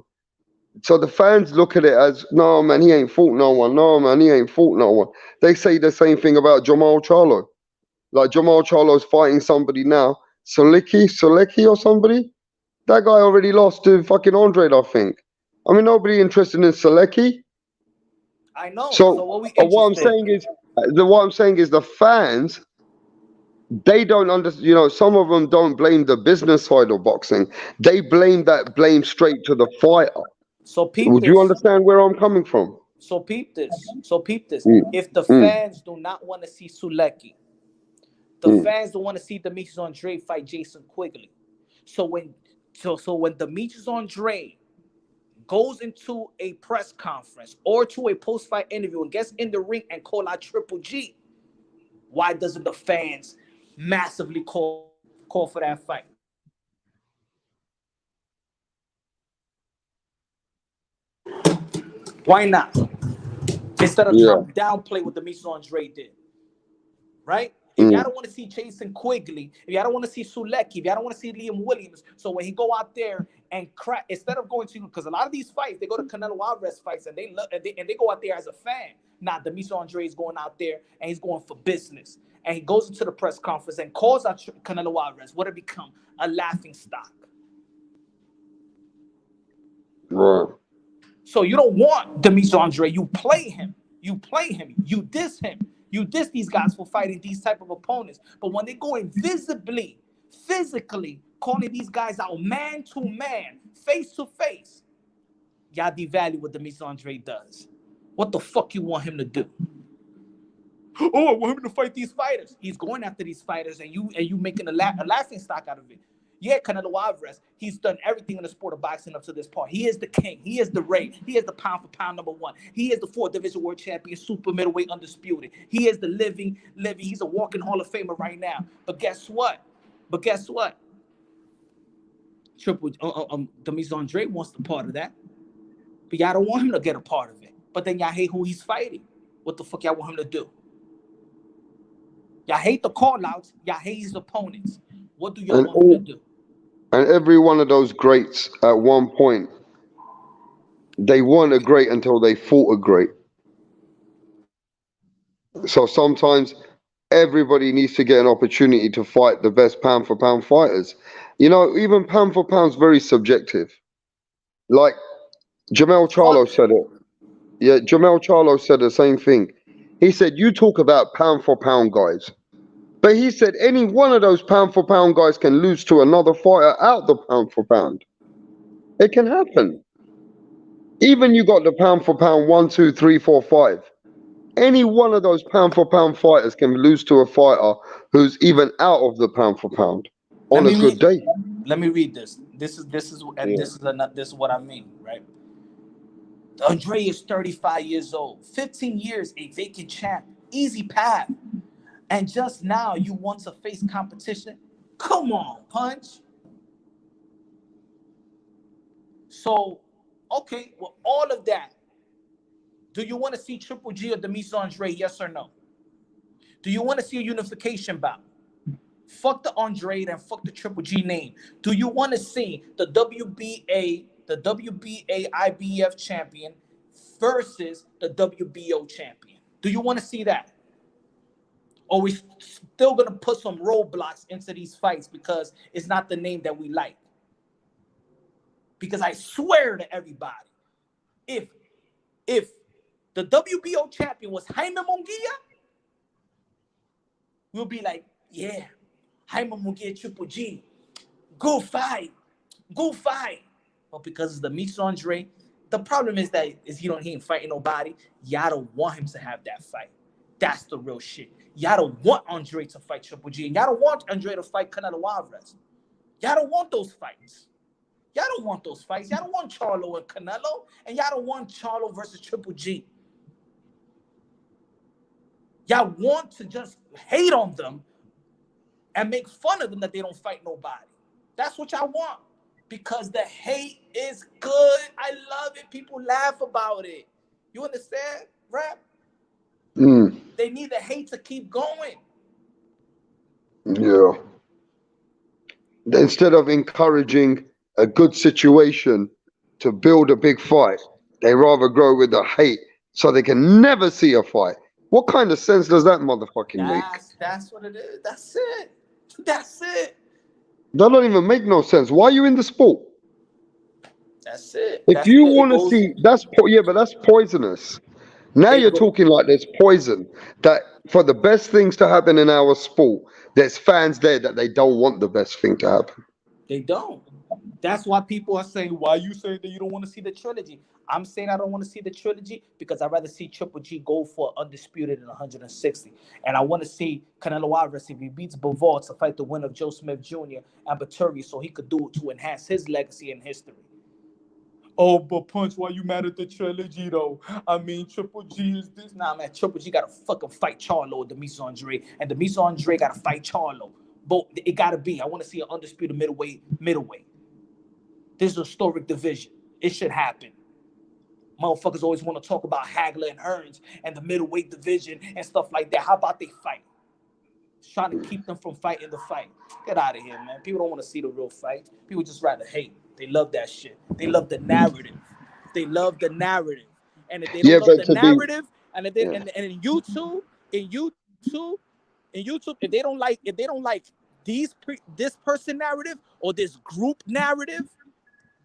So the fans look at it as, no, man, he ain't fought no one. No, man, he ain't fought no one. They say the same thing about Jermall Charlo. Like Jermall Charlo's fighting somebody now, Solecki or somebody. That guy already lost to fucking Andrade, I think. I mean, nobody interested in Solecki. I know. So what what I'm saying is the fans, they don't understand. Some of them don't blame the business side of boxing. They blame straight to the fighter. So Would you understand where I'm coming from? So peep this. If the fans do not want to see Solecki, the fans don't want to see Demetrius Andre fight Jason Quigley. So when Demetrius Andre goes into a press conference or to a post-fight interview and gets in the ring and call out Triple G, why doesn't the fans massively call for that fight? Why not? Instead of trying to downplay what Demetrius Andre did. Right? If y'all don't want to see Jason Quigley, if y'all don't want to see Solecki, if y'all don't want to see Liam Williams, so when he go out there and crack, instead of going to, because a lot of these fights, they go to Canelo Alvarez fights and they go out there as a fan. Nah, Demetrius Andre is going out there and he's going for business. And he goes into the press conference and calls out Canelo Alvarez. What it become? A laughing stock. Right. So you don't want Demetrius Andre. You play him. You diss him. You diss these guys for fighting these type of opponents. But when they go invisibly, physically, calling these guys out man to man, face to face, y'all devalue what Demetrius Andre does. What the fuck you want him to do? Oh, I want him to fight these fighters. He's going after these fighters, and you making a laughing stock out of it. Yeah, Canelo Alvarez, he's done everything in the sport of boxing up to this point. He is the king. He is the Ray. He is the pound for pound number one. He is the 4th division world champion, super middleweight undisputed. He is the living. He's a walking Hall of Famer right now. But guess what? Demetrius Andre wants the part of that. But y'all don't want him to get a part of it. But then y'all hate who he's fighting. What the fuck y'all want him to do? Y'all hate the call-outs. Y'all hate his opponents. What do y'all want him to do? And every one of those greats at one point, they weren't a great until they fought a great. So sometimes everybody needs to get an opportunity to fight the best pound for pound fighters. You know, even pound for pound's very subjective. Like Jamel Charlo Fuck. said it. Yeah, Jamel Charlo said the same thing. He said, you talk about pound for pound guys. But he said any one of those pound for pound guys can lose to another fighter out the pound for pound. It can happen. Even you got the pound for pound 1, 2, 3, 4, 5. Any one of those pound for pound fighters can lose to a fighter who's even out of the pound for pound Let on a me good read. day. Let me read this. This is and Yeah. this is what I mean, right? Andre is 35 years old, 15 years a vacant champ, easy path, and just now you want to face competition? Come on, Punch. So, okay, well, all of that. Do you want to see Triple G or Demis Andre? Yes or no? Do you want to see a unification bout? Fuck the Andre and fuck the Triple G name. Do you want to see the WBA IBF champion versus the WBO champion? Do you want to see that? Or we still gonna put some roadblocks into these fights because it's not the name that we like? Because I swear to everybody, if the WBO champion was Jaime Munguia, we'll be like, yeah, Jaime Munguia Triple G, go fight. But because it's the Demis Andre, the problem is that he ain't fighting nobody. Y'all don't want him to have that fight. That's the real shit. Y'all don't want Andre to fight Triple G, and y'all don't want Andre to fight Canelo Alvarez. Y'all don't want those fights. Y'all don't want those fights. Y'all don't want Charlo and Canelo, and y'all don't want Charlo versus Triple G. Y'all want to just hate on them and make fun of them that they don't fight nobody. That's what y'all want. Because the hate is good. I love it. People laugh about it. You understand, Rap? Mm, They need the hate to keep going. yeah. Instead of encouraging a good situation to build a big fight, they rather grow with the hate so they can never see a fight. What kind of sense does that motherfucking make? That's what it is. That's it. That's it. That don't even make no sense. Why are you in the sport? That's it. If That's you it. It want to goes. see, yeah, but that's poisonous. Now It you're go, talking like there's poison. That for the best things to happen in our sport, there's fans there that they don't want the best thing to happen. They don't. That's why people are saying, why are you saying that you don't want to see the trilogy? I'm saying I don't want to see the trilogy because I'd rather see Triple G go for undisputed in 160. And I want to see Canelo Alvarez, if he beats Bivol, to fight the winner of Joe Smith Jr. and Baturi so he could do it to enhance his legacy and history. Oh, but Punch, why you mad at the trilogy, though? I mean, Triple G is this. Nah, man, Triple G got to fucking fight Charlo or Demis Andre. And Demis Andre got to fight Charlo. But it got to be. I want to see an undisputed middleweight. This is a historic division. It should happen. Motherfuckers always want to talk about Hagler and Hearns and the middleweight division and stuff like that. How about they fight? Trying to keep them from fighting the fight. Get out of here, man. People don't want to see the real fight. People just rather hate. They love that shit. They love the narrative. They love the narrative. And if they don't Yeah, love but the to be, narrative, and if they yeah. and in YouTube, if they don't like this person narrative or this group narrative,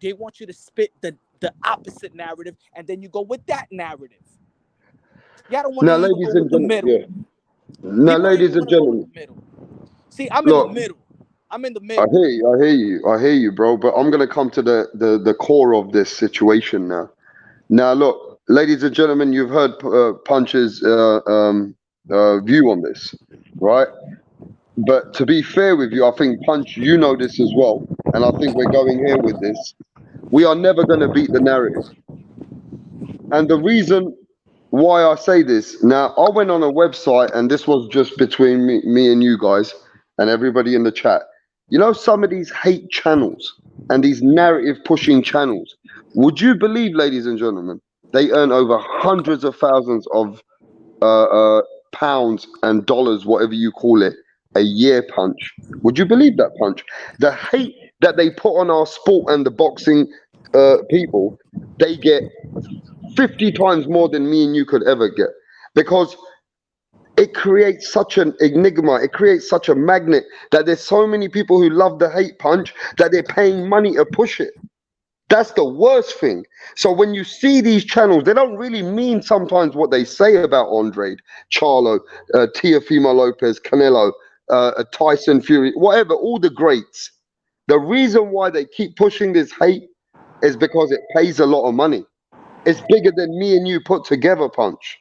they want you to spit the opposite narrative, and then you go with that narrative. Y'all don't want to Now, even ladies go and with the gentlemen, middle. yeah. Now, People don't even ladies and want to go with gentlemen, the middle. See, I'm in the look, middle. I'm in the I middle. hear you, I hear you, I hear you, bro. But I'm gonna come to the core of this situation now. Now, look, ladies and gentlemen, you've heard Punch's view on this, right? But to be fair with you, I think Punch, you know this as well, and I think we're going here with this. We are never going to beat the narrative. And the reason why I say this, now I went on a website, and this was just between me and you guys and everybody in the chat. You know, some of these hate channels and these narrative pushing channels, would you believe, ladies and gentlemen, they earn over hundreds of thousands of uh, uh, pounds and dollars, whatever you call it, a year, Punch? Would you believe that, Punch? The hate that they put on our sport and the boxing people, they get 50 times more than me and you could ever get, because it creates such an enigma, it creates such a magnet, that there's so many people who love the hate punch that they're paying money to push it. That's the worst thing. So when you see these channels, they don't really mean sometimes what they say about Andre, Charlo, Teofimo Lopez, Canelo, Tyson Fury, whatever, all the greats. The reason why they keep pushing this hate is because it pays a lot of money. It's bigger than me and you put together, Punch.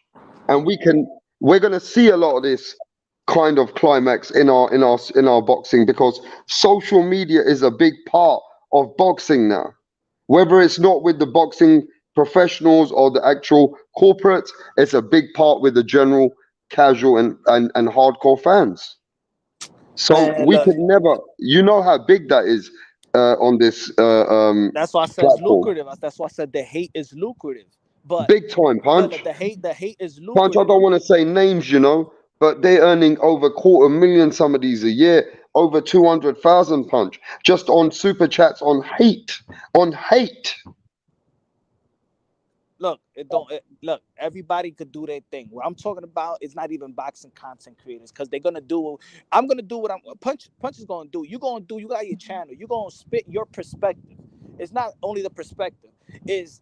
And we're gonna see a lot of this kind of climax in our boxing, because social media is a big part of boxing now. Whether it's not with the boxing professionals or the actual corporates, it's a big part with the general casual and hardcore fans. So Man, we look, could never, you know how big that is on this that's why I said it's platform. lucrative. That's why I said the hate is lucrative. But Big time, yeah, Punch. look, the hate is Punch, I lucrative. don't want to say names, but they're earning over 250,000 some of these a year, over 200,000, Punch, just on super chats on hate, on hate. Look, look. Everybody could do their thing. What I'm talking about is not even boxing content creators, because they're gonna do. I'm gonna do what I'm. Punch is gonna do. You gonna do. You got your channel. You gonna spit your perspective. It's not only the perspective. Is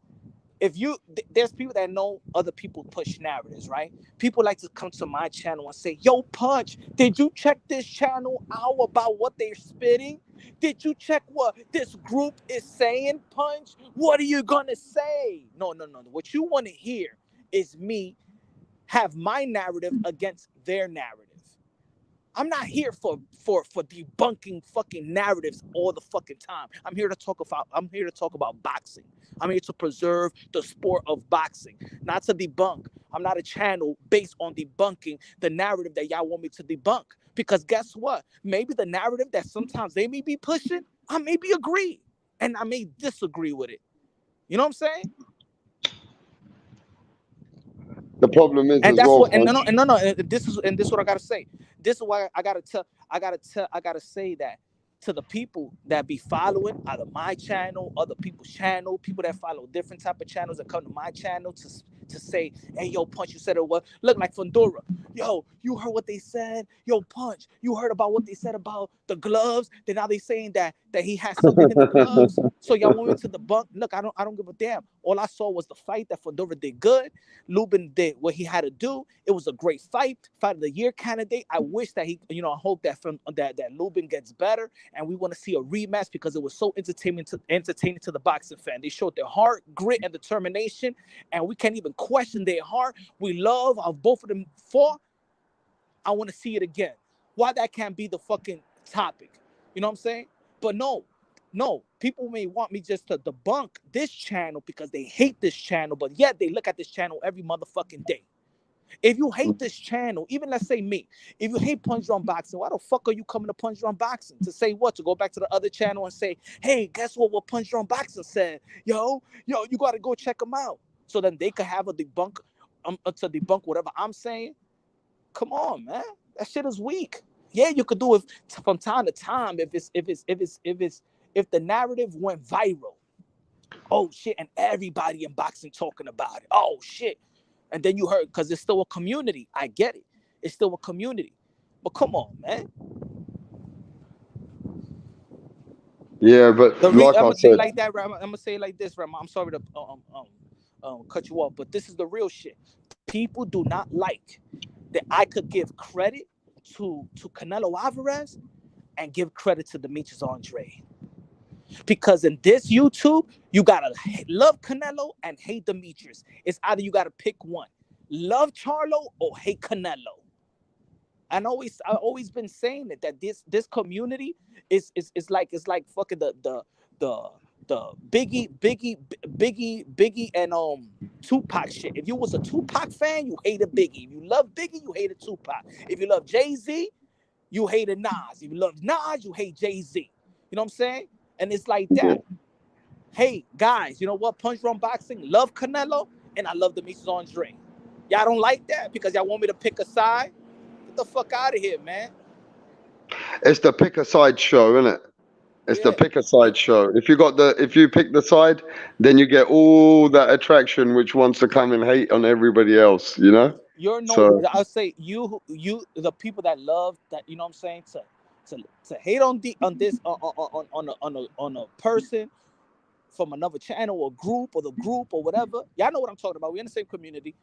if you there's people that know other people push narratives, right? People like to come to my channel and say, yo, Punch, did you check this channel out about what they're spitting? Did you check what this group is saying, Punch? What are you gonna say? No, no, no. What you want to hear is me have my narrative against their narrative. I'm not here for debunking fucking narratives all the fucking time. I'm here to talk about boxing. I'm here to preserve the sport of boxing, not to debunk. I'm not a channel based on debunking the narrative that y'all want me to debunk. Because guess what? Maybe the narrative that sometimes they may be pushing, I maybe agree, and I may disagree with it. You know what I'm saying? The problem is And as that's well, what, and Punch. no. This is what I gotta say. This is why I gotta say that to the people that be following either my channel, other people's channel, people that follow different type of channels that come to my channel to say, hey, yo, Punch, you said it was look like Fundora. Yo, you heard what they said? Yo, Punch, you heard about what they said about the gloves? Then now they saying that he has something in the gloves. So y'all want me to debunk? Look, I don't give a damn. All I saw was the fight that Fundora did good. Lubin did what he had to do. It was a great fight of the year candidate. I wish that he, I hope that that Lubin gets better, and we want to see a rematch, because it was so entertaining to the boxing fan. They showed their heart, grit, and determination, and we can't even question their heart. We love how both of them fought. I want to see it again. Why that can't be the fucking topic? You know what I'm saying? But no, people may want me just to debunk this channel because they hate this channel, but yet they look at this channel every motherfucking day. If you hate this channel, even let's say me, if you hate Punch Drunk Boxing, why the fuck are you coming to Punch Drunk Boxing? To say what? To go back to the other channel and say, hey, guess what Punch Drunk Boxing said? Yo, you got to go check them out. So then they could have a debunk, to debunk whatever I'm saying. Come on, man. That shit is weak. Yeah, you could do it from time to time if the narrative went viral. Oh shit, and everybody in boxing talking about it. Oh shit. And then you heard, because it's still a community. I get it. It's still a community. But come on, man. Yeah, but I'm like I gonna say it said, like that, Ram. I'm gonna say it like this, Ram. I'm sorry to cut you off, but this is the real shit. People do not like that I could give credit to Canelo Alvarez and give credit to Demetrius Andre. Because in this YouTube, you gotta love Canelo and hate Demetrius. It's either you gotta pick one. Love Charlo or hate Canelo. I've always been saying that this community is like, it's like fucking the Biggie and Tupac shit. If you was a Tupac fan, you hated Biggie. If you love Biggie, you hated Tupac. If you love Jay-Z, you hated Nas. If you love Nas, you hate Jay-Z. You know what I'm saying? And it's like yeah. that. Hey guys, you know what? Punch Drunk Boxing, love Canelo, and I love Demetrius Andre. Y'all don't like that because y'all want me to pick a side? Get the fuck out of here, man. It's the pick a side show, isn't it? It's the pick a side show. If you pick the side, then you get all that attraction which wants to come and hate on everybody else, you know? You're no. So I'll say the people that love that. You know what I'm saying? To hate on this on a person from another channel or group or the group or whatever. Y'all know what I'm talking about. We're in the same community.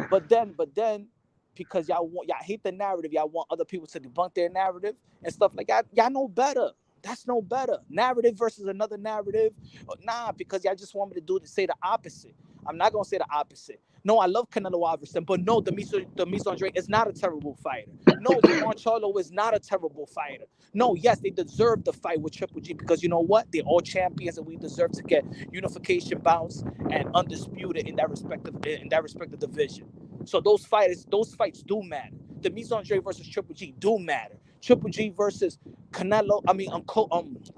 But then because y'all hate the narrative, y'all want other people to debunk their narrative and stuff like that. Y'all know better. That's no better. Narrative versus another narrative. Nah, because y'all just want me to say the opposite. I'm not gonna say the opposite. No, I love Canelo Alvarez, but no, Demis Andre is not a terrible fighter. No, Javon Charlo is not a terrible fighter. No, yes, they deserve the fight with Triple G because you know what? They're all champions, and we deserve to get unification bouts and undisputed in that respective division. So those fights do matter. Demis Andre versus Triple G do matter. Triple G versus Canelo,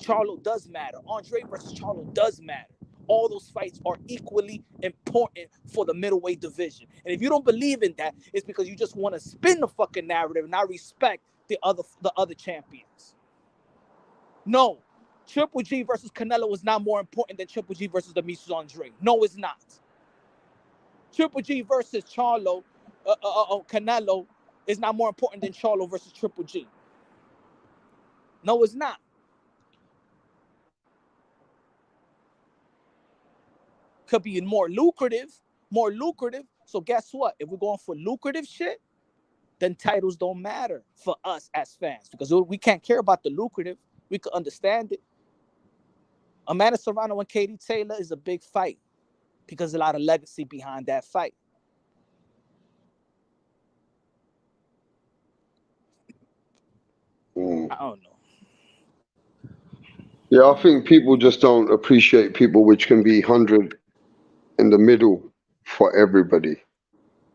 Charlo does matter. Andre versus Charlo does matter. All those fights are equally important for the middleweight division. And if you don't believe in that, it's because you just want to spin the fucking narrative and not respect the other champions. No, Triple G versus Canelo is not more important than Triple G versus Demis Andre. No, it's not. Triple G versus Canelo is not more important than Charlo versus Triple G. No, it's not. Could be more lucrative. So guess what? If we're going for lucrative shit, then titles don't matter for us as fans because we can't care about the lucrative. We could understand it. Amanda Serrano and Katie Taylor is a big fight because there's a lot of legacy behind that fight. I don't know. yeah, I think people just don't appreciate people which can be 100 in the middle for everybody.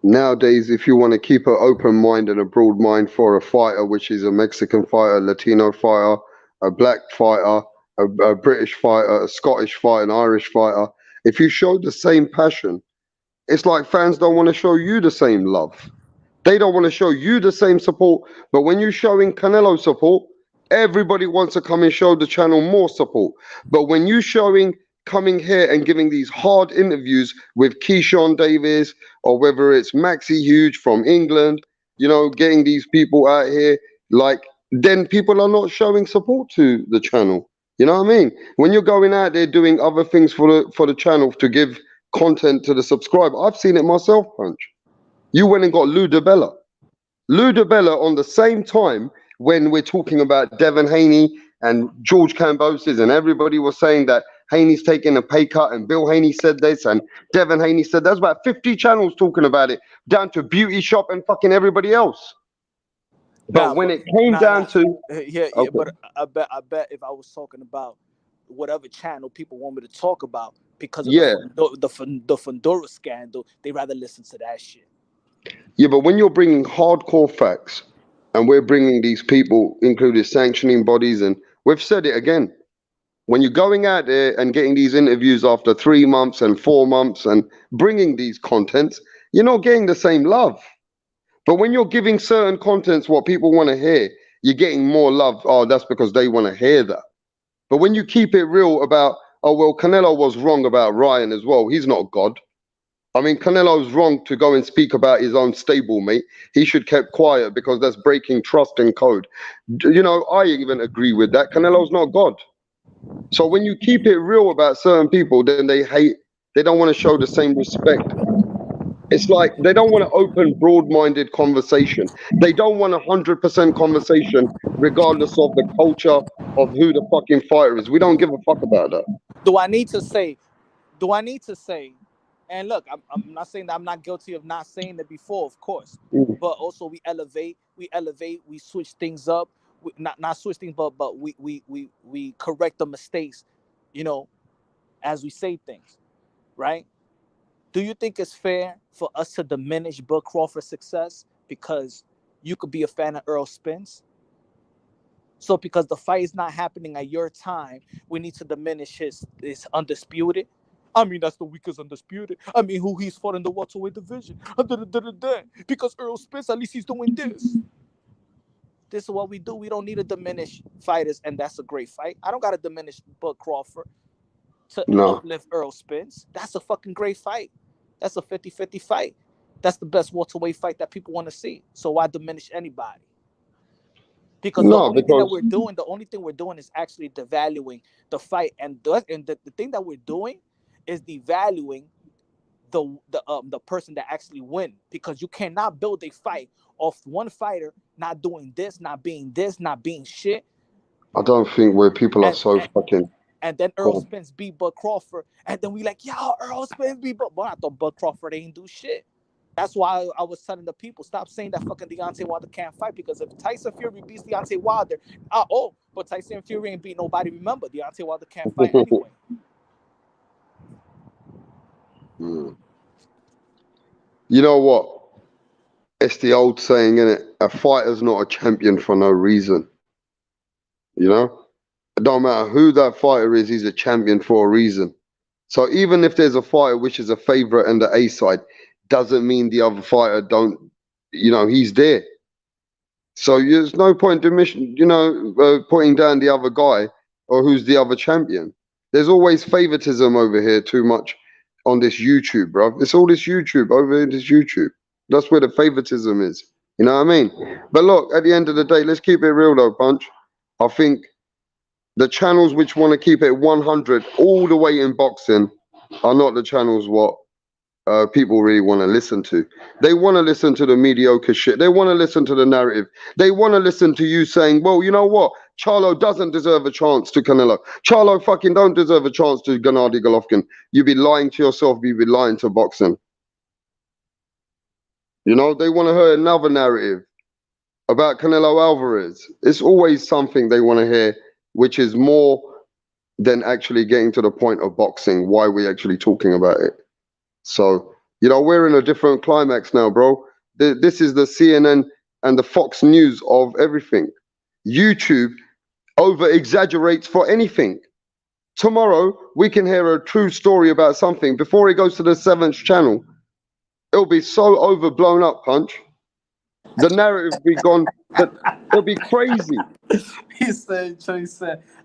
Nowadays, if you want to keep an open mind and a broad mind for a fighter, which is a Mexican fighter, a Latino fighter, a black fighter, a British fighter, a Scottish fighter, an Irish fighter, if you show the same passion, it's like fans don't want to show you the same love. They don't want to show you the same support. But when you're showing Canelo support, everybody wants to come and show the channel more support. But when you're showing coming here and giving these hard interviews with Keyshawn Davis or whether it's Maxi Huge from England, you know, getting these people out here, like, then people are not showing support to the channel. You know what I mean? When you're going out there doing other things for the channel to give content to the subscriber, I've seen it myself, Punch. You went and got Lou DiBella. Lou DiBella on the same time when we're talking about Devin Haney and George Kambosos and everybody was saying that Haney's taking a pay cut and Bill Haney said this and Devin Haney said there's about 50 channels talking about it, down to Beauty Shop and fucking everybody else. But when it came down to yeah, okay. but I bet if I was talking about whatever channel people want me to talk about because of the Fundora scandal, they rather listen to that shit. Yeah, but when you're bringing hardcore facts and we're bringing these people, including sanctioning bodies, and we've said it again, when you're going out there and getting these interviews after 3 months and 4 months and bringing these contents, you're not getting the same love. But when you're giving certain contents what people want to hear, you're getting more love. Oh, that's because they want to hear that. But when you keep it real about, oh, well, Canelo was wrong about Ryan as well. He's not God. I mean, Canelo's wrong to go and speak about his own stablemate. He should keep quiet because that's breaking trust and code. You know, I even agree with that. Canelo's not God. So when you keep it real about certain people, then they don't want to show the same respect. It's like they don't want to open broad-minded conversation. They don't want 100% conversation regardless of the culture of who the fucking fighter is. We don't give a fuck about that. Do I need to say, and look, I'm not saying that I'm not guilty of not saying it before, of course, but also we elevate, we switch things up, not switch things, but we correct the mistakes, you know, as we say things, right? Do you think it's fair for us to diminish Bud Crawford's success because you could be a fan of Earl Spence? So because the fight is not happening at your time, we need to diminish his undisputed. I mean, that's the weakest undisputed. I mean, who he's fought in the welterweight division. Because Earl Spence, at least he's doing this. This is what we do. We don't need to diminish fighters, and that's a great fight. I don't got to diminish Bud Crawford to No, uplift Earl Spence. That's a fucking great fight. That's a 50-50 fight. That's the best welterweight fight that people want to see. So why diminish anybody? Because no, because the only thing we're doing is actually devaluing the fight, and the thing that we're doing is devaluing the person that actually win, because you cannot build a fight off one fighter not doing this, not being shit, I don't think where people are and so fucking. and then Earl Cool. Spence beat Bud Crawford, and then we like, yo, Earl Spence beat Bud. But I thought Bud Crawford ain't do shit. That's why I was telling the people, stop saying that fucking Deontay Wilder can't fight, because if Tyson Fury beats Deontay Wilder, but Tyson Fury ain't beat nobody. Remember, Deontay Wilder can't fight anyway. Mm. You know what? It's the old saying, innit? A fighter's not a champion for no reason. You know? It don't matter who that fighter is, he's a champion for a reason. So even if there's a fighter which is a favorite and the A side, doesn't mean the other fighter don't, he's there. So there's no point putting down the other guy or who's the other champion. There's always favoritism over here too much on this YouTube, bro. It's all this YouTube over here, this YouTube. That's where the favoritism is. You know what I mean? But look, at the end of the day, let's keep it real though, Punch. I think the channels which want to keep it 100 all the way in boxing are not the channels what people really want to listen to. They want to listen to the mediocre shit. They want to listen to the narrative. They want to listen to you saying, well, you know what? Charlo doesn't deserve a chance to Canelo. Charlo fucking don't deserve a chance to Gennady Golovkin. You'd be lying to yourself. You'd be lying to boxing. They want to hear another narrative about Canelo Alvarez. It's always something they want to hear, which is more than actually getting to the point of boxing, why we're actually talking about it. So, we're in a different climax now, bro. This is the CNN and the Fox News of everything. YouTube over-exaggerates for anything. Tomorrow, we can hear a true story about something. Before it goes to the 7th channel, it'll be so overblown up, Punch. The narrative will be gone. It'll be crazy. He said,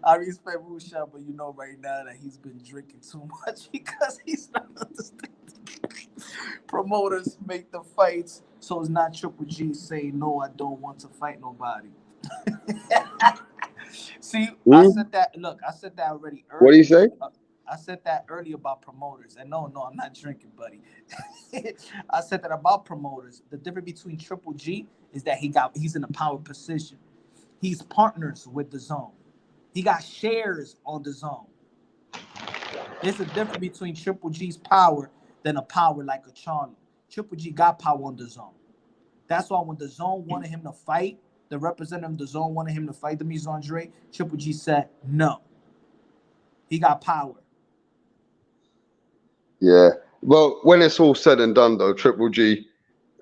I respect Rusha, but right now that he's been drinking too much because he's not understanding. Promoters make the fights, so it's not Triple G saying, no, I don't want to fight nobody. See, I said that. Look, I said that already earlier. What do you say? I said that earlier about promoters. And no, I'm not drinking, buddy. I said that about promoters. The difference between Triple G is that he's in a power position. He's partners with the zone. He got shares on the zone. There's a difference between Triple G's power than a power like a Charlo. Triple G got power on the zone. That's why when the zone wanted him to fight, the representative of the zone wanted him to fight the Mise Andre, Triple G said no. He got power. Yeah. Well, when it's all said and done, though, Triple G,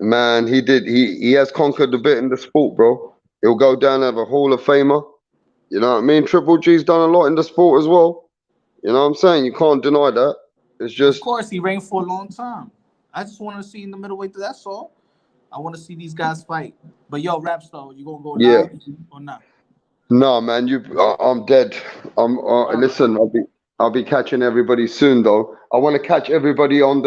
man, he has conquered a bit in the sport, bro. He'll go down as a Hall of Famer. You know what I mean? Triple G's done a lot in the sport as well. You know what I'm saying? You can't deny that. It's just... Of course, he reigned for a long time. I just want to see in the middleweight, that's all. I want to see these guys fight. But yo, Rapstar, you gonna go live or not? No, man, I'm dead. Listen, I'll be catching everybody soon, though. I want to catch everybody on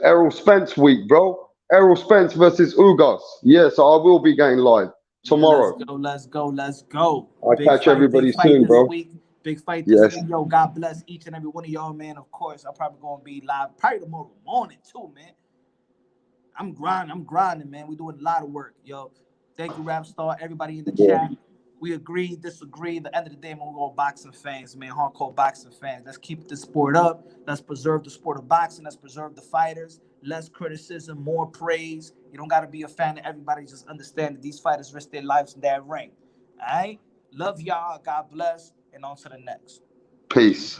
Errol Spence week, bro. Errol Spence versus Ugas. Yeah, so I will be going live tomorrow. Let's go. I'll catch everybody soon, bro. Big fight this week. Yo, God bless each and every one of y'all, man. Of course, I'm probably gonna be live probably tomorrow morning too, man. I'm grinding, man. We're doing a lot of work, yo. Thank you, Rapstar. Everybody in the chat. We agree, disagree. At the end of the day, man, we're all boxing fans, man. Hardcore boxing fans. Let's keep the sport up. Let's preserve the sport of boxing. Let's preserve the fighters. Less criticism, more praise. You don't got to be a fan of everybody. Just understand that these fighters risk their lives in that ring. All right? Love y'all. God bless. And on to the next. Peace.